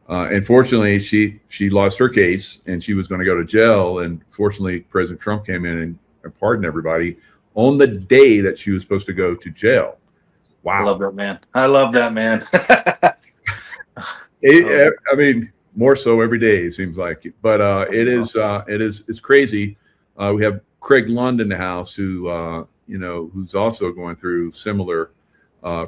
Unfortunately, she lost her case, and she was going to go to jail. And fortunately, President Trump came in and pardoned everybody on the day that she was supposed to go to jail. Wow. I love that man. I mean, more so every day it seems like, but it's crazy. We have Craig Lund in the house who's also going through similar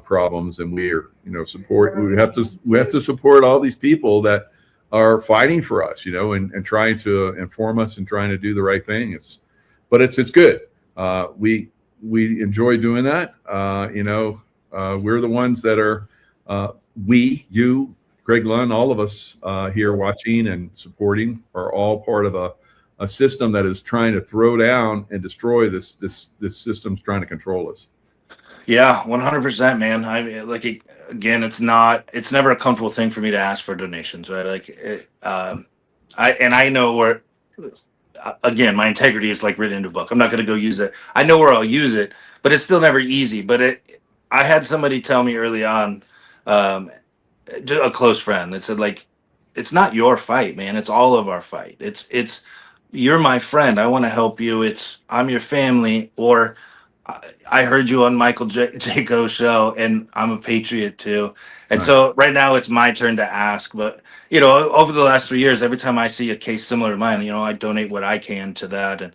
problems, and we're we have to support all these people that are fighting for us, and trying to inform us and trying to do the right thing. It's good. We enjoy doing that. We're the ones that are You, Greg Lund, all of us here watching and supporting are all part of a system that is trying to throw down and destroy this system's trying to control us. Yeah, 100%, man. Again, it's never a comfortable thing for me to ask for donations, right? I know where, again, my integrity is like written into a book. I'm not going to go use it. I know where I'll use it, but it's still never easy. I had somebody tell me early on, um, a close friend that said, like, it's not your fight, man. It's all of our fight. You're my friend. I want to help you. I'm your family. Or I heard you on Michael Jaco's show, and I'm a patriot too. And Right. so right now it's my turn to ask. But over the last 3 years, every time I see a case similar to mine, I donate what I can to that, and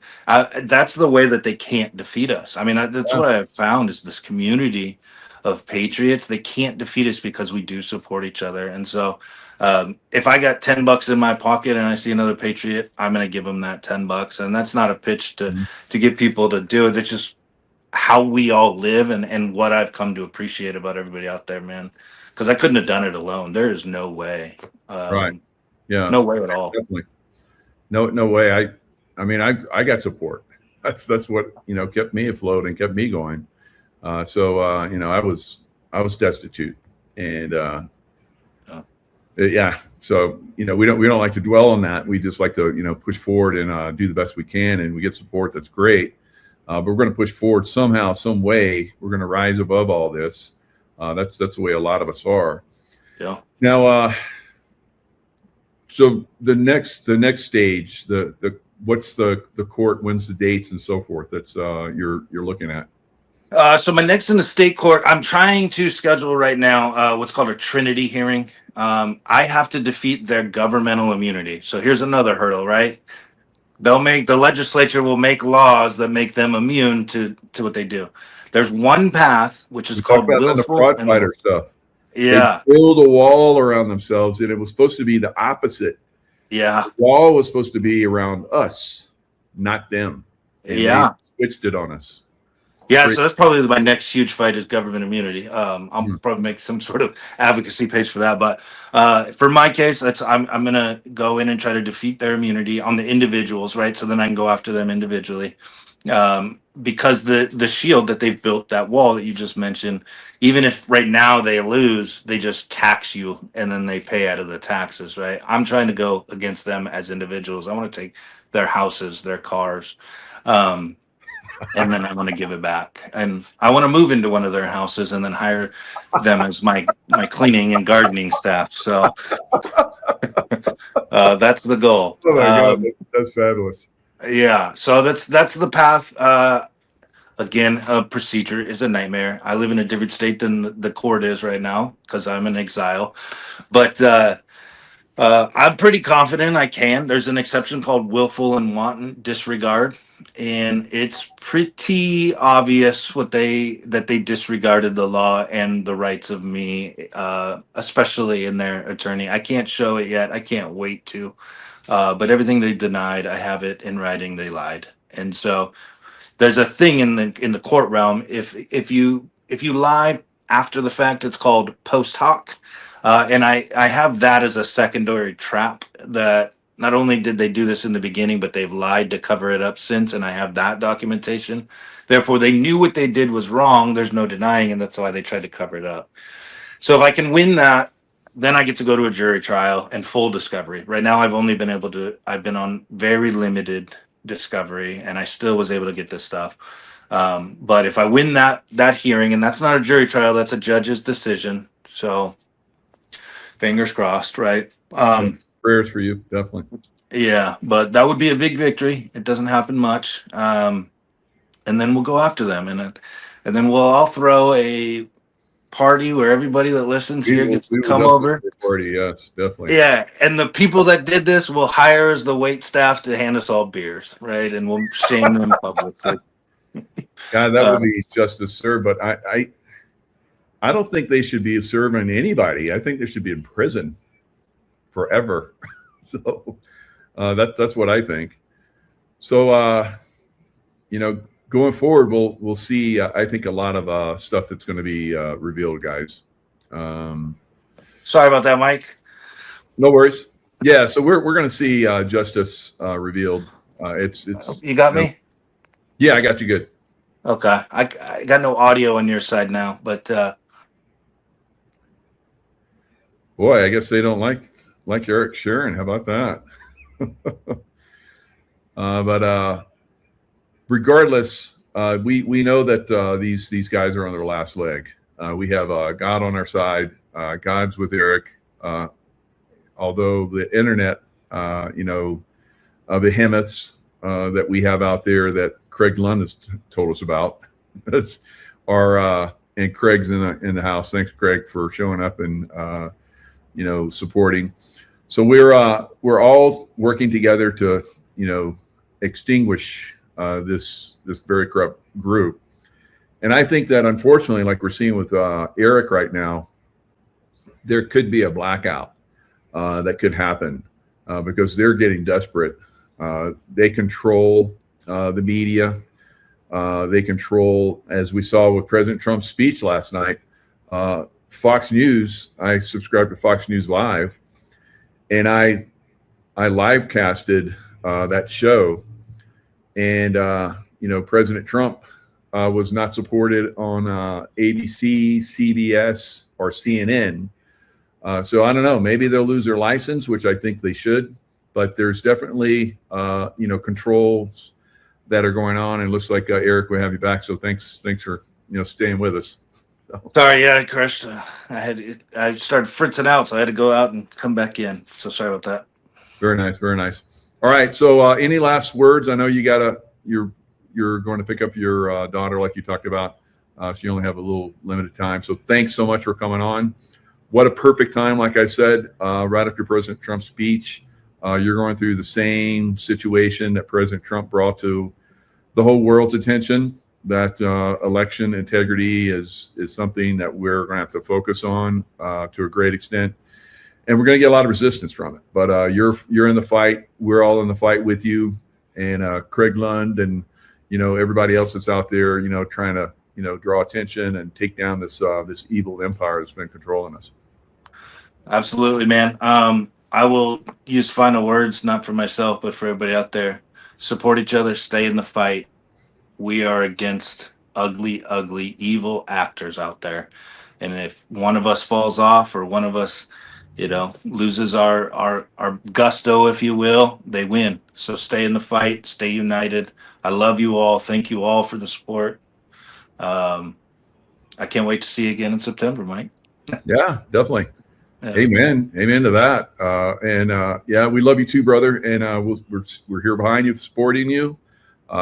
that's the way that they can't defeat us. I mean, that's Yeah. what I've found is this community of patriots. They can't defeat us because we do support each other. And so, if I got $10 in my pocket and I see another patriot, I'm going to give them that $10. And that's not a pitch to get people to do it. It's just how we all live, and what I've come to appreciate about everybody out there, man. Because I couldn't have done it alone. There is no way. Right. Yeah. No way at all. Definitely. No way. I mean, I got support. That's what kept me afloat and kept me going. I was destitute, and yeah. So we don't like to dwell on that. We just like to push forward and do the best we can, and we get support. That's great. But we're going to push forward somehow, some way. We're going to rise above all this. That's the way a lot of us are. Yeah. Now, so the next stage, what's the court, when's the dates and so forth? That's you're looking at. So my next in the state court, I'm trying to schedule right now what's called a Trinity hearing. I have to defeat their governmental immunity. So here's another hurdle, right? The legislature will make laws that make them immune to what they do. There's one path, which is We called talked about that in the willful fraud and fighter stuff. yeah, They build a wall around themselves, and it was supposed to be the opposite. yeah, The wall was supposed to be around us, not them. And yeah. they switched it on us. Yeah, Great. so that's probably my next huge fight is government immunity. I'll probably make some sort of advocacy page for that. But for my case, I'm gonna go in and try to defeat their immunity on the individuals, right? So then I can go after them individually. Because the shield that they've built, that wall that you just mentioned, even if right now they lose, they just tax you and then they pay out of the taxes, right? I'm trying to go against them as individuals. I want to take their houses, their cars. And then I want to give it back. And I want to move into one of their houses and then hire them as my cleaning and gardening staff. So that's the goal. Oh my God, that's fabulous. Yeah. So that's the path. Again, a procedure is a nightmare. I live in a different state than the court is right now because I'm in exile. But I'm pretty confident I can. There's an exception called willful and wanton disregard, and it's pretty obvious that they disregarded the law and the rights of me, especially in their attorney. I can't show it yet. I can't wait to, but everything they denied, I have it in writing. They lied, and so there's a thing in the court realm. If you lie after the fact, it's called post hoc. And I have that as a secondary trap that not only did they do this in the beginning, but they've lied to cover it up since, and I have that documentation. Therefore, they knew what they did was wrong. There's no denying, and that's why they tried to cover it up. So if I can win that, then I get to go to a jury trial and full discovery. Right now, I've been on very limited discovery, and I still was able to get this stuff. But if I win that hearing, and that's not a jury trial, that's a judge's decision. So fingers crossed, right? Prayers for you, definitely. Yeah, but that would be a big victory. It doesn't happen much, and then we'll go after them, and then we'll all throw a party where everybody that listens here gets to come over. Party, yes, definitely. Yeah, and the people that did this will hire as the wait staff to hand us all beers, right? And we'll shame them publicly. God, that would be justice served, but I don't think they should be serving anybody. I think they should be in prison forever. So that's what I think. So going forward, we'll see. I think a lot of stuff that's going to be revealed, guys. Sorry about that, Mike. No worries. Yeah, so we're going to see justice revealed. It's You got you know, me? yeah, I got you good. Okay. I got no audio on your side now, but Boy, I guess they don't like Eric Sharon. How about that? But regardless, we know that these guys are on their last leg. We have God on our side. God's with Eric. Although the internet, behemoths that we have out there that Craig Lund has told us about are and Craig's in the house. Thanks, Craig, for showing up and supporting. So we're all working together to extinguish this very corrupt group. And I think that unfortunately, like we're seeing with Eric right now, there could be a blackout that could happen because they're getting desperate. They control the media. They control, as we saw with President Trump's speech last night, Fox News. I subscribe to Fox News Live, and I live casted that show. And President Trump was not supported on ABC, CBS, or CNN. So I don't know. Maybe they'll lose their license, which I think they should. But there's definitely controls that are going on, and it looks like Eric will have you back. So thanks for staying with us. So. Sorry, yeah, I crashed. I started fritzing out, so I had to go out and come back in. So sorry about that. Very nice, very nice. All right. So any last words? I know you're going to pick up your daughter, like you talked about. So you only have a little limited time. So thanks so much for coming on. What a perfect time, like I said, right after President Trump's speech. You're going through the same situation that President Trump brought to the whole world's attention. That election integrity is something that we're going to have to focus on to a great extent, and we're going to get a lot of resistance from it. But you're in the fight. We're all in the fight with you, and Craig Lund and everybody else that's out there, trying to draw attention and take down this evil empire that's been controlling us. Absolutely, man. I will use final words, not for myself, but for everybody out there. Support each other. Stay in the fight. We are against ugly, ugly, evil actors out there. And if one of us falls off or one of us, loses our gusto, if you will, they win. So stay in the fight. Stay united. I love you all. Thank you all for the support. I can't wait to see you again in September, Mike. Yeah, definitely. Yeah. Amen to that. Yeah, we love you too, brother. And we're here behind you, supporting you.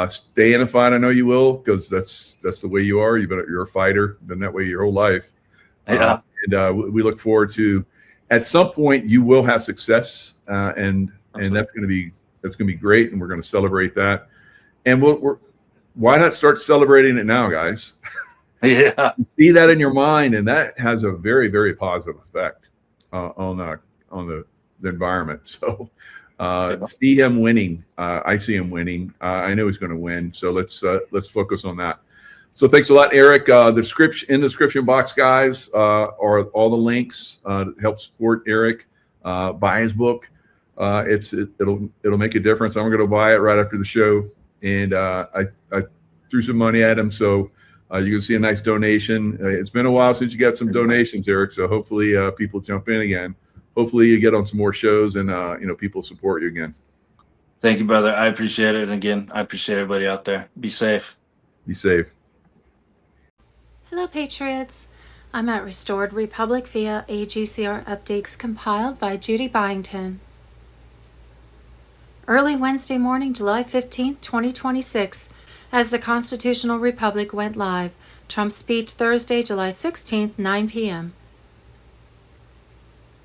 Stay in a fight. I know you will, because that's the way you are. You're a fighter. Been that way your whole life. Yeah. And we look forward to, at some point, you will have success, and that's going to be great, and we're going to celebrate that. And why not start celebrating it now, guys? Yeah. See that in your mind, and that has a very, very positive effect on the environment. So see him winning. I see him winning. I know he's going to win. So let's focus on that. So thanks a lot, Eric. The description in the description box, guys, are all the links to help support Eric. Buy his book. It'll make a difference. I'm going to buy it right after the show, and I threw some money at him, so you can see a nice donation. It's been a while since you got some donations, Eric. So hopefully people jump in again. Hopefully you get on some more shows, and people support you again. Thank you, brother. I appreciate it. And again, I appreciate everybody out there. Be safe. Be safe. Hello, Patriots. I'm at Restored Republic via AGCR updates compiled by Judy Byington. Early Wednesday morning, July 15th, 2026, as the Constitutional Republic went live. Trump's speech Thursday, July 16th, 9 p.m.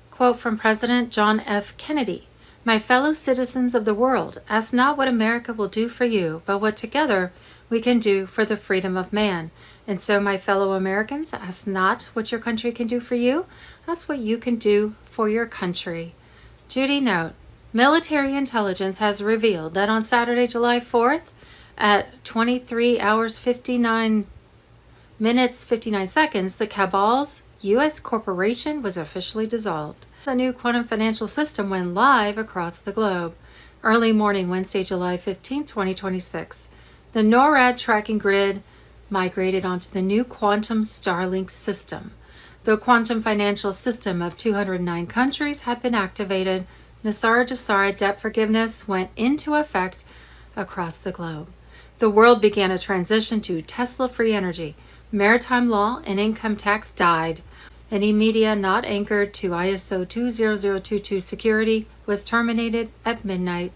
Quote from President John F. Kennedy: "My fellow citizens of the world, ask not what America will do for you, but what together we can do for the freedom of man. And so, my fellow Americans, ask not what your country can do for you, ask what you can do for your country." Judy note: military intelligence has revealed that on Saturday, July 4th, at 23 hours 59 minutes 59 seconds, the cabal's U.S. corporation was officially dissolved. The new quantum financial system went live across the globe. Early morning, Wednesday, July 15, 2026. The NORAD tracking grid migrated onto the new quantum Starlink system. The quantum financial system of 209 countries had been activated. Nasara Jasara debt forgiveness went into effect across the globe. The world began a transition to Tesla-free energy. Maritime law and income tax died. Any media not anchored to ISO 20022 security was terminated at midnight.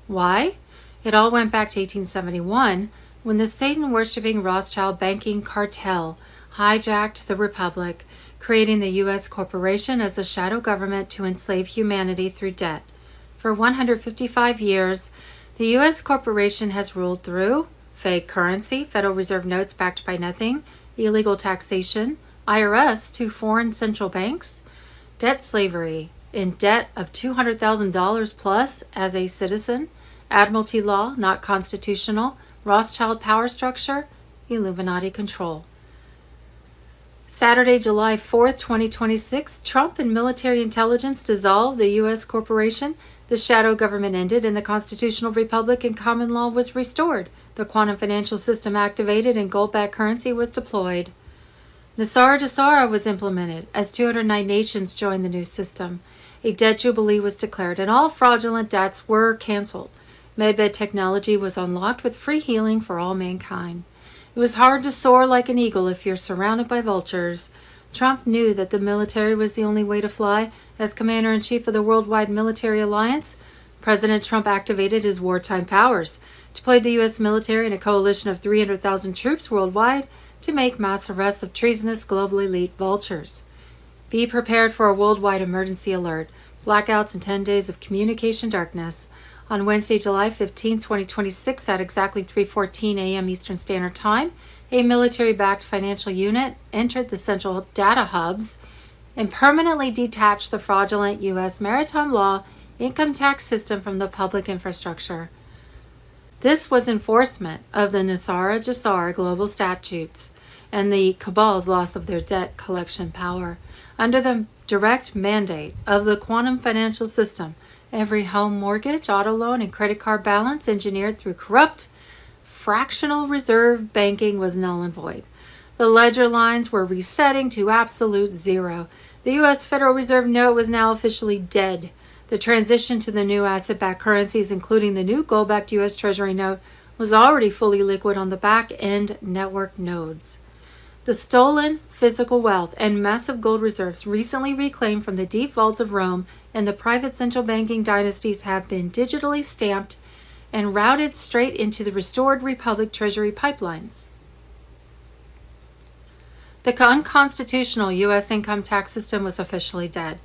Why? It all went back to 1871 when the Satan-worshipping Rothschild banking cartel hijacked the Republic, creating the U.S. corporation as a shadow government to enslave humanity through debt. For 155 years, the U.S. corporation has ruled through fake currency, Federal Reserve notes backed by nothing, illegal taxation, IRS to foreign central banks, debt slavery, in debt of $200,000 plus as a citizen, admiralty law, not constitutional, Rothschild power structure, Illuminati control. Saturday, July 4th, 2026, Trump and military intelligence dissolved the U.S. corporation. The shadow government ended and the constitutional republic and common law was restored. The quantum financial system activated and gold-backed currency was deployed. Nasara Jasara was implemented as 209 nations joined the new system. A debt jubilee was declared and all fraudulent debts were canceled. Medbed technology was unlocked with free healing for all mankind. It was hard to soar like an eagle if you're surrounded by vultures. Trump knew that the military was the only way to fly. As commander-in-chief of the Worldwide Military Alliance, President Trump activated his wartime powers, deployed the U.S. military in a coalition of 300,000 troops worldwide to make mass arrests of treasonous global elite vultures. Be prepared for a worldwide emergency alert, blackouts and 10 days of communication darkness. On Wednesday, July 15, 2026, at exactly 3:14 a.m. Eastern Standard Time, a military-backed financial unit entered the central data hubs and permanently detached the fraudulent U.S. maritime law income tax system from the public infrastructure. This was enforcement of the Nasara Jasara global statutes and the cabal's loss of their debt collection power. Under the direct mandate of the quantum financial system, every home mortgage, auto loan, and credit card balance engineered through corrupt, fractional reserve banking was null and void. The ledger lines were resetting to absolute zero. The U.S. Federal Reserve note was now officially dead. The transition to the new asset-backed currencies, including the new gold-backed U.S. Treasury note, was already fully liquid on the back-end network nodes. The stolen physical wealth and massive gold reserves recently reclaimed from the deep vaults of Rome and the private central banking dynasties have been digitally stamped and routed straight into the restored Republic Treasury pipelines. The unconstitutional U.S. income tax system was officially dead,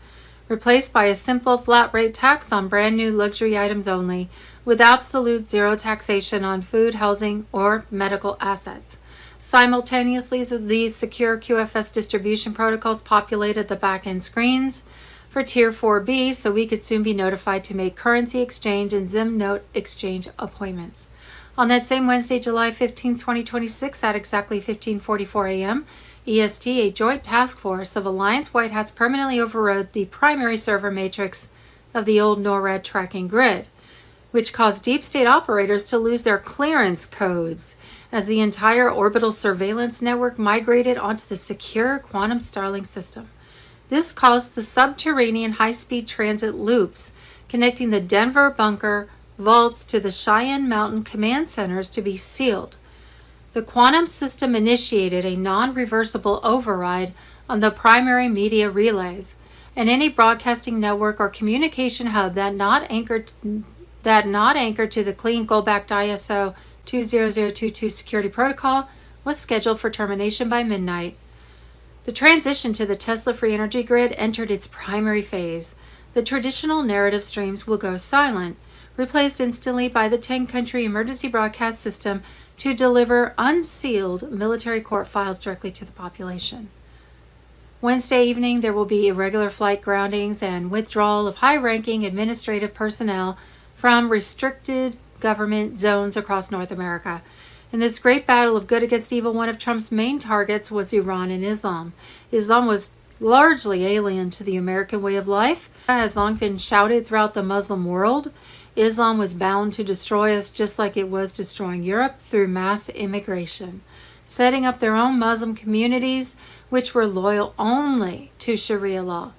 replaced by a simple flat rate tax on brand new luxury items only, with absolute zero taxation on food, housing, or medical assets. Simultaneously, these secure QFS distribution protocols populated the back-end screens for Tier 4B so we could soon be notified to make currency exchange and Zim note exchange appointments. On that same Wednesday, July 15, 2026, at exactly 15:44 a.m., EST, a joint task force of Alliance White Hats, permanently overrode the primary server matrix of the old NORAD tracking grid, which caused deep state operators to lose their clearance codes as the entire orbital surveillance network migrated onto the secure quantum Starlink system. This caused the subterranean high-speed transit loops connecting the Denver bunker vaults to the Cheyenne Mountain command centers to be sealed. The quantum system initiated a non-reversible override on the primary media relays, and any broadcasting network or communication hub that not anchored to the clean gold-backed ISO 20022 security protocol was scheduled for termination by midnight. The transition to the Tesla-free energy grid entered its primary phase. The traditional narrative streams will go silent, replaced instantly by the 10-country emergency broadcast system to deliver unsealed military court files directly to the population. Wednesday evening, there will be irregular flight groundings and withdrawal of high-ranking administrative personnel from restricted government zones across North America. In this great battle of good against evil, one of Trump's main targets was Iran and Islam. Islam was largely alien to the American way of life, has long been shouted throughout the Muslim world. Islam was bound to destroy us just like it was destroying Europe through mass immigration, setting up their own Muslim communities which were loyal only to Sharia law.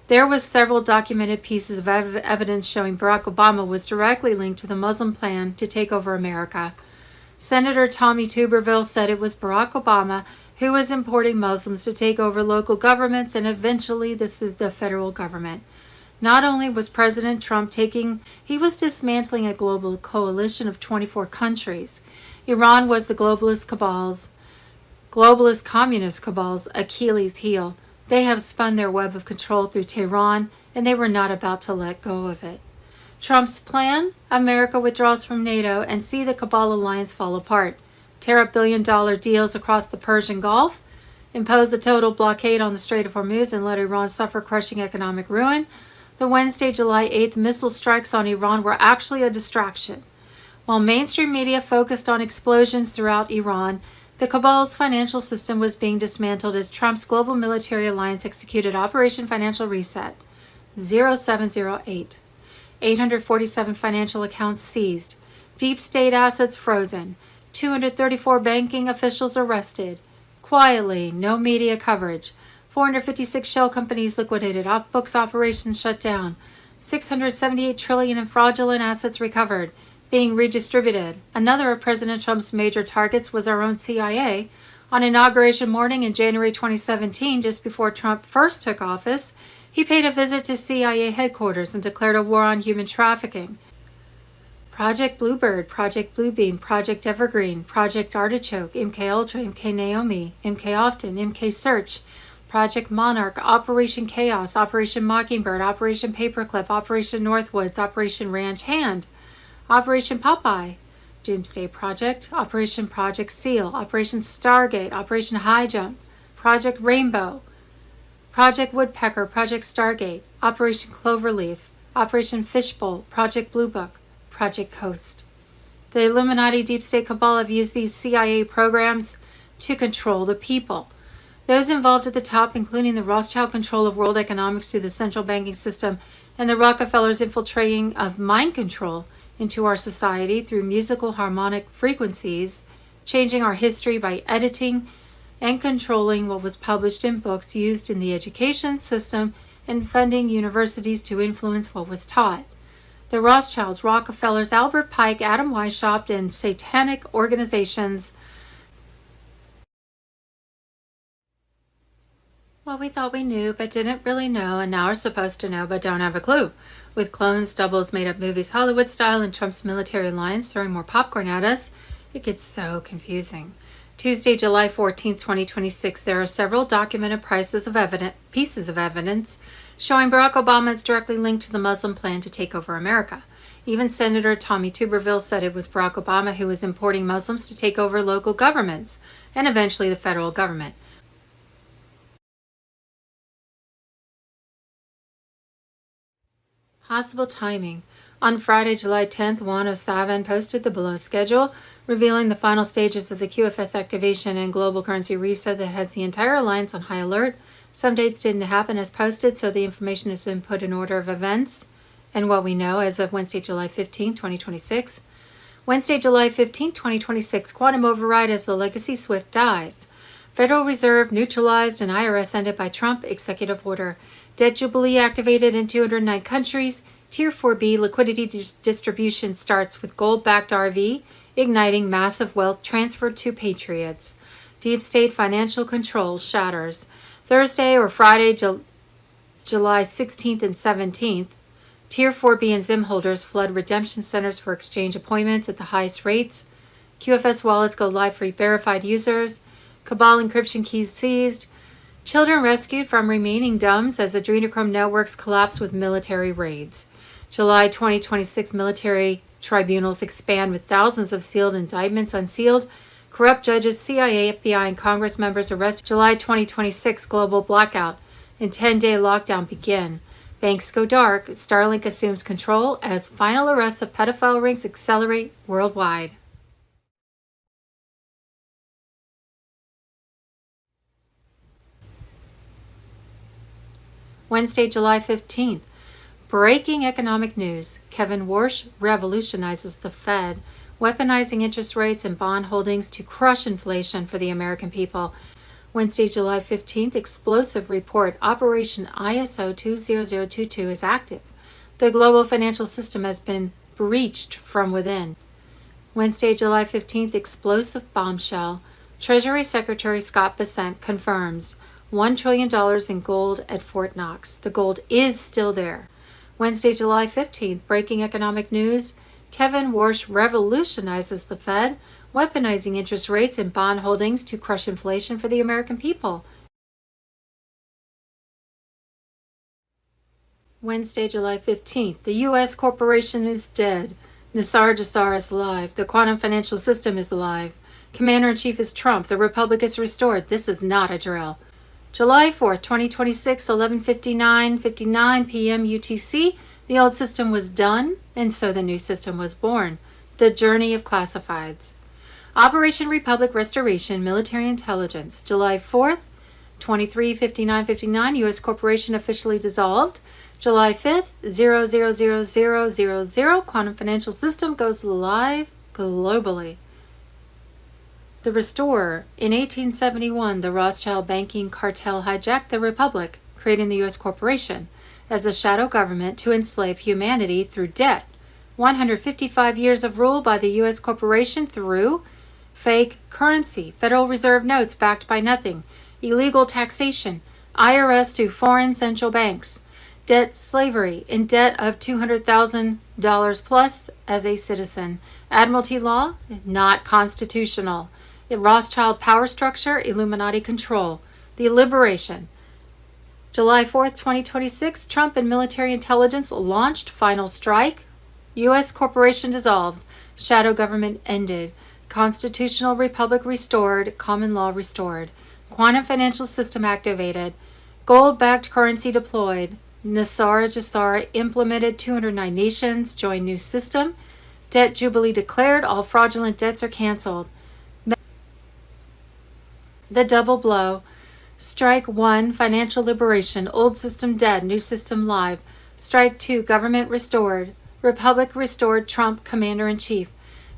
There was several documented pieces of evidence showing Barack Obama was directly linked to the Muslim plan to take over America. Senator Tommy Tuberville said it was Barack Obama who was importing Muslims to take over local governments and eventually the federal government. Not only was President Trump he was dismantling a global coalition of 24 countries. Iran was the globalist communist cabal's Achilles heel. They have spun their web of control through Tehran, and they were not about to let go of it. Trump's plan? America withdraws from NATO and see the cabal alliance fall apart. Tear up billion-dollar deals across the Persian Gulf, impose a total blockade on the Strait of Hormuz, and let Iran suffer crushing economic ruin. The Wednesday, July 8th missile strikes on Iran were actually a distraction. While mainstream media focused on explosions throughout Iran, the cabal's financial system was being dismantled as Trump's global military alliance executed Operation Financial Reset 0708. 847 financial accounts seized, deep state assets frozen, 234 banking officials arrested. Quietly, no media coverage. 456 shell companies liquidated, off-books operations shut down, 678 trillion in fraudulent assets recovered, being redistributed. Another of President Trump's major targets was our own CIA. On Inauguration morning in January 2017, just before Trump first took office, he paid a visit to CIA headquarters and declared a war on human trafficking. Project Bluebird, Project Bluebeam, Project Evergreen, Project Artichoke, MK Ultra, MK Naomi, MK Often, MK Search, Project Monarch, Operation Chaos, Operation Mockingbird, Operation Paperclip, Operation Northwoods, Operation Ranch Hand, Operation Popeye, Doomsday Project, Operation Project Seal, Operation Stargate, Operation High Jump, Project Rainbow, Project Woodpecker, Project Stargate, Operation Cloverleaf, Operation Fishbowl, Project Blue Book, Project Coast. The Illuminati Deep State Cabal have used these CIA programs to control the people. Those involved at the top, including the Rothschild control of world economics through the central banking system and the Rockefellers' infiltrating of mind control into our society through musical harmonic frequencies, changing our history by editing and controlling what was published in books used in the education system and funding universities to influence what was taught. The Rothschilds, Rockefellers, Albert Pike, Adam Weishaupt, and satanic organizations. Well, we thought we knew, but didn't really know, and now are supposed to know, but don't have a clue. With clones, doubles, made-up movies, Hollywood style, and Trump's military alliance throwing more popcorn at us, it gets so confusing. Tuesday, July 14, 2026, there are several documented pieces of evidence showing Barack Obama is directly linked to the Muslim plan to take over America. Even Senator Tommy Tuberville said it was Barack Obama who was importing Muslims to take over local governments and eventually the federal government. Possible timing. On Friday, July 10th, Juan O'Savin posted the below schedule, revealing the final stages of the QFS activation and global currency reset that has the entire alliance on high alert. Some dates didn't happen as posted, so the information has been put in order of events and what we know as of Wednesday, July 15, 2026. Wednesday, July 15, 2026, quantum override as the legacy SWIFT dies. Federal Reserve neutralized and IRS ended by Trump executive order. Debt Jubilee activated in 209 countries. Tier 4B liquidity distribution starts with gold-backed RV, igniting massive wealth transferred to patriots. Deep state financial control shatters. Thursday or Friday, July 16th and 17th, Tier 4B and ZIM holders flood redemption centers for exchange appointments at the highest rates. QFS wallets go live for verified users. Cabal encryption keys seized. Children rescued from remaining DUMBs as adrenochrome networks collapse with military raids. July 2026 military tribunals expand with thousands of sealed indictments unsealed. Corrupt judges, CIA, FBI, and Congress members arrested. July 2026 global blackout and 10-day lockdown begin. Banks go dark. Starlink assumes control as final arrests of pedophile rings accelerate worldwide. Wednesday, July 15th. Breaking economic news. Kevin Warsh revolutionizes the Fed, weaponizing interest rates and bond holdings to crush inflation for the American people. Wednesday, July 15th. Explosive report. Operation ISO 20022 is active. The global financial system has been breached from within. Wednesday, July 15th. Explosive bombshell. Treasury Secretary Scott Bessent confirms $1 trillion in gold at Fort Knox. The gold is still there. Wednesday, July 15th, breaking economic news. Kevin Warsh revolutionizes the Fed, weaponizing interest rates and bond holdings to crush inflation for the American people. Wednesday, July 15th, the U.S. corporation is dead. Nisar Jassar is alive. The quantum financial system is alive. Commander-in-Chief is Trump. The Republic is restored. This is not a drill. July 4th, 2026, 11:59 p.m. UTC. The old system was done, and so the new system was born. The journey of classifieds. Operation Republic Restoration, Military Intelligence. July 4th, 23:59 U.S. corporation officially dissolved. July 5th, 000000, quantum financial system goes live globally. The Restorer. In 1871, the Rothschild banking cartel hijacked the Republic, creating the U.S. corporation as a shadow government to enslave humanity through debt. 155 years of rule by the U.S. corporation through fake currency, Federal Reserve notes backed by nothing, illegal taxation, IRS to foreign central banks, debt slavery, in debt of $200,000 plus as a citizen, Admiralty law, not constitutional. Rothschild power structure, Illuminati control. The liberation. July 4th, 2026, Trump and military intelligence launched final strike. U.S. corporation dissolved. Shadow government ended. Constitutional republic restored. Common law restored. Quantum financial system activated. Gold-backed currency deployed. Nisar Jassar implemented. 209 nations joined new system. Debt jubilee declared. All fraudulent debts are canceled. The double blow. Strike 1, financial liberation, old system dead, new system live. Strike 2, government restored, Republic restored, Trump commander-in-chief.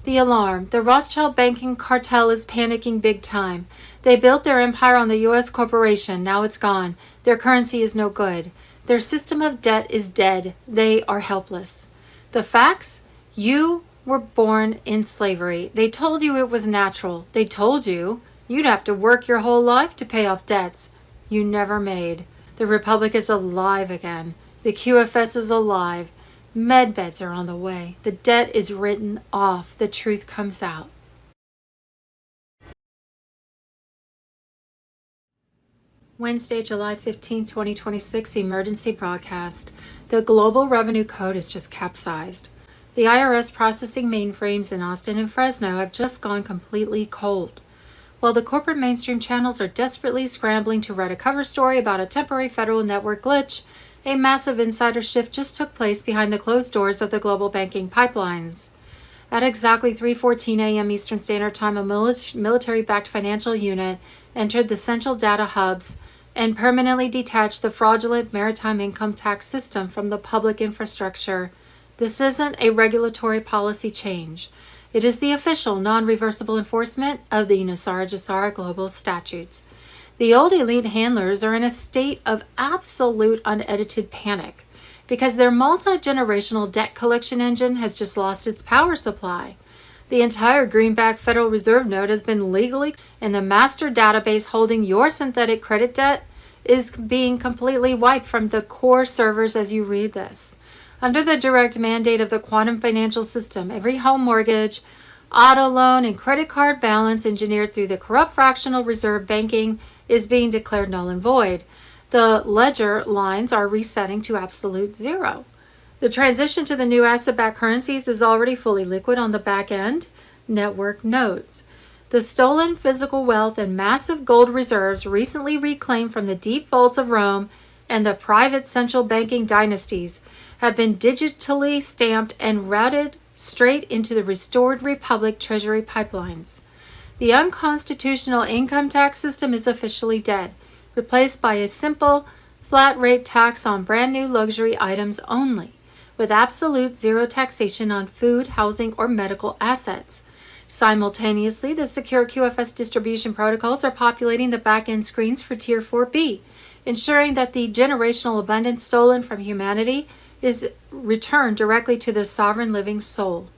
The alarm. The Rothschild banking cartel is panicking big time. They built their empire on the U.S. corporation. Now it's gone. Their currency is no good. Their system of debt is dead. They are helpless. The facts? You were born in slavery. They told you it was natural. They told you you'd have to work your whole life to pay off debts you never made. The Republic is alive again. The QFS is alive. Medbeds are on the way. The debt is written off. The truth comes out. Wednesday, July 15, 2026, emergency broadcast. The global revenue code is just capsized. The IRS processing mainframes in Austin and Fresno have just gone completely cold. While the corporate mainstream channels are desperately scrambling to write a cover story about a temporary federal network glitch, a massive insider shift just took place behind the closed doors of the global banking pipelines. At exactly 3:14 a.m. Eastern Standard Time, a military-backed financial unit entered the central data hubs and permanently detached the fraudulent maritime income tax system from the public infrastructure. This isn't a regulatory policy change. It is the official, non-reversible enforcement of the Nisar Jassar global statutes. The old elite handlers are in a state of absolute unedited panic because their multi-generational debt collection engine has just lost its power supply. The entire greenback Federal Reserve note has been legally, and the master database holding your synthetic credit debt is being completely wiped from the core servers as you read this. Under the direct mandate of the quantum financial system, every home mortgage, auto loan, and credit card balance engineered through the corrupt fractional reserve banking is being declared null and void. The ledger lines are resetting to absolute zero. The transition to the new asset-backed currencies is already fully liquid on the back end network nodes. The stolen physical wealth and massive gold reserves recently reclaimed from the deep vaults of Rome and the private central banking dynasties have been digitally stamped and routed straight into the restored Republic Treasury pipelines. The unconstitutional income tax system is officially dead, replaced by a simple flat rate tax on brand new luxury items only, with absolute zero taxation on food, housing, or medical assets. Simultaneously, the secure QFS distribution protocols are populating the back-end screens for Tier 4B, ensuring that the generational abundance stolen from humanity is returned directly to the sovereign living soul.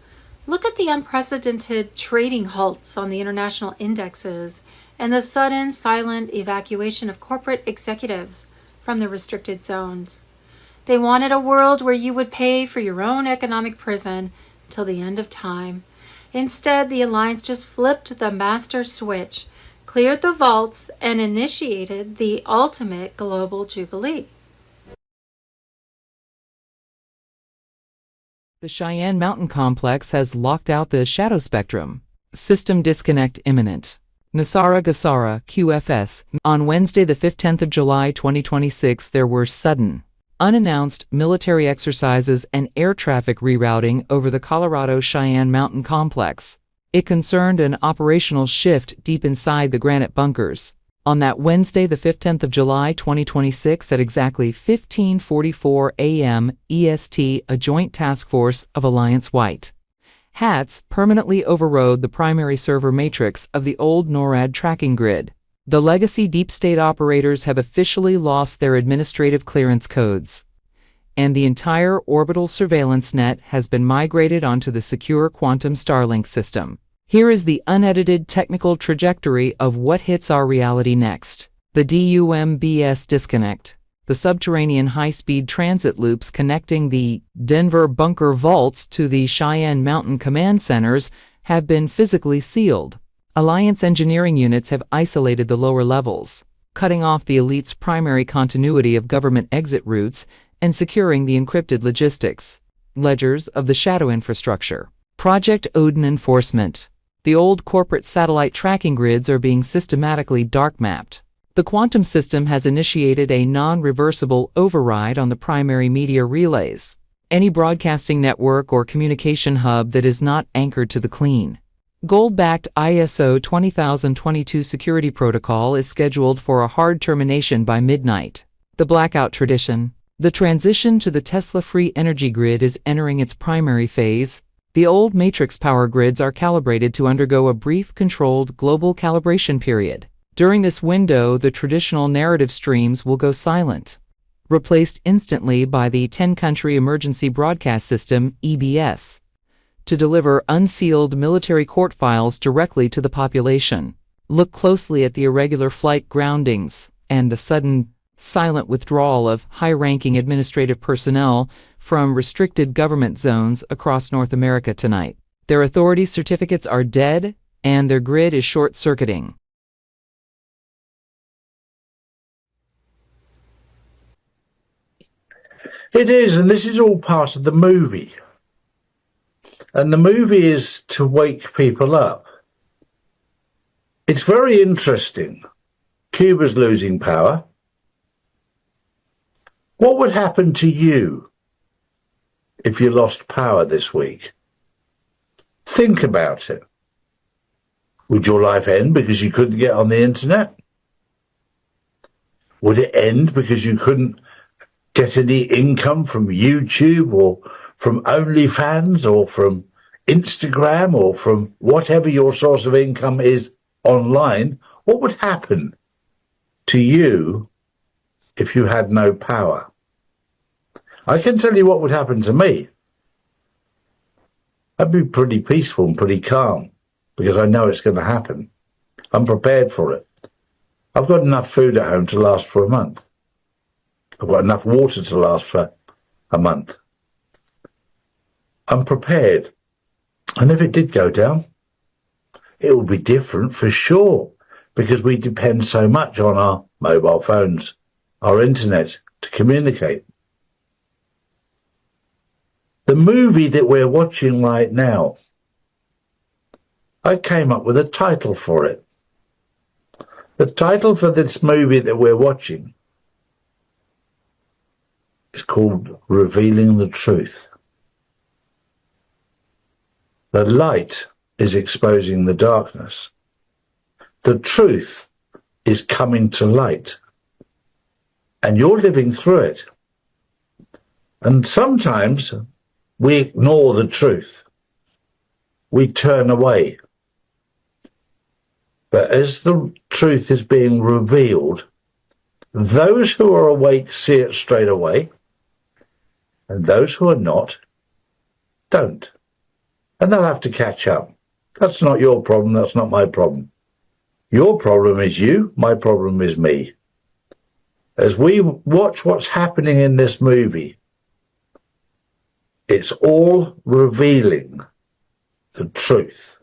Look at the unprecedented trading halts on the international indexes and the sudden, silent evacuation of corporate executives from the restricted zones. They wanted a world where you would pay for your own economic prison till the end of time. Instead, the Alliance just flipped the master switch, cleared the vaults, and initiated the ultimate global jubilee. The Cheyenne Mountain Complex has locked out the shadow spectrum. System disconnect imminent. Nasara Gasara, QFS. On Wednesday, the 15th of July, 2026, there were sudden, unannounced military exercises and air traffic rerouting over the Colorado Cheyenne Mountain Complex. It concerned an operational shift deep inside the granite bunkers. On that Wednesday, the 15th of July, 2026, at exactly 15:44 a.m. EST, a joint task force of Alliance White hats permanently overrode the primary server matrix of the old NORAD tracking grid. The legacy deep state operators have officially lost their administrative clearance codes, and the entire orbital surveillance net has been migrated onto the secure quantum Starlink system. Here is the unedited technical trajectory of what hits our reality next. The DUMBS disconnect. The subterranean high-speed transit loops connecting the Denver bunker vaults to the Cheyenne Mountain command centers have been physically sealed. Alliance engineering units have isolated the lower levels, cutting off the elite's primary continuity of government exit routes and securing the encrypted logistics ledgers of the shadow infrastructure. Project Odin enforcement. The old corporate satellite tracking grids are being systematically dark-mapped. The quantum system has initiated a non-reversible override on the primary media relays. Any broadcasting network or communication hub that is not anchored to the clean, gold-backed ISO 20022 security protocol is scheduled for a hard termination by midnight. The blackout tradition. The transition to the Tesla-free energy grid is entering its primary phase. The old matrix power grids are calibrated to undergo a brief, controlled global calibration period. During this window, the traditional narrative streams will go silent, replaced instantly by the 10-country emergency broadcast system, EBS, to deliver unsealed military court files directly to the population. Look closely at the irregular flight groundings and the sudden, silent withdrawal of high-ranking administrative personnel from restricted government zones across North America tonight. Their authority certificates are dead, and their grid is short-circuiting. It is, and this is all part of the movie. And the movie is to wake people up. It's very interesting. Cuba's losing power. What would happen to you if you lost power this week? Think about it. Would your life end because you couldn't get on the internet? Would it end because you couldn't get any income from YouTube or from OnlyFans or from Instagram or from whatever your source of income is online? What would happen to you if you had no power? I can tell you what would happen to me. I'd be pretty peaceful and pretty calm because I know it's going to happen. I'm prepared for it. I've got enough food at home to last for a month. I've got enough water to last for a month. I'm prepared. And if it did go down, it will be different for sure, because we depend so much on our mobile phones, our internet to communicate. The movie that we're watching right now, I came up with a title for it. The title for this movie that we're watching is called Revealing the Truth. The light is exposing the darkness. The truth is coming to light. and you're living through it. And sometimes we ignore the truth. We turn away. But as the truth is being revealed, those who are awake see it straight away, and those who are not, don't. And they'll have to catch up. That's not your problem. That's not my problem. Your problem is you. My problem is me. As we watch what's happening in this movie, it's all revealing the truth.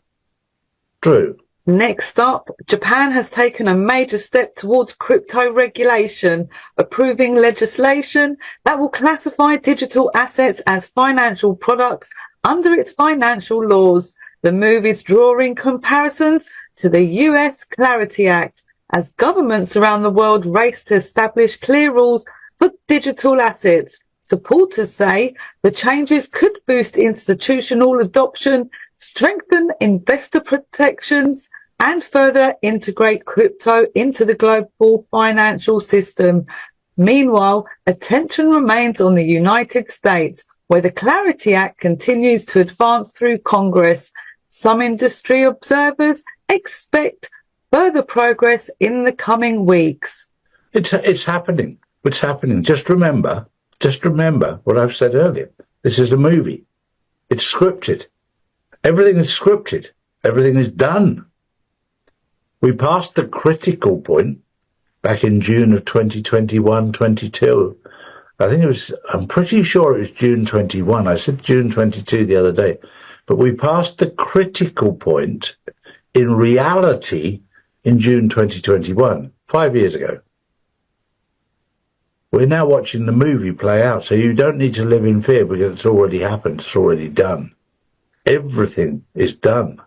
Drew. Next up, Japan has taken a major step towards crypto regulation, approving legislation that will classify digital assets as financial products under its financial laws. The move is drawing comparisons to the US Clarity Act, as governments around the world race to establish clear rules for digital assets. Supporters say the changes could boost institutional adoption, strengthen investor protections, and further integrate crypto into the global financial system. Meanwhile, attention remains on the United States, where the Clarity Act continues to advance through Congress. Some industry observers expect further progress in the coming weeks. It's happening. It's happening. Just remember what I've said earlier. This is a movie. It's scripted. Everything is scripted. Everything is done. We passed the critical point back in June of 2021, 22. I'm pretty sure it was June 21. I said June 22 the other day. But we passed the critical point in reality in June 2021, 5 years ago. We're now watching the movie play out, so you don't need to live in fear because it's already happened. It's already done. Everything is done.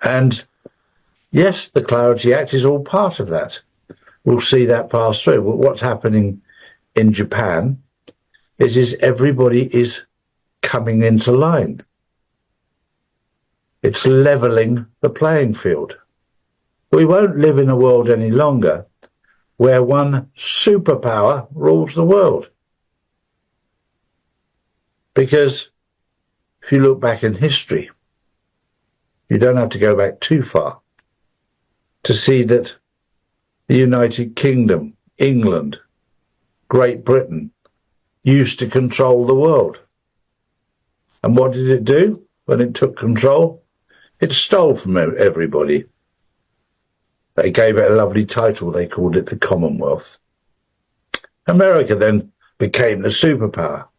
And yes, the Clarity Act is all part of that. We'll see that pass through. But what's happening in Japan is everybody is coming into line. It's leveling the playing field. We won't live in a world any longer where one superpower rules the world. Because if you look back in history, you don't have to go back too far to see that the United Kingdom, England, Great Britain used to control the world. And what did it do when it took control? It stole from everybody. They gave it a lovely title. They called it the Commonwealth. America then became the superpower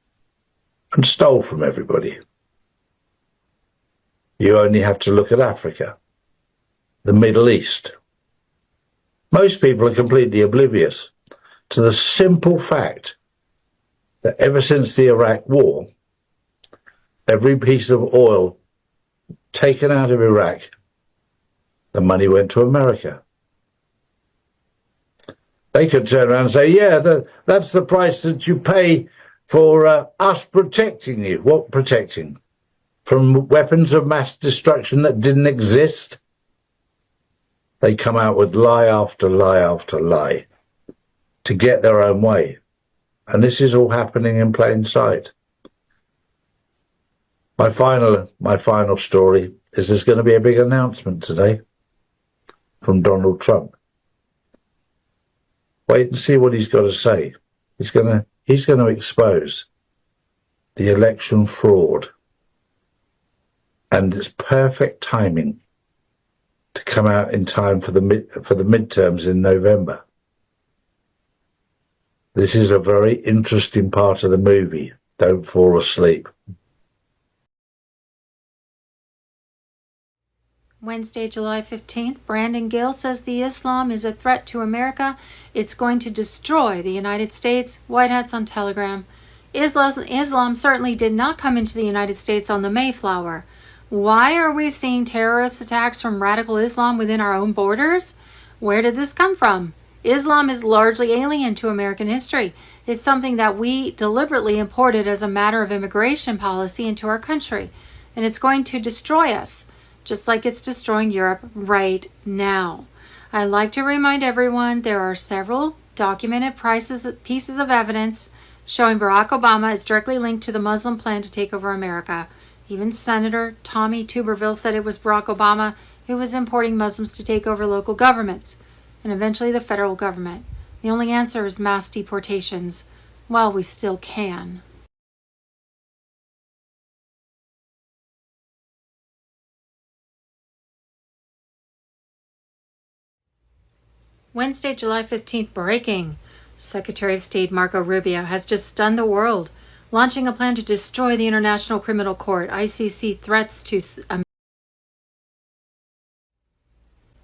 and stole from everybody. You only have to look at Africa, the Middle East. Most people are completely oblivious to the simple fact that ever since the Iraq War, every piece of oil taken out of Iraq, the money went to America. They could turn around and say, yeah, that's the price that you pay for us protecting you. What protecting? From weapons of mass destruction that didn't exist? They come out with lie after lie after lie to get their own way. And this is all happening in plain sight. My final story is there's going to be a big announcement today from Donald Trump. Wait and see what he's got to say. He's going to expose the election fraud, and it's perfect timing to come out in time for the midterms in November. This is a very interesting part of the movie. Don't fall asleep. Wednesday, July 15th, Brandon Gill says the Islam is a threat to America. It's going to destroy the United States. White Hats on Telegram. Islam certainly did not come into the United States on the Mayflower. Why are we seeing terrorist attacks from radical Islam within our own borders? Where did this come from? Islam is largely alien to American history. It's something that we deliberately imported as a matter of immigration policy into our country. And it's going to destroy us, just like it's destroying Europe right now. I'd like to remind everyone there are several documented pieces of evidence showing Barack Obama is directly linked to the Muslim plan to take over America. Even Senator Tommy Tuberville said it was Barack Obama who was importing Muslims to take over local governments and eventually the federal government. The only answer is mass deportations, while we still can. Wednesday, July 15th, breaking. Secretary of State Marco Rubio has just stunned the world, launching a plan to destroy the International Criminal Court. ICC threats to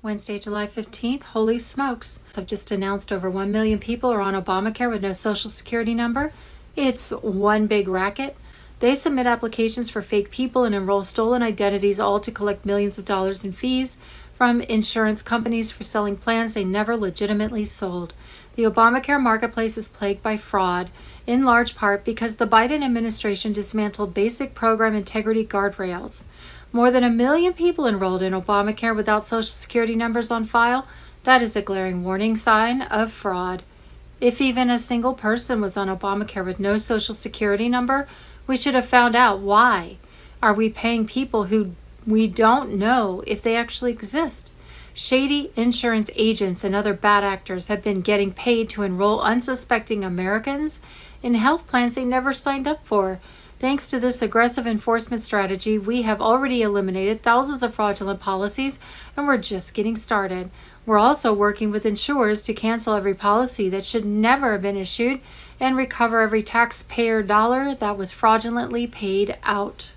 Wednesday, July 15th, holy smokes. Have just announced over 1 million people are on Obamacare with no social security number. It's one big racket. They submit applications for fake people and enroll stolen identities, all to collect millions of dollars in fees from insurance companies for selling plans they never legitimately sold. The Obamacare marketplace is plagued by fraud, in large part because the Biden administration dismantled basic program integrity guardrails. More than 1 million people enrolled in Obamacare without social security numbers on file. That is a glaring warning sign of fraud. If even a single person was on Obamacare with no social security number, we should have found out why. Are we paying people who we don't know if they actually exist? Shady insurance agents and other bad actors have been getting paid to enroll unsuspecting Americans in health plans they never signed up for. Thanks to this aggressive enforcement strategy, we have already eliminated thousands of fraudulent policies, and we're just getting started. We're also working with insurers to cancel every policy that should never have been issued and recover every taxpayer dollar that was fraudulently paid out.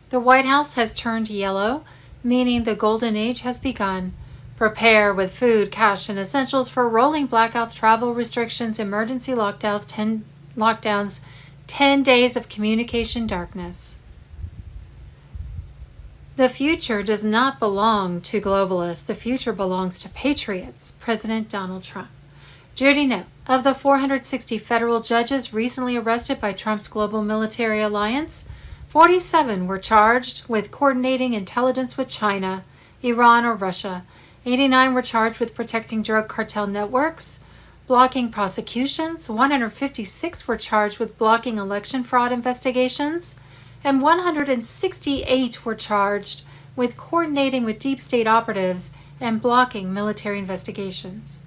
The White House has turned yellow, meaning the golden age has begun. Prepare with food, cash, and essentials for rolling blackouts, travel restrictions, emergency lockdowns, 10 days of communication darkness. The future does not belong to globalists. The future belongs to patriots. President Donald Trump. Judy note, of the 460 federal judges recently arrested by Trump's global military alliance, 47 were charged with coordinating intelligence with China, Iran, or Russia. 89 were charged with protecting drug cartel networks, blocking prosecutions. 156 were charged with blocking election fraud investigations, and 168 were charged with coordinating with deep state operatives and blocking military investigations.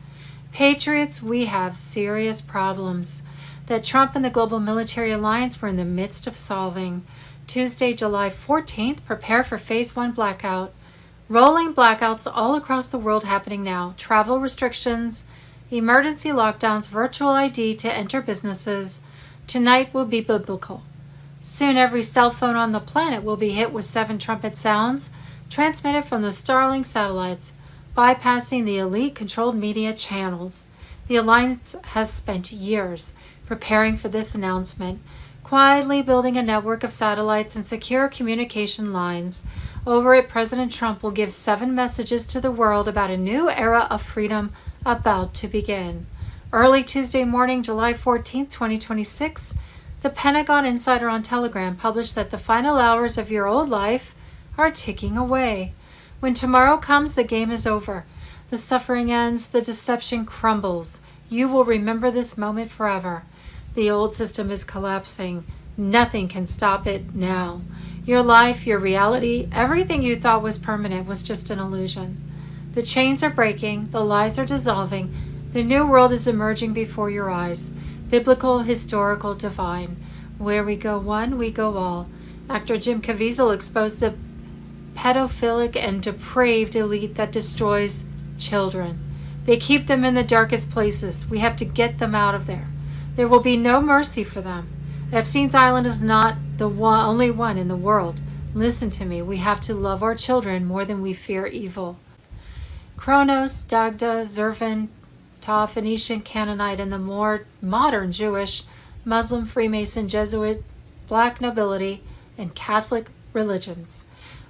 Patriots, we have serious problems that Trump and the global military alliance were in the midst of solving. Tuesday, July 14th, prepare for Phase 1 blackout. Rolling blackouts all across the world happening now. Travel restrictions, emergency lockdowns, virtual ID to enter businesses. Tonight will be biblical. Soon every cell phone on the planet will be hit with 7 trumpet sounds transmitted from the Starlink satellites, bypassing the elite-controlled media channels. The alliance has spent years preparing for this announcement, quietly building a network of satellites and secure communication lines. Over it, President Trump will give 7 messages to the world about a new era of freedom about to begin. Early Tuesday morning, July 14, 2026, the Pentagon insider on Telegram published that the final hours of your old life are ticking away. When tomorrow comes, the game is over. The suffering ends, the deception crumbles. You will remember this moment forever. The old system is collapsing. Nothing can stop it now. Your life, your reality, everything you thought was permanent was just an illusion. The chains are breaking, the lies are dissolving, the new world is emerging before your eyes. Biblical, historical, divine. Where we go one, we go all. Actor Jim Caviezel exposed the pedophilic and depraved elite that destroys children. They keep them in the darkest places. We have to get them out of there. There will be no mercy for them. Epstein's Island is not the only one in the world. Listen to me. We have to love our children more than we fear evil. Kronos, Dagda, Zervin, Ta, Phoenician, Canaanite, and the more modern Jewish, Muslim, Freemason, Jesuit, Black nobility, and Catholic religions.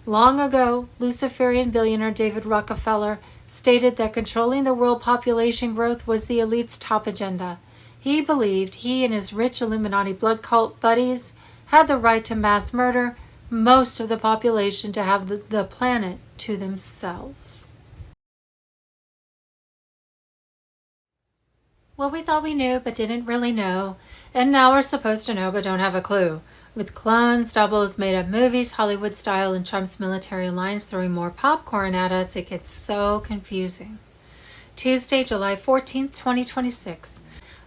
Long ago, Luciferian billionaire David Rockefeller stated that controlling the world population growth was the elite's top agenda. He believed he and his rich Illuminati blood cult buddies had the right to mass murder most of the population to have the planet to themselves. Well, we thought we knew, but didn't really know. And now we're supposed to know, but don't have a clue. With clones, doubles, made-up movies, Hollywood style, and Trump's military alliance throwing more popcorn at us, it gets so confusing. Tuesday, July 14th, 2026.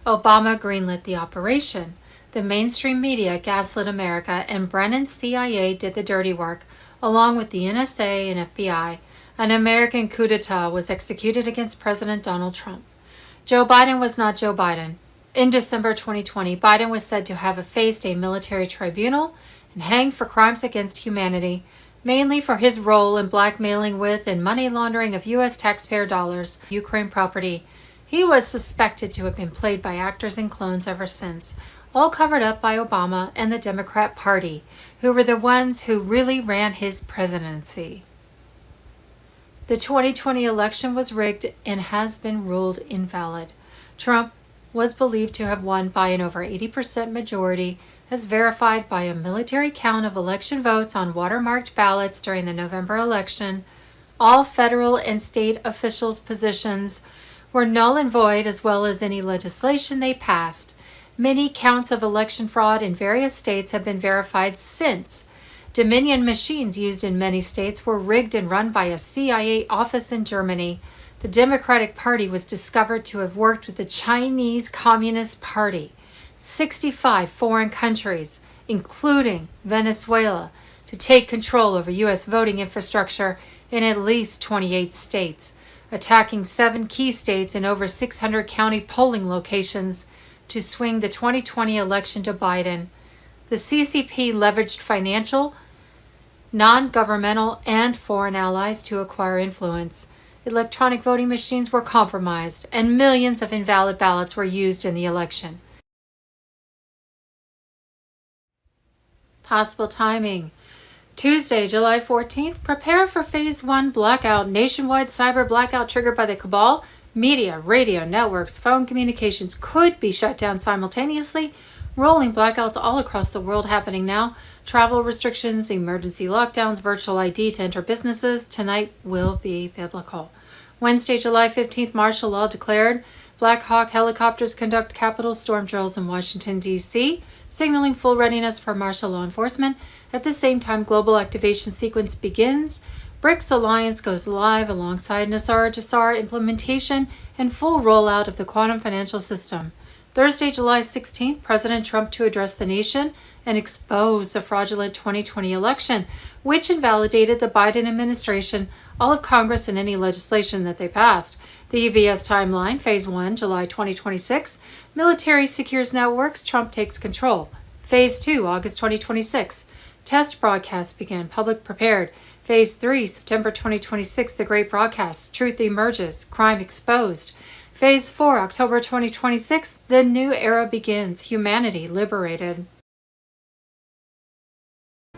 Obama greenlit the operation. The mainstream media gaslit America, and Brennan's CIA did the dirty work, along with the NSA and FBI. An American coup d'etat was executed against President Donald Trump. Joe Biden was not Joe Biden. In December 2020, Biden was said to have faced a military tribunal and hanged for crimes against humanity, mainly for his role in blackmailing with and money laundering of U.S. taxpayer dollars, Ukraine property. He was suspected to have been played by actors and clones ever since, all covered up by Obama and the Democrat Party, who were the ones who really ran his presidency. The 2020 election was rigged and has been ruled invalid. Trump was believed to have won by an over 80% majority, as verified by a military count of election votes on watermarked ballots during the November election. All federal and state officials' positions were null and void, as well as any legislation they passed. Many counts of election fraud in various states have been verified since. Dominion machines used in many states were rigged and run by a CIA office in Germany. The Democratic Party was discovered to have worked with the Chinese Communist Party, 65 foreign countries, including Venezuela, to take control over U.S. voting infrastructure in at least 28 states, attacking 7 key states and over 600 county polling locations to swing the 2020 election to Biden. The CCP leveraged financial, non-governmental, and foreign allies to acquire influence. Electronic voting machines were compromised, and millions of invalid ballots were used in the election. Possible timing. Tuesday, July 14th, prepare for Phase 1 blackout, nationwide cyber blackout triggered by the cabal. Media, radio, networks, phone communications could be shut down simultaneously. Rolling blackouts all across the world happening now. Travel restrictions, emergency lockdowns, virtual ID to enter businesses. Tonight will be biblical. Wednesday, July 15th, martial law declared. Black Hawk helicopters conduct Capitol storm drills in Washington, D.C., signaling full readiness for martial law enforcement. At the same time, global activation sequence begins. BRICS Alliance goes live alongside Nassar Jassar implementation and full rollout of the quantum financial system. Thursday, July 16th, President Trump to address the nation and expose the fraudulent 2020 election, which invalidated the Biden administration, all of Congress, and any legislation that they passed. The UBS timeline, Phase 1, July 2026. Military secures networks, Trump takes control. Phase 2, August 2026. Test broadcasts begin, public prepared. Phase 3, September 2026, the Great Broadcast, Truth Emerges, Crime Exposed. Phase 4, October 2026, the new era begins, humanity liberated.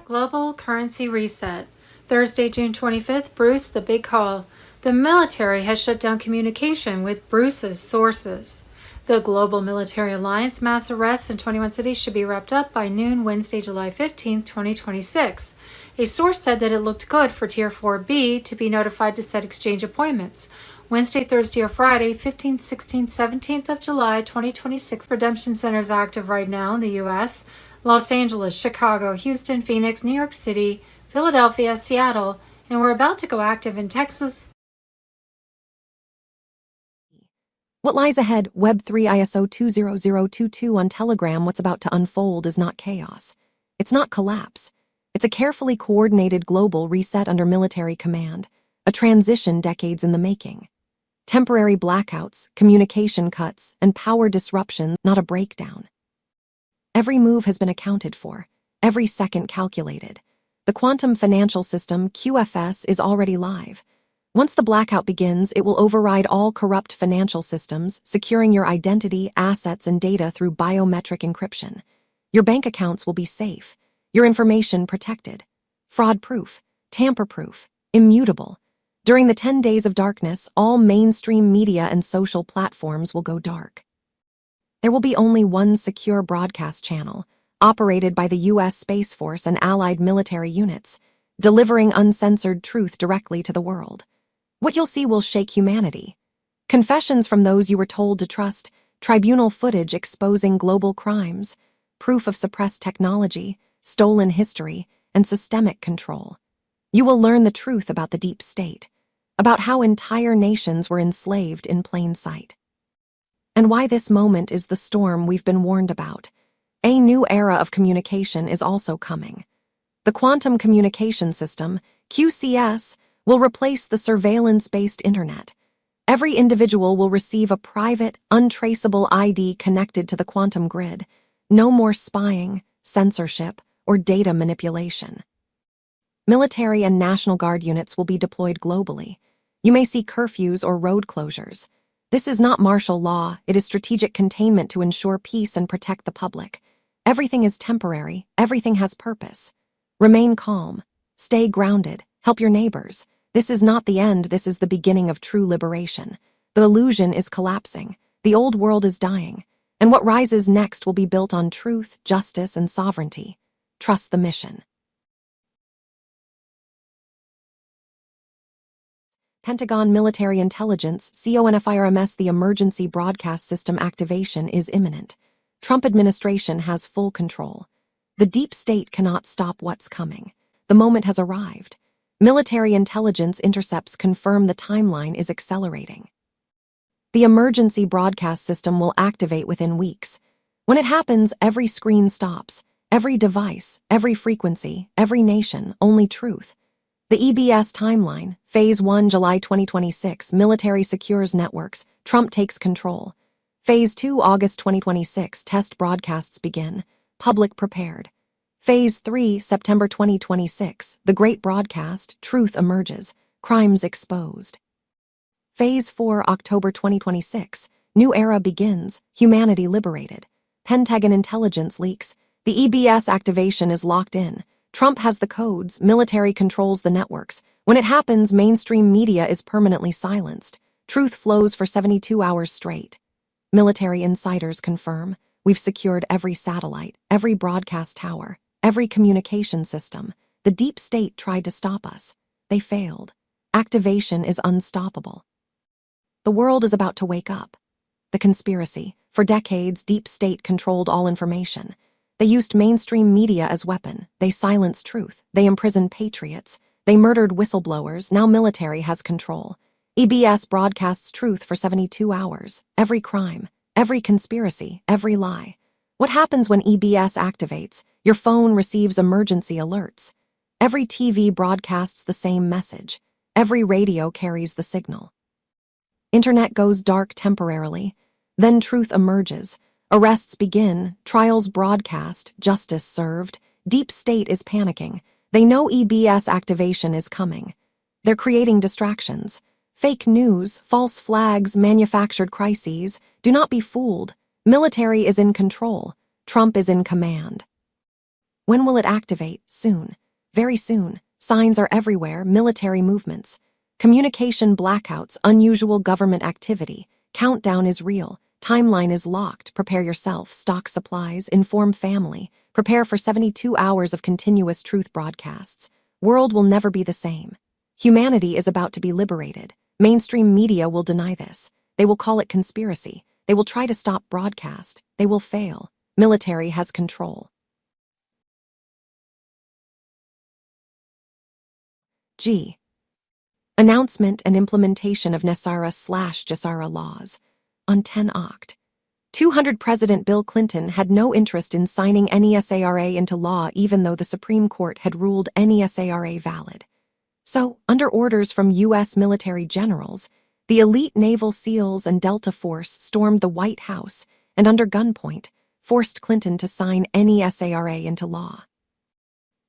Global currency reset. Thursday, June 25th, Bruce, the big call. The military has shut down communication with Bruce's sources. The Global Military Alliance mass arrests in 21 cities should be wrapped up by noon Wednesday, July 15th, 2026. A source said that it looked good for Tier 4B to be notified to set exchange appointments. Wednesday, Thursday, or Friday, 15th, 16th, 17th of July, 2026. Redemption centers active right now in the U.S. Los Angeles, Chicago, Houston, Phoenix, New York City, Philadelphia, Seattle, and we're about to go active in Texas. What lies ahead, Web3 ISO 20022 on Telegram, what's about to unfold is not chaos. It's not collapse. It's a carefully coordinated global reset under military command, a transition decades in the making. Temporary blackouts, communication cuts, and power disruption, not a breakdown. Every move has been accounted for, every second calculated. The quantum financial system, QFS, is already live. Once the blackout begins, it will override all corrupt financial systems, securing your identity, assets, and data through biometric encryption. Your bank accounts will be safe, your information protected, fraud-proof, tamper-proof, immutable. During the 10 days of darkness, all mainstream media and social platforms will go dark. There will be only one secure broadcast channel, operated by the U.S. Space Force and allied military units, delivering uncensored truth directly to the world. What you'll see will shake humanity. Confessions from those you were told to trust, tribunal footage exposing global crimes, proof of suppressed technology, stolen history, and systemic control. You will learn the truth about the deep state, about how entire nations were enslaved in plain sight, and why this moment is the storm we've been warned about. A new era of communication is also coming. The quantum communication system, QCS, will replace the surveillance-based internet. Every individual will receive a private, untraceable ID connected to the quantum grid. No more spying, censorship, or data manipulation. Military and National Guard units will be deployed globally. You may see curfews or road closures. This is not martial law, it is strategic containment to ensure peace and protect the public. Everything is temporary, everything has purpose. Remain calm, stay grounded, help your neighbors. This is not the end, this is the beginning of true liberation. The illusion is collapsing, the old world is dying, and what rises next will be built on truth, justice, and sovereignty. Trust the mission. Pentagon Military Intelligence, CONFIRMS. The emergency broadcast system activation is imminent. Trump administration has full control. The deep state cannot stop what's coming. The moment has arrived. Military intelligence intercepts confirm the timeline is accelerating. The emergency broadcast system will activate within weeks. When it happens, every screen stops, every device, every frequency, every nation, only truth. The EBS timeline, Phase 1, July 2026, military secures networks, Trump takes control. Phase 2, August 2026, test broadcasts begin, public prepared. Phase 3, September 2026, the great broadcast, truth emerges, crimes exposed. Phase 4, October 2026, new era begins, humanity liberated. Pentagon intelligence leaks, the EBS activation is locked in. Trump has the codes, military controls the networks. When it happens, mainstream media is permanently silenced. Truth flows for 72 hours straight. Military insiders confirm, we've secured every satellite, every broadcast tower, every communication system. The deep state tried to stop us. They failed. Activation is unstoppable. The world is about to wake up. The conspiracy. For decades, deep state controlled all information. They used mainstream media as weapon. They silenced truth. They imprisoned patriots. They murdered whistleblowers. Now military has control. EBS broadcasts truth for 72 hours. Every crime, every conspiracy, every lie. What happens when EBS activates? Your phone receives emergency alerts. Every TV broadcasts the same message. Every radio carries the signal. Internet goes dark temporarily. Then truth emerges. Arrests begin, trials broadcast, justice served. Deep state is panicking. They know EBS activation is coming. They're creating distractions. Fake news, false flags, manufactured crises. Do not be fooled. Military is in control. Trump is in command. When will it activate? Soon. Very soon. Signs are everywhere, military movements. Communication blackouts, unusual government activity. Countdown is real. Timeline is locked. Prepare yourself. Stock supplies. Inform family. Prepare for 72 hours of continuous truth broadcasts. World will never be the same. Humanity is about to be liberated. Mainstream media will deny this. They will call it conspiracy. They will try to stop broadcast. They will fail. Military has control. G. Announcement and implementation of NESARA/JASARA laws. On 10 Oct. 200 President Bill Clinton had no interest in signing NESARA into law even though the Supreme Court had ruled NESARA valid. So, under orders from U.S. military generals, the elite Naval SEALs and Delta Force stormed the White House and, under gunpoint, forced Clinton to sign NESARA into law.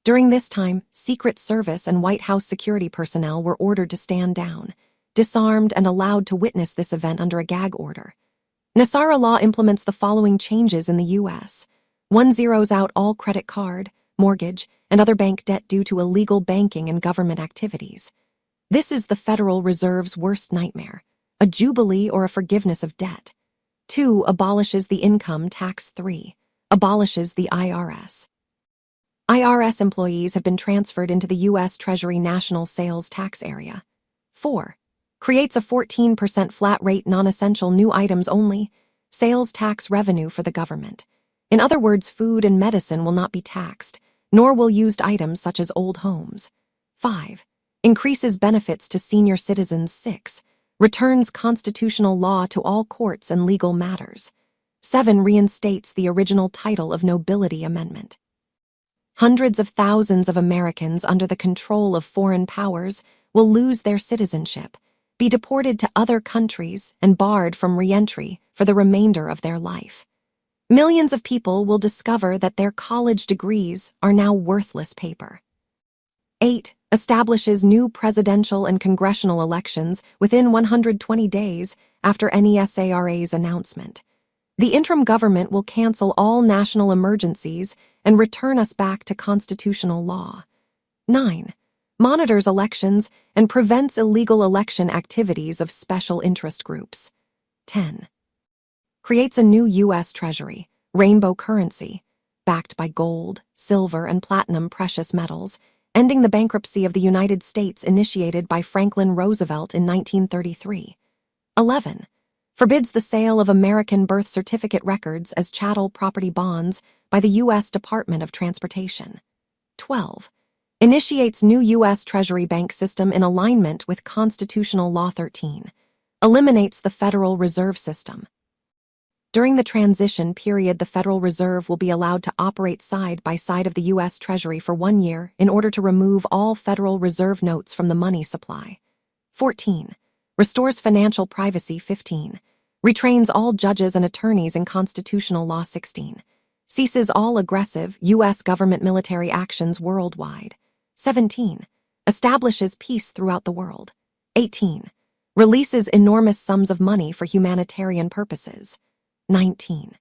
During this time, Secret Service and White House security personnel were ordered to stand down, disarmed and allowed to witness this event under a gag order. NESARA law implements the following changes in the U.S. 1. Zeroes out all credit card, mortgage, and other bank debt due to illegal banking and government activities. This is the Federal Reserve's worst nightmare, a jubilee or a forgiveness of debt. 2. Abolishes the income tax. 3. Abolishes the IRS. IRS employees have been transferred into the U.S. Treasury National Sales Tax Area. 4. Creates a 14% flat rate non-essential new items only sales tax revenue for the government. In other words, food and medicine will not be taxed, nor will used items such as old homes. 5. Increases benefits to senior citizens. 6. Returns constitutional law to all courts and legal matters. 7. Reinstates the original title of nobility amendment. Hundreds of thousands of Americans under the control of foreign powers will lose their citizenship, be deported to other countries, and barred from re-entry for the remainder of their life. Millions of people will discover that their college degrees are now worthless paper. 8. Establishes new presidential and congressional elections within 120 days after NESARA's announcement. The interim government will cancel all national emergencies and return us back to constitutional law. 9. Monitors elections and prevents illegal election activities of special interest groups. 10. Creates a new U.S. Treasury, rainbow currency, backed by gold, silver, and platinum precious metals, ending the bankruptcy of the United States initiated by Franklin Roosevelt in 1933. 11. Forbids the sale of American birth certificate records as chattel property bonds by the U.S. Department of Transportation. 12. Initiates new U.S. Treasury bank system in alignment with Constitutional Law 13. Eliminates the Federal Reserve System. During the transition period, the Federal Reserve will be allowed to operate side by side of the U.S. Treasury for 1 year in order to remove all Federal Reserve notes from the money supply. 14. Restores financial privacy. 15. Retrains all judges and attorneys in Constitutional Law 16. Ceases all aggressive U.S. government military actions worldwide. 17. Establishes peace throughout the world. 18. Releases enormous sums of money for humanitarian purposes. 19.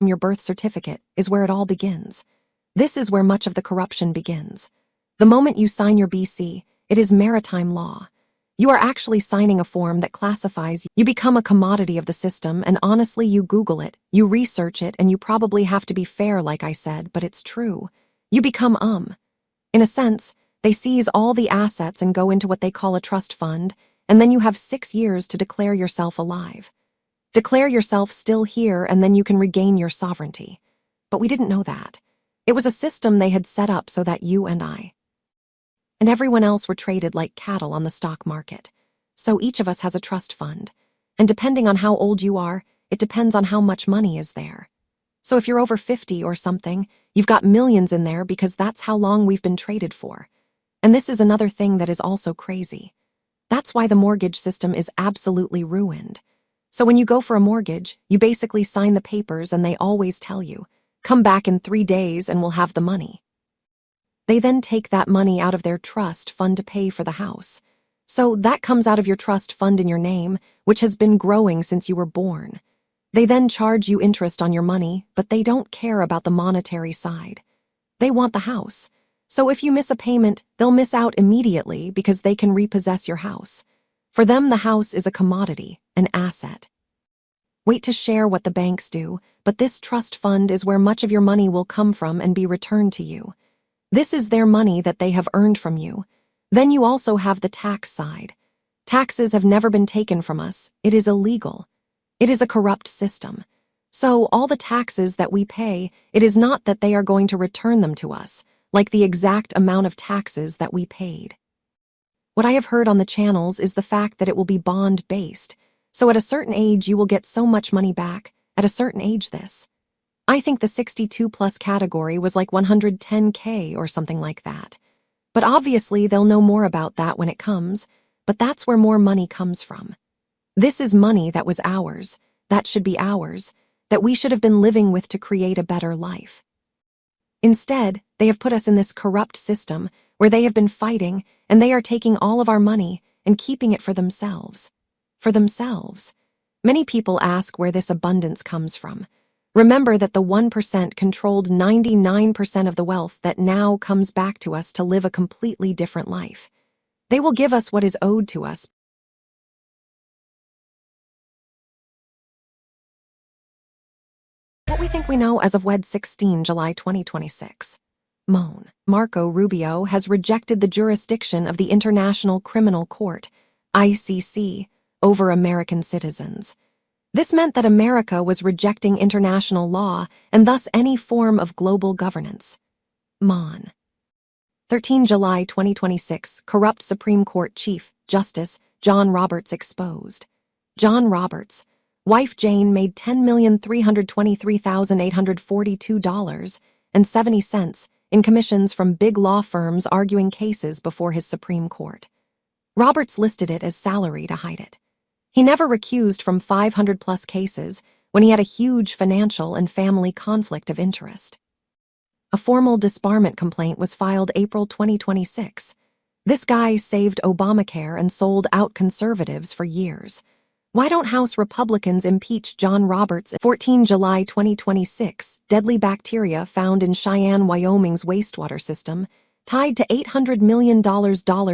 Your birth certificate is where it all begins. This is where much of the corruption begins. The moment you sign your BC, it is maritime law. You are actually signing a form that classifies you become a commodity of the system, and honestly, you Google it, you research it, and you probably have to be fair, like I said, but it's true. You become In a sense, they seize all the assets and go into what they call a trust fund, and then you have 6 years to declare yourself alive. Declare yourself still here, and then you can regain your sovereignty. But we didn't know that. It was a system they had set up so that you and I and everyone else were traded like cattle on the stock market. So each of us has a trust fund. And depending on how old you are, it depends on how much money is there. So if you're over 50 or something, you've got millions in there because that's how long we've been traded for. And this is another thing that is also crazy. That's why the mortgage system is absolutely ruined. So when you go for a mortgage, you basically sign the papers and they always tell you, come back in 3 days and we'll have the money. They then take that money out of their trust fund to pay for the house. So that comes out of your trust fund in your name, which has been growing since you were born. They then charge you interest on your money, but they don't care about the monetary side. They want the house. So if you miss a payment, they'll miss out immediately because they can repossess your house. For them, the house is a commodity, an asset. Wait to share what the banks do, but this trust fund is where much of your money will come from and be returned to you. This is their money that they have earned from you. Then you also have the tax side. Taxes have never been taken from us. It is illegal. It is a corrupt system. So all the taxes that we pay, it is not that they are going to return them to us, like the exact amount of taxes that we paid. What I have heard on the channels is the fact that it will be bond-based. So at a certain age, you will get so much money back. At a certain age, this. I think the 62 plus category was like 110K or something like that. But obviously they'll know more about that when it comes, but that's where more money comes from. This is money that was ours, that should be ours, that we should have been living with to create a better life. Instead, they have put us in this corrupt system where they have been fighting and they are taking all of our money and keeping it for themselves. For themselves. Many people ask where this abundance comes from. Remember that the 1% controlled 99% of the wealth that now comes back to us to live a completely different life. They will give us what is owed to us. What we think we know as of WED 16, July 2026. Moan. Marco Rubio has rejected the jurisdiction of the International Criminal Court, ICC, over American citizens. This meant that America was rejecting international law and thus any form of global governance. Mon. 13 July 2026, corrupt Supreme Court Chief Justice John Roberts exposed. John Roberts, wife Jane made $10,323,842.70 in commissions from big law firms arguing cases before his Supreme Court. Roberts listed it as salary to hide it. He never recused from 500-plus cases when he had a huge financial and family conflict of interest. A formal disbarment complaint was filed April 2026. This guy saved Obamacare and sold out conservatives for years. Why don't House Republicans impeach John Roberts? 14 July 2026, deadly bacteria found in Cheyenne, Wyoming's wastewater system, tied to $800 million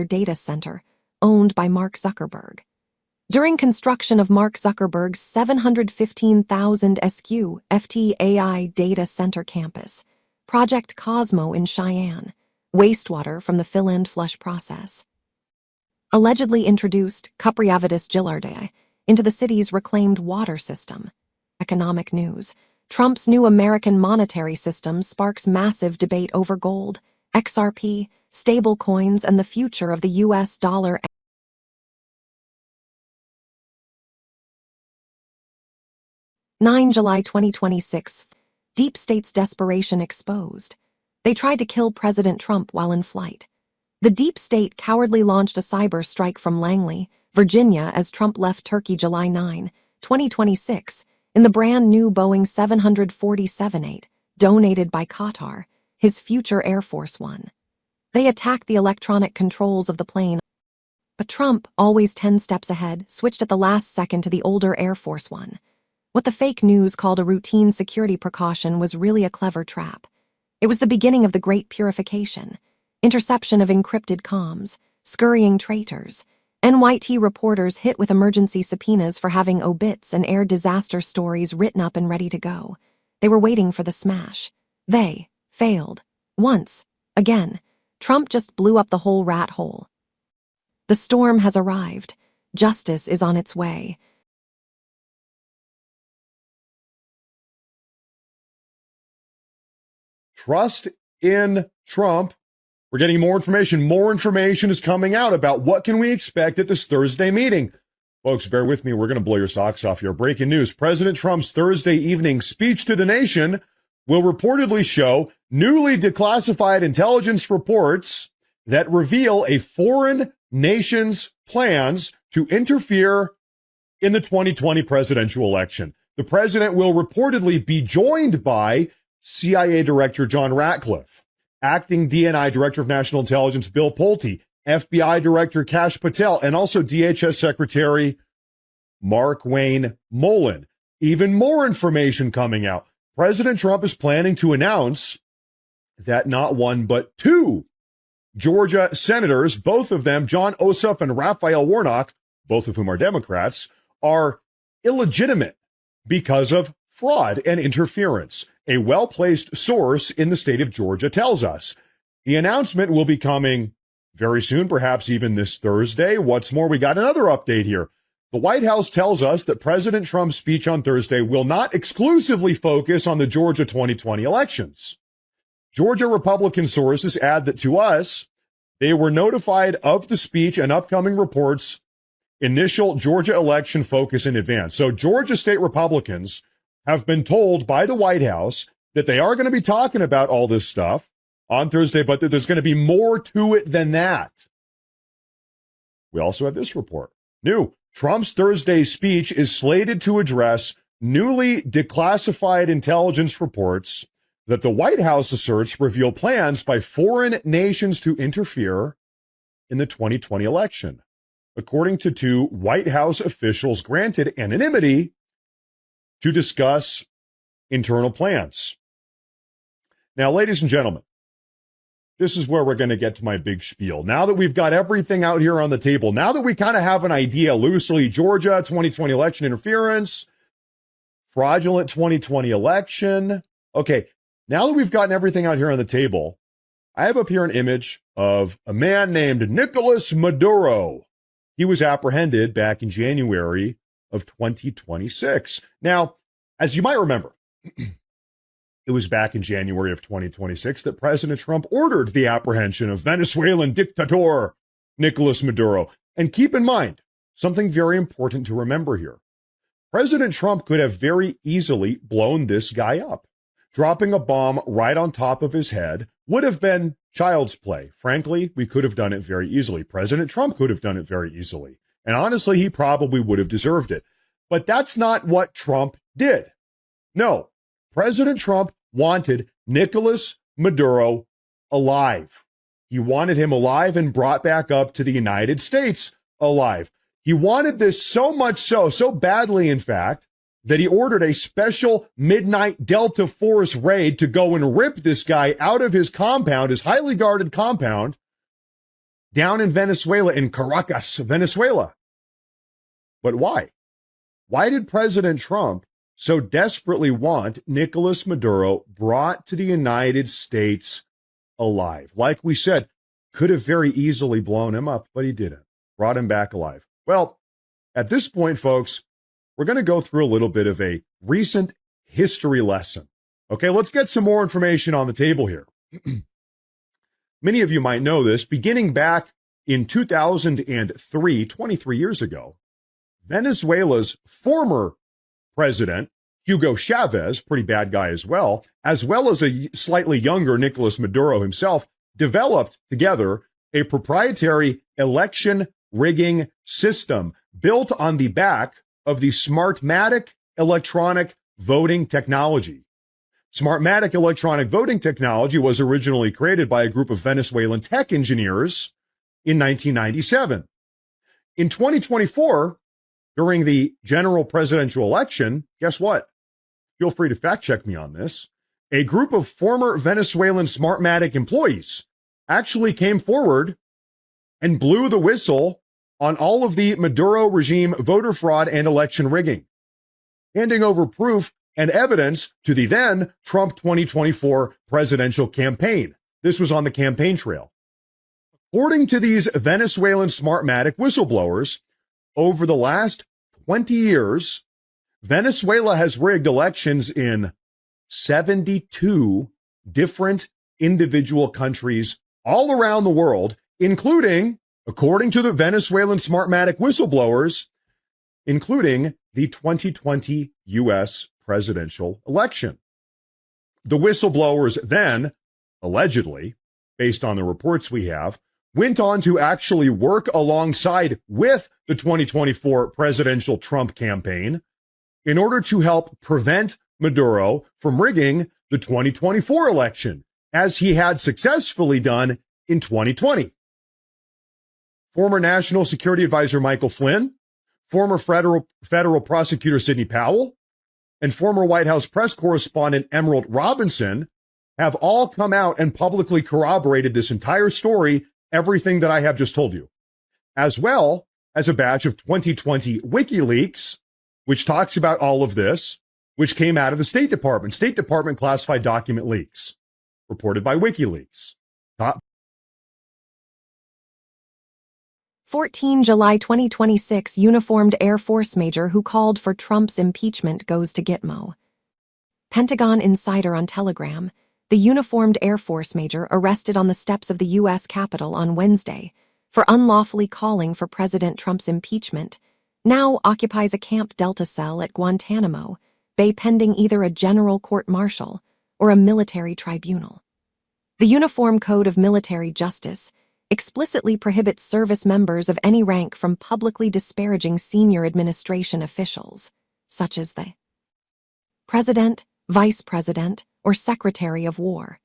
data center, owned by Mark Zuckerberg. During construction of Mark Zuckerberg's 715,000 SQ FTAI data center campus, Project Cosmo in Cheyenne, wastewater from the fill and flush process. Allegedly introduced Cupriavitis gilardiae into the city's reclaimed water system. Economic news. Trump's new American monetary system sparks massive debate over gold, XRP, stablecoins, and the future of the U.S. dollar. 9 July 2026. Deep State's desperation exposed. They tried to kill President Trump while in flight. The Deep State cowardly launched a cyber strike from Langley, Virginia, as Trump left Turkey July 9, 2026, in the brand new Boeing 747-8, donated by Qatar, his future Air Force One. They attacked the electronic controls of the plane, but Trump, always 10 steps ahead, switched at the last second to the older Air Force One. What the fake news called a routine security precaution was really a clever trap. It was the beginning of the Great Purification, interception of encrypted comms, scurrying traitors, NYT reporters hit with emergency subpoenas for having obits and air disaster stories written up and ready to go. They were waiting for the smash. They failed. Once. Again. Trump just blew up the whole rat hole. The storm has arrived. Justice is on its way. Trust in Trump. We're getting more information. More information is coming out about what can we expect at this Thursday meeting. Folks, bear with me. We're going to blow your socks off here. Breaking news. President Trump's Thursday evening speech to the nation will reportedly show newly declassified intelligence reports that reveal a foreign nation's plans to interfere in the 2020 presidential election. The president will reportedly be joined by CIA Director John Ratcliffe, Acting DNI Director of National Intelligence Bill Pulte, FBI Director Kash Patel, and also DHS Secretary Mark Wayne Mullen. Even more information coming out. President Trump is planning to announce that not one but two Georgia senators, both of them, John Ossoff and Raphael Warnock, both of whom are Democrats, are illegitimate because of fraud and interference. A well-placed source in the state of Georgia tells us. The announcement will be coming very soon, perhaps even this Thursday. What's more, we got another update here. The White House tells us that President Trump's speech on Thursday will not exclusively focus on the Georgia 2020 elections. Georgia Republican sources add that to us, they were notified of the speech and upcoming reports' initial Georgia election focus in advance. So Georgia state Republicans have been told by the White House that they are going to be talking about all this stuff on Thursday, but that there's going to be more to it than that. We also have this report. New. Trump's Thursday speech is slated to address newly declassified intelligence reports that the White House asserts reveal plans by foreign nations to interfere in the 2020 election, according to two White House officials granted anonymity to discuss internal plans. Now, ladies and gentlemen, this is where we're going to get to my big spiel. Now that we've got everything out here on the table, now that we kind of have an idea loosely, Georgia 2020 election interference, fraudulent 2020 election. Okay, now that we've gotten everything out here on the table, I have up here an image of a man named Nicolas Maduro. He was apprehended back in January of 2026. Now, as you might remember, it was back in January of 2026 that President Trump ordered the apprehension of Venezuelan dictator Nicolas Maduro. And keep in mind, something very important to remember here. President Trump could have very easily blown this guy up. Dropping a bomb right on top of his head would have been child's play. Frankly, we could have done it very easily. President Trump could have done it very easily. And honestly, he probably would have deserved it. But that's not what Trump did. No, President Trump wanted Nicolas Maduro alive. He wanted him alive and brought back up to the United States alive. He wanted this so much so badly, in fact, that he ordered a special midnight Delta Force raid to go and rip this guy out of his compound, his highly guarded compound, down in Venezuela, in Caracas, Venezuela. But why? Why did President Trump so desperately want Nicolas Maduro brought to the United States alive? Like we said, could have very easily blown him up, but he didn't. Brought him back alive. Well, at this point, folks, we're going to go through a little bit of a recent history lesson. Okay, let's get some more information on the table here. Many of you might know this. Beginning back in 2003, 23 years ago, Venezuela's former president, Hugo Chavez, pretty bad guy as well as a slightly younger Nicolas Maduro himself, developed together a proprietary election rigging system built on the back of the Smartmatic electronic voting technology. Smartmatic electronic voting technology was originally created by a group of Venezuelan tech engineers in 1997. In 2024, during the general presidential election, guess what? Feel free to fact check me on this. A group of former Venezuelan Smartmatic employees actually came forward and blew the whistle on all of the Maduro regime voter fraud and election rigging, handing over proof and evidence to the then Trump 2024 presidential campaign. This was on the campaign trail. According to these Venezuelan Smartmatic whistleblowers, over the last 20 years, Venezuela has rigged elections in 72 different individual countries all around the world, including, according to the Venezuelan Smartmatic whistleblowers, including the 2020 U.S. presidential election. The whistleblowers then, allegedly, based on the reports we have, went on to actually work alongside with the 2024 presidential Trump campaign in order to help prevent Maduro from rigging the 2024 election, as he had successfully done in 2020. Former National Security Advisor Michael Flynn, former federal prosecutor Sidney Powell, and former White House press correspondent Emerald Robinson have all come out and publicly corroborated this entire story, everything that I have just told you, as well as a batch of 2020 WikiLeaks, which talks about all of this, which came out of the State Department classified document leaks, reported by WikiLeaks. 14 July 2026 uniformed Air Force major who called for Trump's impeachment goes to Gitmo. Pentagon insider on Telegram. The uniformed Air Force major arrested on the steps of the U.S. Capitol on Wednesday for unlawfully calling for President Trump's impeachment now occupies a Camp Delta cell at Guantanamo Bay pending either a general court-martial or a military tribunal. The Uniform Code of Military Justice explicitly prohibits service members of any rank from publicly disparaging senior administration officials, such as the President, Vice President, or Secretary of War.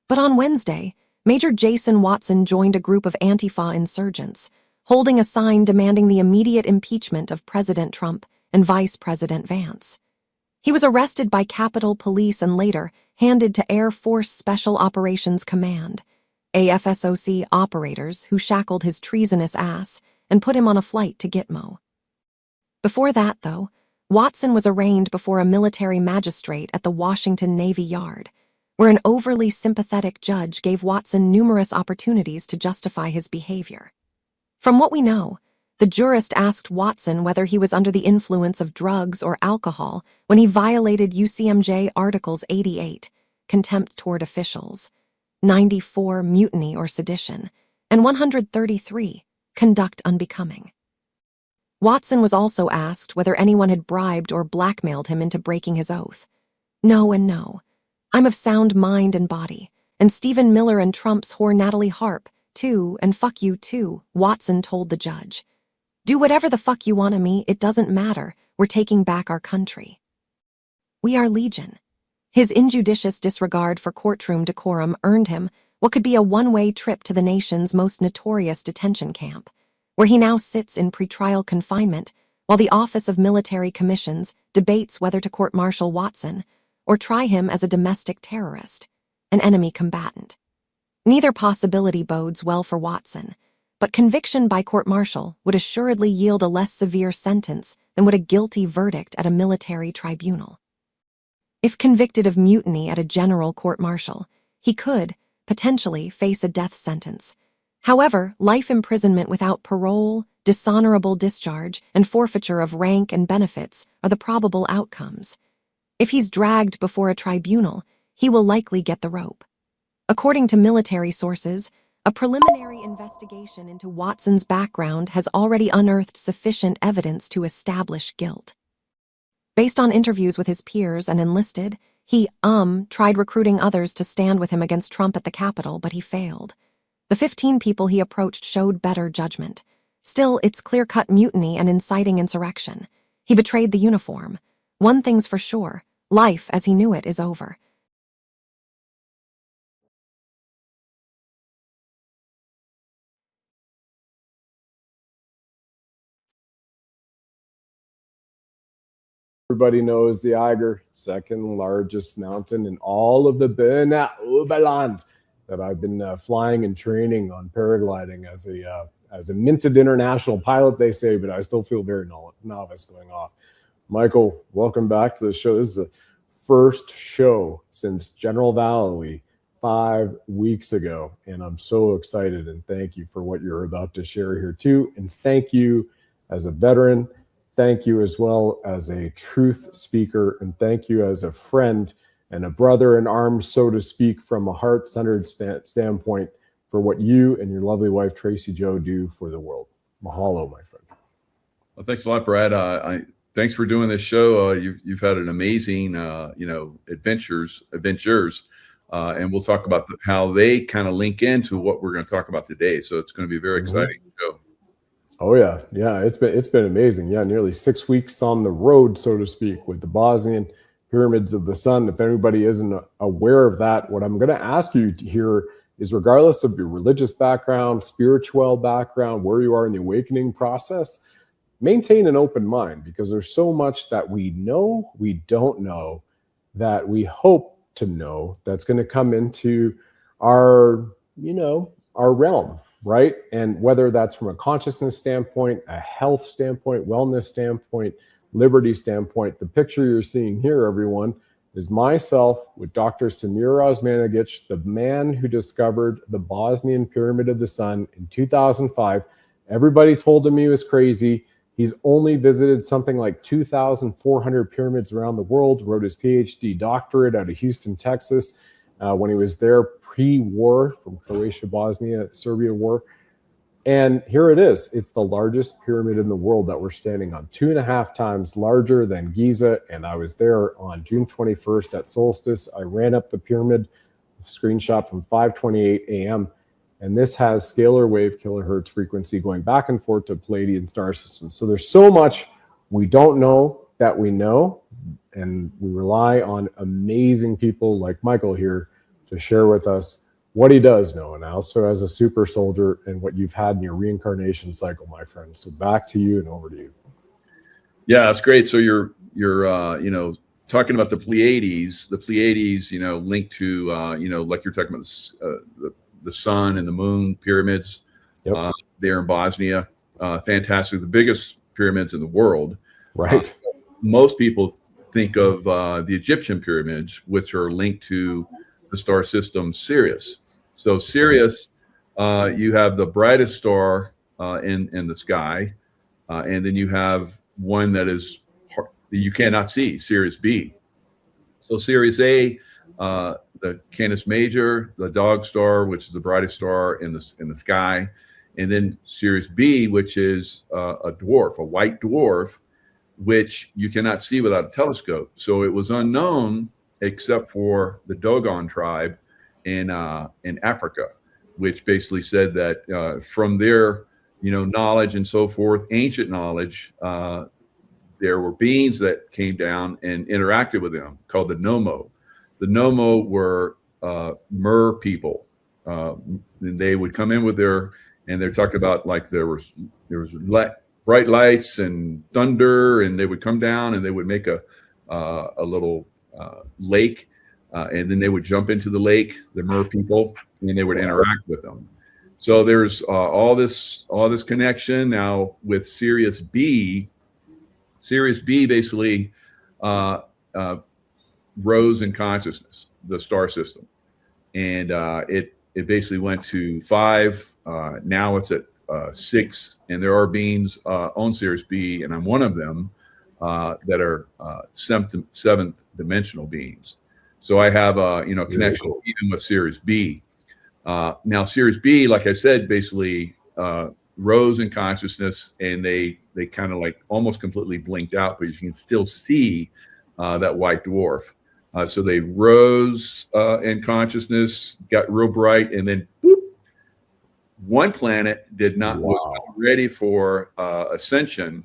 But on Wednesday, Major Jason Watson joined a group of Antifa insurgents, holding a sign demanding the immediate impeachment of President Trump and Vice President Vance. He was arrested by Capitol Police and later handed to Air Force Special Operations Command, AFSOC operators who shackled his treasonous ass and put him on a flight to Gitmo. Before that, though, Watson was arraigned before a military magistrate at the Washington Navy Yard, where an overly sympathetic judge gave Watson numerous opportunities to justify his behavior. From what we know, the jurist asked Watson whether he was under the influence of drugs or alcohol when he violated UCMJ Articles 88, contempt toward officials, 94, mutiny or sedition, and 133, conduct unbecoming. Watson was also asked whether anyone had bribed or blackmailed him into breaking his oath. No and no. I'm of sound mind and body, and Stephen Miller and Trump's whore Natalie Harp, too, and fuck you too, Watson told the judge. Do whatever the fuck you want of me, it doesn't matter, we're taking back our country. We are Legion. His injudicious disregard for courtroom decorum earned him what could be a one-way trip to the nation's most notorious detention camp, where he now sits in pretrial confinement while the Office of Military Commissions debates whether to court-martial Watson or try him as a domestic terrorist, an enemy combatant. Neither possibility bodes well for Watson, but conviction by court-martial would assuredly yield a less severe sentence than would a guilty verdict at a military tribunal. If convicted of mutiny at a general court-martial, he could, potentially, face a death sentence. However, life imprisonment without parole, dishonorable discharge, and forfeiture of rank and benefits are the probable outcomes. If he's dragged before a tribunal, he will likely get the rope. According to military sources, a preliminary investigation into Watson's background has already unearthed sufficient evidence to establish guilt. Based on interviews with his peers and enlisted, he, tried recruiting others to stand with him against Trump at the Capitol, but he failed. The 15 people he approached showed better judgment. Still, it's clear-cut mutiny and inciting insurrection. He betrayed the uniform. One thing's for sure, life as he knew it is over. Everybody knows the Eiger, second largest mountain in all of the Berner Oberland, that I've been flying and training on paragliding as a minted international pilot, they say, but I still feel very novice going off. Michael, welcome back to the show. This is the first show since General Valley 5 weeks ago, and I'm so excited, and thank you for what you're about to share here too, and thank you as a veteran. Thank you as well as a truth speaker, and thank you as a friend and a brother in arms, so to speak, from a heart-centered standpoint for what you and your lovely wife, Tracy Joe, do for the world. Mahalo, my friend. Well, thanks a lot, Brad. Thanks for doing this show. You've had an amazing, adventures, and we'll talk about how they kind of link into what we're going to talk about today. So it's going to be a very exciting show. Oh yeah, it's been amazing. Yeah, nearly 6 weeks on the road, so to speak, with the Bosnian pyramids of the sun. If anybody isn't aware of that, what I'm going to ask you here is, regardless of your religious background, spiritual background, where you are in the awakening process, maintain an open mind, because there's so much that we know, we don't know, that we hope to know, that's going to come into our realm. Right? And whether that's from a consciousness standpoint, a health standpoint, wellness standpoint, liberty standpoint, the picture you're seeing here, everyone, is myself with Dr. Samir Osmanagic, the man who discovered the Bosnian Pyramid of the Sun in 2005. Everybody told him he was crazy. He's only visited something like 2,400 pyramids around the world, wrote his PhD doctorate out of Houston, Texas, when he was there pre-war, from Croatia, Bosnia, Serbia war. And here it is. It's the largest pyramid in the world that we're standing on, 2.5 times larger than Giza. And I was there on June 21st at solstice. I ran up the pyramid, screenshot from 5:28 a.m. And this has scalar wave kilohertz frequency going back and forth to Palladian star systems. So there's so much we don't know that we know. And we rely on amazing people like Michael here to share with us what he does know, and also as a super soldier and what you've had in your reincarnation cycle, my friend. So back to you and over to you. Yeah, that's great. So you're talking about the Pleiades. The Pleiades, linked to like you're talking about the sun and the moon pyramids. Yep. There in Bosnia. Fantastic. The biggest pyramids in the world. Right. Most people think of the Egyptian pyramids, which are linked to the star system Sirius. So Sirius, you have the brightest star in the sky, and then you have one that is you cannot see, Sirius B. So Sirius A, the Canis Major, the dog star, which is the brightest star in the sky, and then Sirius B, which is a dwarf, a white dwarf, which you cannot see without a telescope. So it was unknown except for the Dogon tribe in Africa, which basically said that from their knowledge and so forth, ancient knowledge, there were beings that came down and interacted with them called the Nomo. The Nomo were Mer people, and they would come in with and they're talking about like there was bright lights and thunder, and they would come down and they would make a little lake, and then they would jump into the lake, the Mer people, and they would interact with them. So there's all this connection now with Sirius B. Sirius B basically rose in consciousness, the star system, and it basically went to 5. Now it's at 6, and there are beings on Sirius B, and I'm one of them that are seventh dimensional beings. So I have a connection even with Sirius B. Now Sirius B, like I said, basically rose in consciousness, and they kind of like almost completely blinked out, but you can still see that white dwarf. So they rose in consciousness, got real bright, and then boop, one planet was not ready for ascension,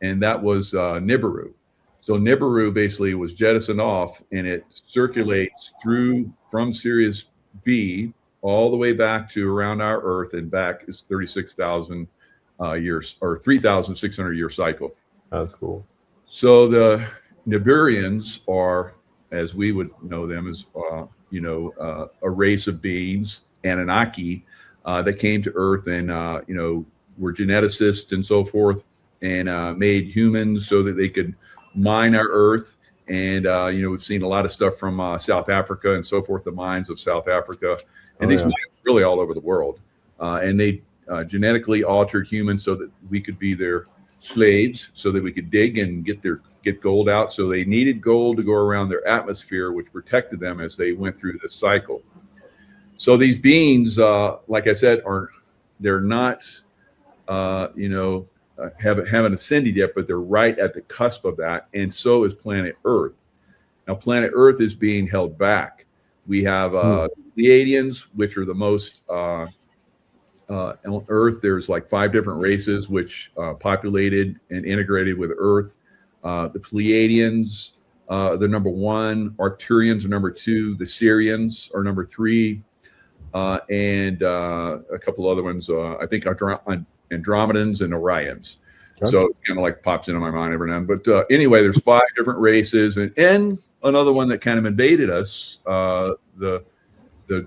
and that was Nibiru. So Nibiru basically was jettisoned off, and it circulates from Sirius B all the way back to around our Earth, and back is 36,000 years, or 3,600 year cycle. That's cool. So the Nibirians are, as we would know them, as a race of beings, Anunnaki, that came to Earth and were geneticists and so forth, and made humans so that they could mine our Earth. And we've seen a lot of stuff from South Africa and so forth, the mines of South Africa, and these mines are really all over the world. And they genetically altered humans so that we could be their slaves, so that we could dig and get gold out. So they needed gold to go around their atmosphere, which protected them as they went through this cycle. So these beings, like I said, they're not haven't ascended yet, but they're right at the cusp of that, and so is planet Earth. Now, planet Earth is being held back. We have Pleiadians, which are the most on Earth. There's like 5 different races which populated and integrated with Earth. The Pleiadians, they're number 1. Arcturians are number 2. The Syrians are number 3. And a couple other ones, I think Andromedans and Orions. Okay. So it kind of like pops into my mind every now and then. But anyway, there's 5 different races, and another one that kind of invaded us, the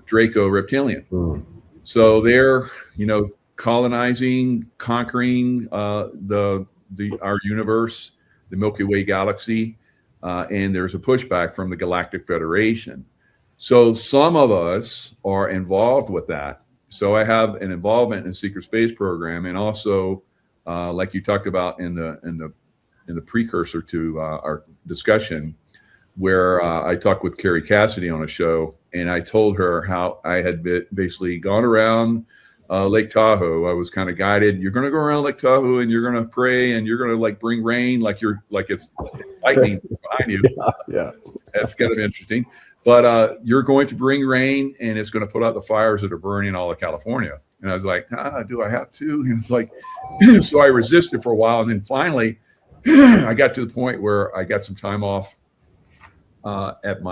Draco reptilian. So they're colonizing, conquering our universe, the Milky Way galaxy, and there's a pushback from the Galactic Federation. So some of us are involved with that. So I have an involvement in the secret space program, and also, like you talked about in the precursor to our discussion, where I talked with Carrie Cassidy on a show, and I told her how I had basically gone around Lake Tahoe. I was kind of guided. You're going to go around Lake Tahoe, and you're going to pray, and you're going to like bring rain, like it's lightning behind you. Yeah, that's kind of interesting. But you're going to bring rain, and it's going to put out the fires that are burning all of California. And I was like, do I have to? And it's like, so I resisted for a while. And then finally, I got to the point where I got some time off I'd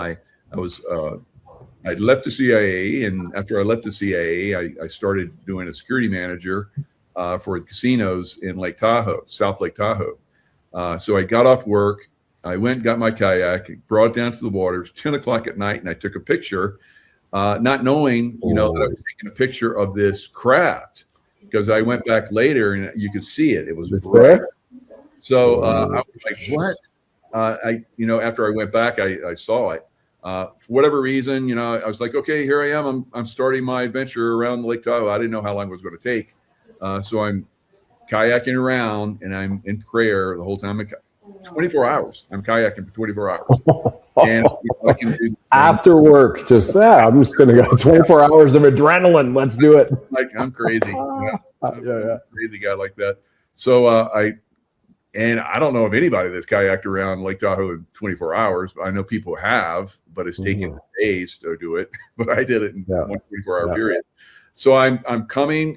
left the CIA. And after I left the CIA, I started doing a security manager for the casinos in Lake Tahoe, South Lake Tahoe. So I got off work. I went, got my kayak, brought it down to the water. It was 10 o'clock at night, and I took a picture, not knowing, that I was taking taking a picture of this craft because I went back later and you could see it. It was there. So I was like, what? After I went back, I saw it. For whatever reason, I was like, okay, here I am. I'm starting my adventure around Lake Tahoe. I didn't know how long it was going to take. So I'm kayaking around and I'm in prayer the whole time. 24 hours. I'm kayaking for 24 hours. And I can do after work, I'm just going to go 24 hours of adrenaline. Let's do it. Like I'm crazy. I'm a crazy guy like that. So I don't know of anybody that's kayaked around Lake Tahoe in 24 hours. I know people have, but it's taken days to do it. But I did it in one 24-hour period. So I'm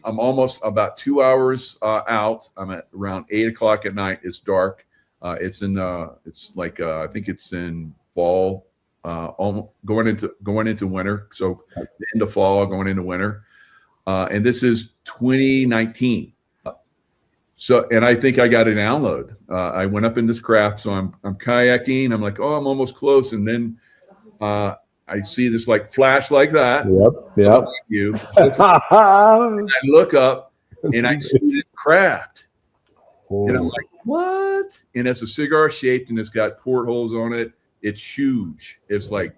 almost about 2 hours out. I'm at around 8 o'clock at night. It's dark. I think it's in fall, going into winter. So the end of fall, going into winter. And this is 2019. And I think I got a download. I went up in this craft. So I'm kayaking. I'm like, oh, I'm almost close. And then I see this like flash like that. Yep. You. I look up and I see the craft. And I'm like, what? And it's a cigar shaped and it's got portholes on it. It's huge. It's like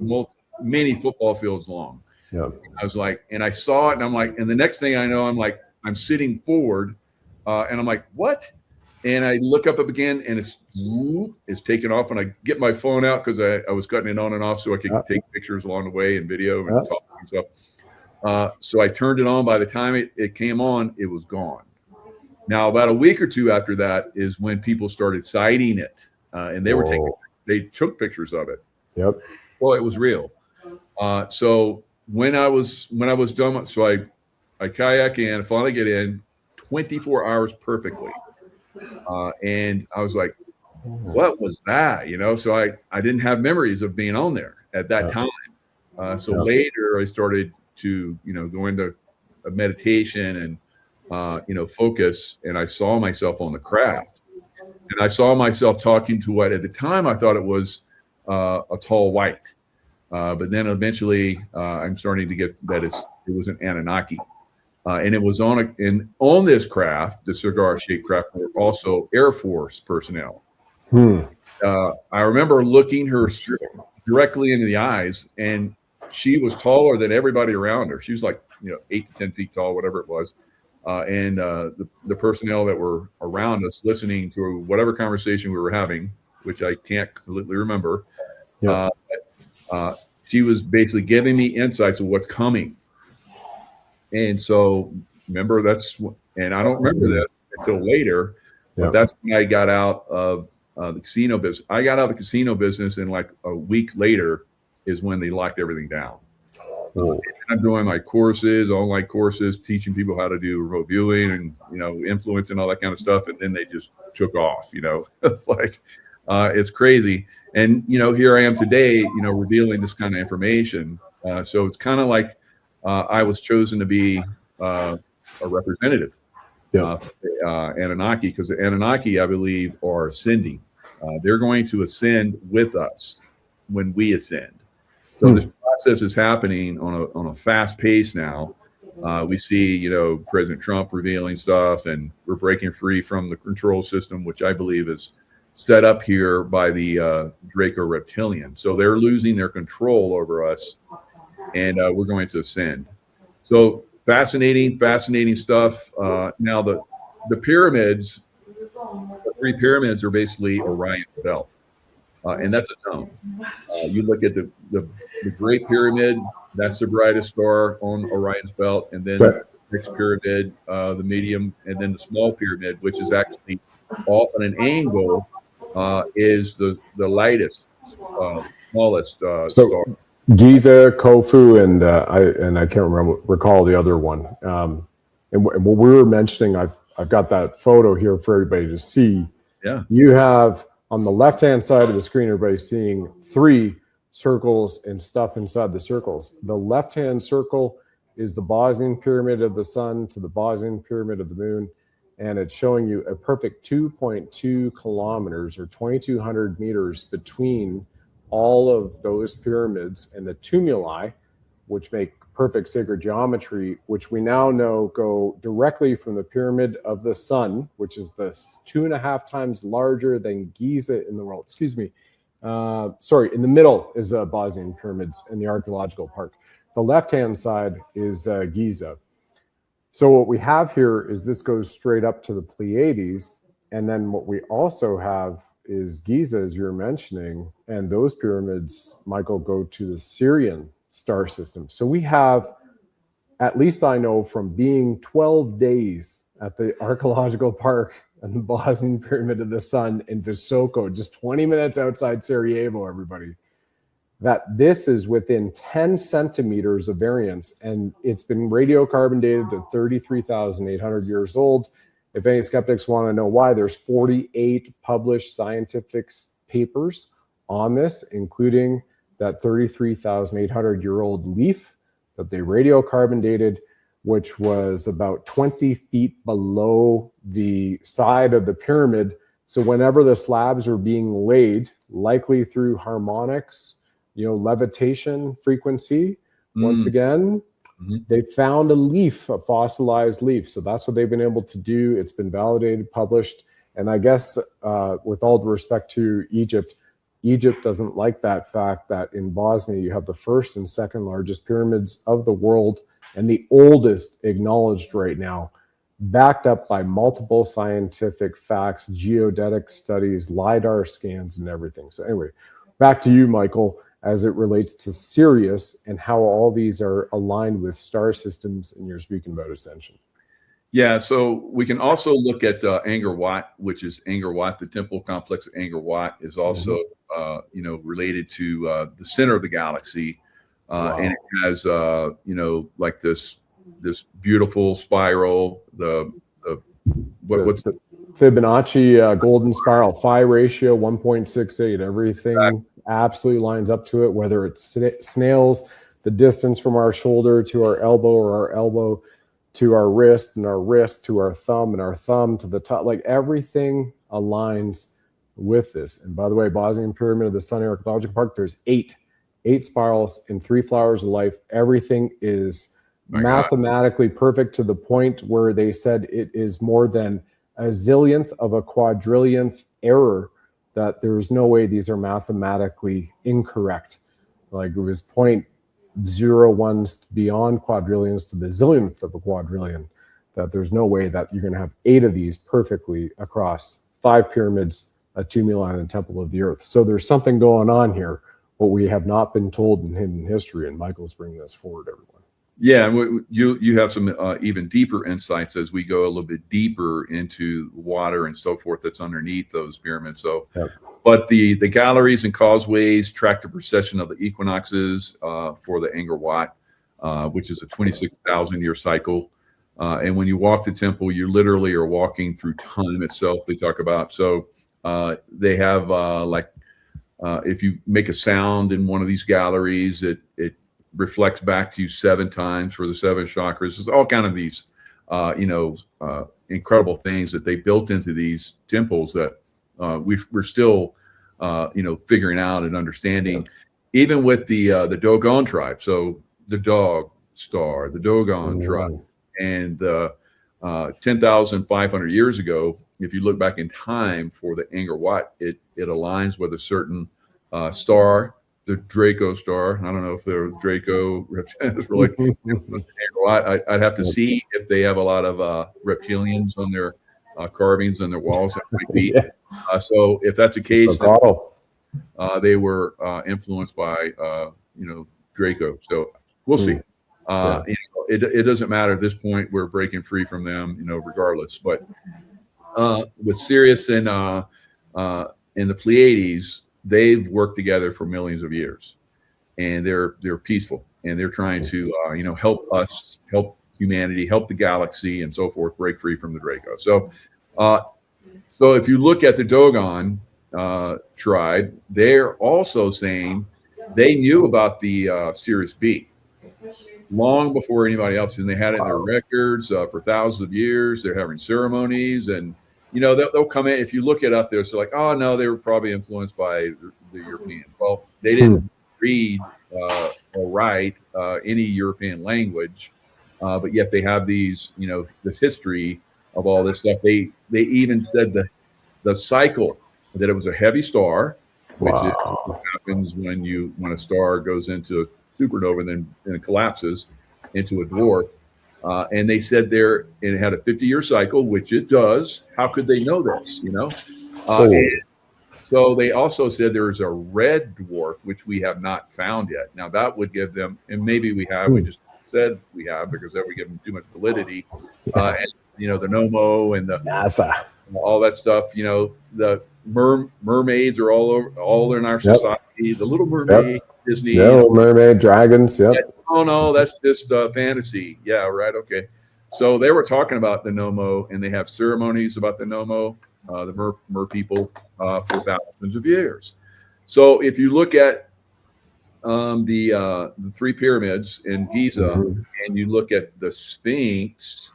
many football fields long. Yeah. I was like, and I saw it and I'm like, and the next thing I know, I'm sitting forward and I'm like, what? And I look up again and it's taken off and I get my phone out because I was cutting it on and off so I could take pictures along the way and video and talk and stuff. So I turned it on. By the time it came on, it was gone. Now, about a week or two after that is when people started citing it, and they took pictures of it. Yep. Well, it was real. So when I was done, so I kayak in, finally get in, 24 hours perfectly, and I was like, "What was that?" So I didn't have memories of being on there at that time. So later I started to go into a meditation and focus, and I saw myself on the craft, and I saw myself talking to what at the time I thought it was a tall white, but then eventually I'm starting to get that it was an Anunnaki, and it was on this craft, the cigar shaped craft, were also Air Force personnel. I remember looking her directly into the eyes, and she was taller than everybody around her. She was like 8 to 10 feet tall, whatever it was. And the personnel that were around us listening to whatever conversation we were having, which I can't completely remember, she was basically giving me insights of what's coming. And so, remember, and I don't remember that until later, but that's when I got out of the casino business. I got out of the casino business, and like a week later is when they locked everything down. I'm doing my courses, online courses, teaching people how to do remote viewing and, influence and all that kind of stuff. And then they just took off, it's like, it's crazy. And, here I am today, revealing this kind of information. So it's kind of like I was chosen to be a representative, Anunnaki, because the Anunnaki, I believe, are ascending. They're going to ascend with us when we ascend. So this process is happening on a fast pace now. We see, President Trump revealing stuff, and we're breaking free from the control system, which I believe is set up here by the Draco reptilian. So they're losing their control over us, and we're going to ascend. So fascinating stuff. Now the pyramids, the 3 pyramids are basically Orion's belt, and that's a dome. You look at the Great Pyramid, that's the brightest star on Orion's belt, and then the next pyramid, the medium, and then the small pyramid, which is actually off on an angle, is the lightest, smallest star. Giza, Khufu, and I can't recall the other one. And what we were mentioning, I've got that photo here for everybody to see. Yeah, you have on the left-hand side of the screen, everybody's seeing 3 circles and stuff inside the circles. The left-hand circle is the Bosnian pyramid of the sun to the Bosnian pyramid of the moon, and it's showing you a perfect 2.2 kilometers or 2,200 meters between all of those pyramids and the tumuli, which make perfect sacred geometry, which we now know go directly from the Pyramid of the Sun, which is the 2.5 times larger than Giza in the world. Excuse me. Sorry, in the middle is Bosnian pyramids in the archaeological park. The left-hand side is Giza. So what we have here is this goes straight up to the Pleiades. And then what we also have is Giza, as you were mentioning, and those pyramids, Michael, go to the Syrian star system. So we have, at least I know from being 12 days at the archaeological park and the Bosnian Pyramid of the Sun in Visoko, just 20 minutes outside Sarajevo, everybody, that this is within 10 centimeters of variance, and it's been radiocarbon dated to 33,800 years old. If any skeptics want to know why, there's 48 published scientific papers on this, including that 33,800-year-old leaf that they radiocarbon dated, which was about 20 feet below the side of the pyramid. So whenever the slabs are being laid, likely through harmonics, levitation frequency, once again, they found a leaf, a fossilized leaf. So that's what they've been able to do. It's been validated, published. And I guess with all due respect to Egypt, Egypt doesn't like that fact that in Bosnia, you have the first and second largest pyramids of the world and the oldest acknowledged right now, backed up by multiple scientific facts, geodetic studies, LiDAR scans, and everything. So anyway, back to you, Michael, as it relates to Sirius and how all these are aligned with star systems, and you're speaking about ascension. Yeah, so we can also look at Angkor Wat, which is Angkor Wat. The temple complex of Angkor Wat is also, related to the center of the galaxy, and it has, like this beautiful spiral. What's the Fibonacci golden spiral? Phi ratio 1.68. Everything absolutely lines up to it. Whether it's snails, the distance from our shoulder to our elbow, or our elbow to our wrist, and our wrist to our thumb, and our thumb to the top, like everything aligns with this. And by the way, Bosnian Pyramid of the Sun Archaeological Park, there's eight spirals in 3 flowers of life. Everything is mathematically perfect to the point where they said it is more than a zillionth of a quadrillionth error, that there's no way these are mathematically incorrect. Like it was 0.01 beyond quadrillions to the zillionth of a quadrillion, that there's no way that you're going to have 8 of these perfectly across 5 pyramids, a tomb line, and temple of the earth. So there's something going on here, what we have not been told in hidden history, and Michael's bringing this forward, everyone. Yeah, and you have some even deeper insights as we go a little bit deeper into water and so forth that's underneath those pyramids. So, but the galleries and causeways track the precession of the equinoxes for the Angkor Wat, which is a 26,000 year cycle. And when you walk the temple, you literally are walking through time itself. They talk about, so they have if you make a sound in one of these galleries, it reflects back to you 7 times for the 7 chakras. There's all kind of these, incredible things that they built into these temples that we're still, figuring out and understanding, even with the Dogon tribe. So the dog star, the Dogon tribe, and 10,500 years ago, if you look back in time for the Angkor Wat, it aligns with a certain star, the Draco star. I don't know if they're Draco reptilians really. I'd have to see if they have a lot of reptilians on their carvings on their walls. That might be. So if that's the case, they were influenced by Draco. So we'll see. It doesn't matter at this point. We're breaking free from them, regardless. But with Sirius and the Pleiades, they've worked together for millions of years, and they're peaceful, and they're trying to help us, help humanity, help the galaxy, and so forth, break free from the Draco. So if you look at the Dogon tribe, they're also saying they knew about the Sirius B long before anybody else, and they had it in their records for thousands of years. They're having ceremonies, and they'll come in. If you look it up, they're like, oh no, they were probably influenced by the Europeans. Well, they didn't read or write any European language, but yet they have these, this history of all this stuff. They even said the cycle, that it was a heavy star, which is what happens when a star goes into a supernova and then it collapses into a dwarf. And they said it had a 50-year cycle, which it does. How could they know this? And so they also said there's a red dwarf, which we have not found yet. Now that would give them, and maybe we have, we just said we have, because that would give them too much validity. And the NOMO and the NASA, all that stuff. The mermaids are all in our society. The Little Mermaid, Disney, Little Mermaid, dragons. Yep. Oh no, that's just fantasy. Yeah, right. Okay. So they were talking about the NOMO, and they have ceremonies about the NOMO, the mer people, for thousands of years. So if you look at the three pyramids in Giza, and you look at the Sphinx.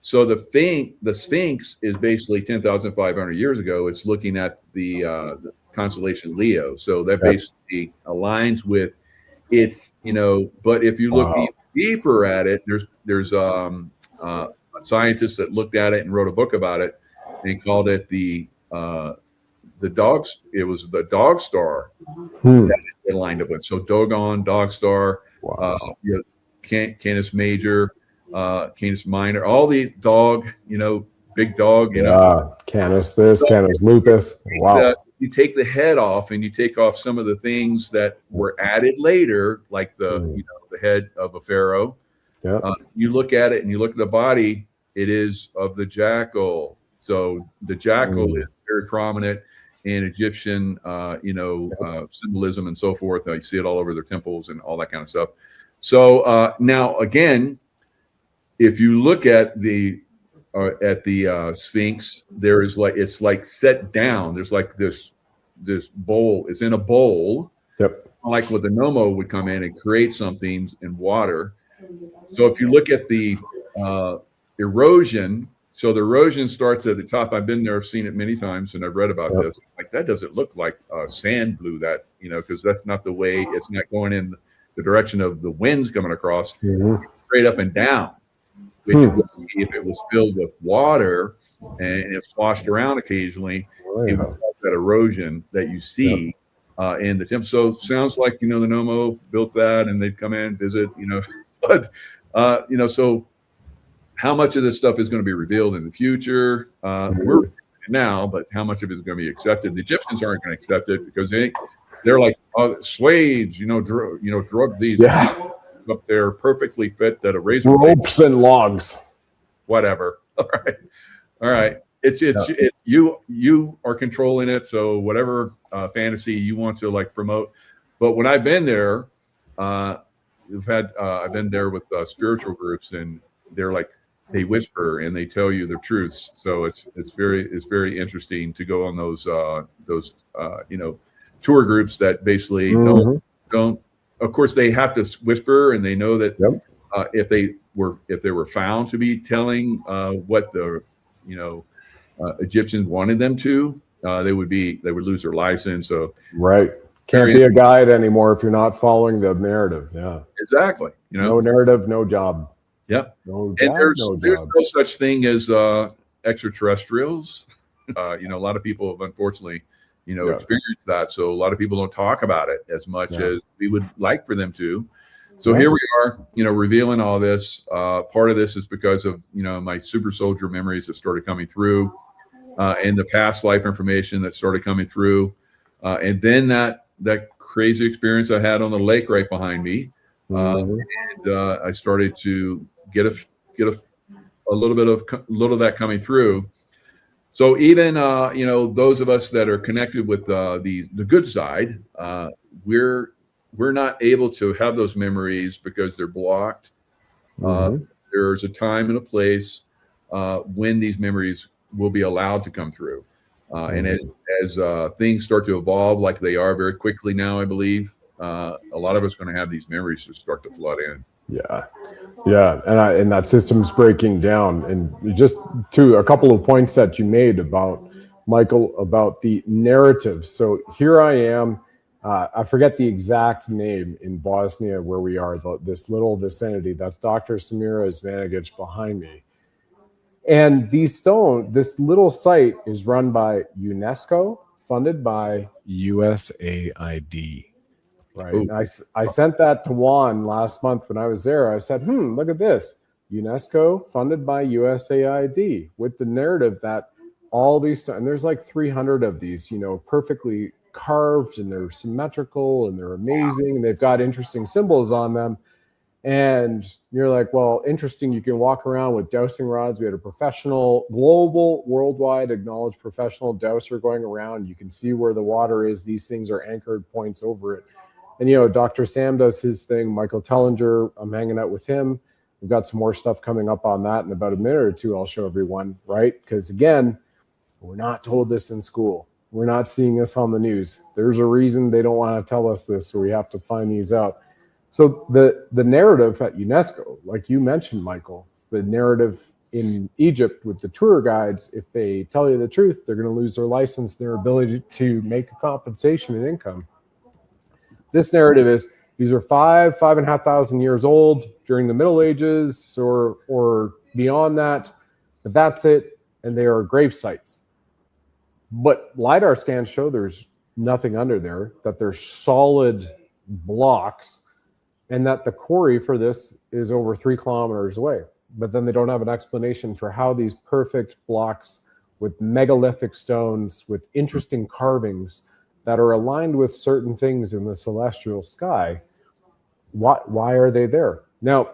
So the Sphinx is basically 10,500 years ago. It's looking at the constellation Leo. So that basically aligns with its, but if you look deeper at it, there's a scientist that looked at it and wrote a book about it and called it the dogs. It was the dog star that it lined up with. So Dogon, dog star, Canis Major, Canis Minor, all these dog, big dog, Canis this, Canis lupus. Wow. You take the head off and you take off some of the things that were added later, like the head of a pharaoh. You look at it and you look at the body, it is of the jackal. So the jackal is very prominent in Egyptian, symbolism and so forth. You see it all over their temples and all that kind of stuff. So now again, if you look at the Sphinx, there is it's like set down. There's like this bowl. It's in a bowl. Like what the NOMO would come in and create something in water. So if you look at the erosion, so the erosion starts at the top. I've been there, I've seen it many times, and I've read about this. Like that doesn't look like sand blew that, because that's not the way. It's not going in the direction of the winds coming across, straight up and down. Which would be if it was filled with water and it swashed around occasionally, it would cause that erosion that you see in the temple. So it sounds like, the NOMO built that and they'd come in, visit, but, so how much of this stuff is going to be revealed in the future? We're now, but how much of it is going to be accepted? The Egyptians aren't going to accept it because they're like, Swades, drug these. Up there perfectly fit that a razor ropes and logs, whatever. All right. It's you are controlling it. So whatever fantasy you want to promote. But when I've been there, I've been there with spiritual groups, and they're like, they whisper and they tell you the truths. So it's very interesting to go on those tour groups that basically don't. Of course, they have to whisper, and they know that if they were found to be telling what the Egyptians wanted them to, they would lose their license. So can't be a guide anymore if you're not following the narrative. Exactly. No narrative, no job. No job, there's no such thing as extraterrestrials. A lot of people have unfortunately experience that. So a lot of people don't talk about it as much as we would like for them to. So here we are, revealing all this. Part of this is because of, my super soldier memories that started coming through, and the past life information that started coming through. And then that crazy experience I had on the lake right behind me. And I started to get a little of that coming through. So even those of us that are connected with the good side, we're not able to have those memories because they're blocked. There's a time and a place when these memories will be allowed to come through, and as things start to evolve like they are very quickly now, I believe a lot of us are going to have these memories to start to flood in. And that system's breaking down. And just to a couple of points that you made about Michael, about the narrative. So here I am I forget the exact name in Bosnia where we are, this little vicinity. That's Dr. Samira Zvanigic behind me. And this little site is run by UNESCO, funded by USAID. Right. And I sent that to Juan last month when I was there. I said, look at this. UNESCO funded by USAID, with the narrative that all these, and there's like 300 of these, perfectly carved, and they're symmetrical and they're amazing, and they've got interesting symbols on them. And you're like, well, interesting. You can walk around with dowsing rods. We had a professional, global, worldwide acknowledged professional dowser going around. You can see where the water is. These things are anchored points over it. And, Dr. Sam does his thing. Michael Tellinger, I'm hanging out with him. We've got some more stuff coming up on that in about a minute or two. I'll show everyone, right? Because again, we're not told this in school. We're not seeing this on the news. There's a reason they don't want to tell us this, so we have to find these out. So the narrative at UNESCO, like you mentioned, Michael, the narrative in Egypt with the tour guides, if they tell you the truth, they're going to lose their license, their ability to make a compensation and income. This narrative is these are 5,500 years old during the Middle Ages or beyond that. But that's it, and they are grave sites. But LiDAR scans show there's nothing under there, that they're solid blocks, and that the quarry for this is over 3 kilometers away. But then they don't have an explanation for how these perfect blocks with megalithic stones, with interesting carvings that are aligned with certain things in the celestial sky, why are they there? Now,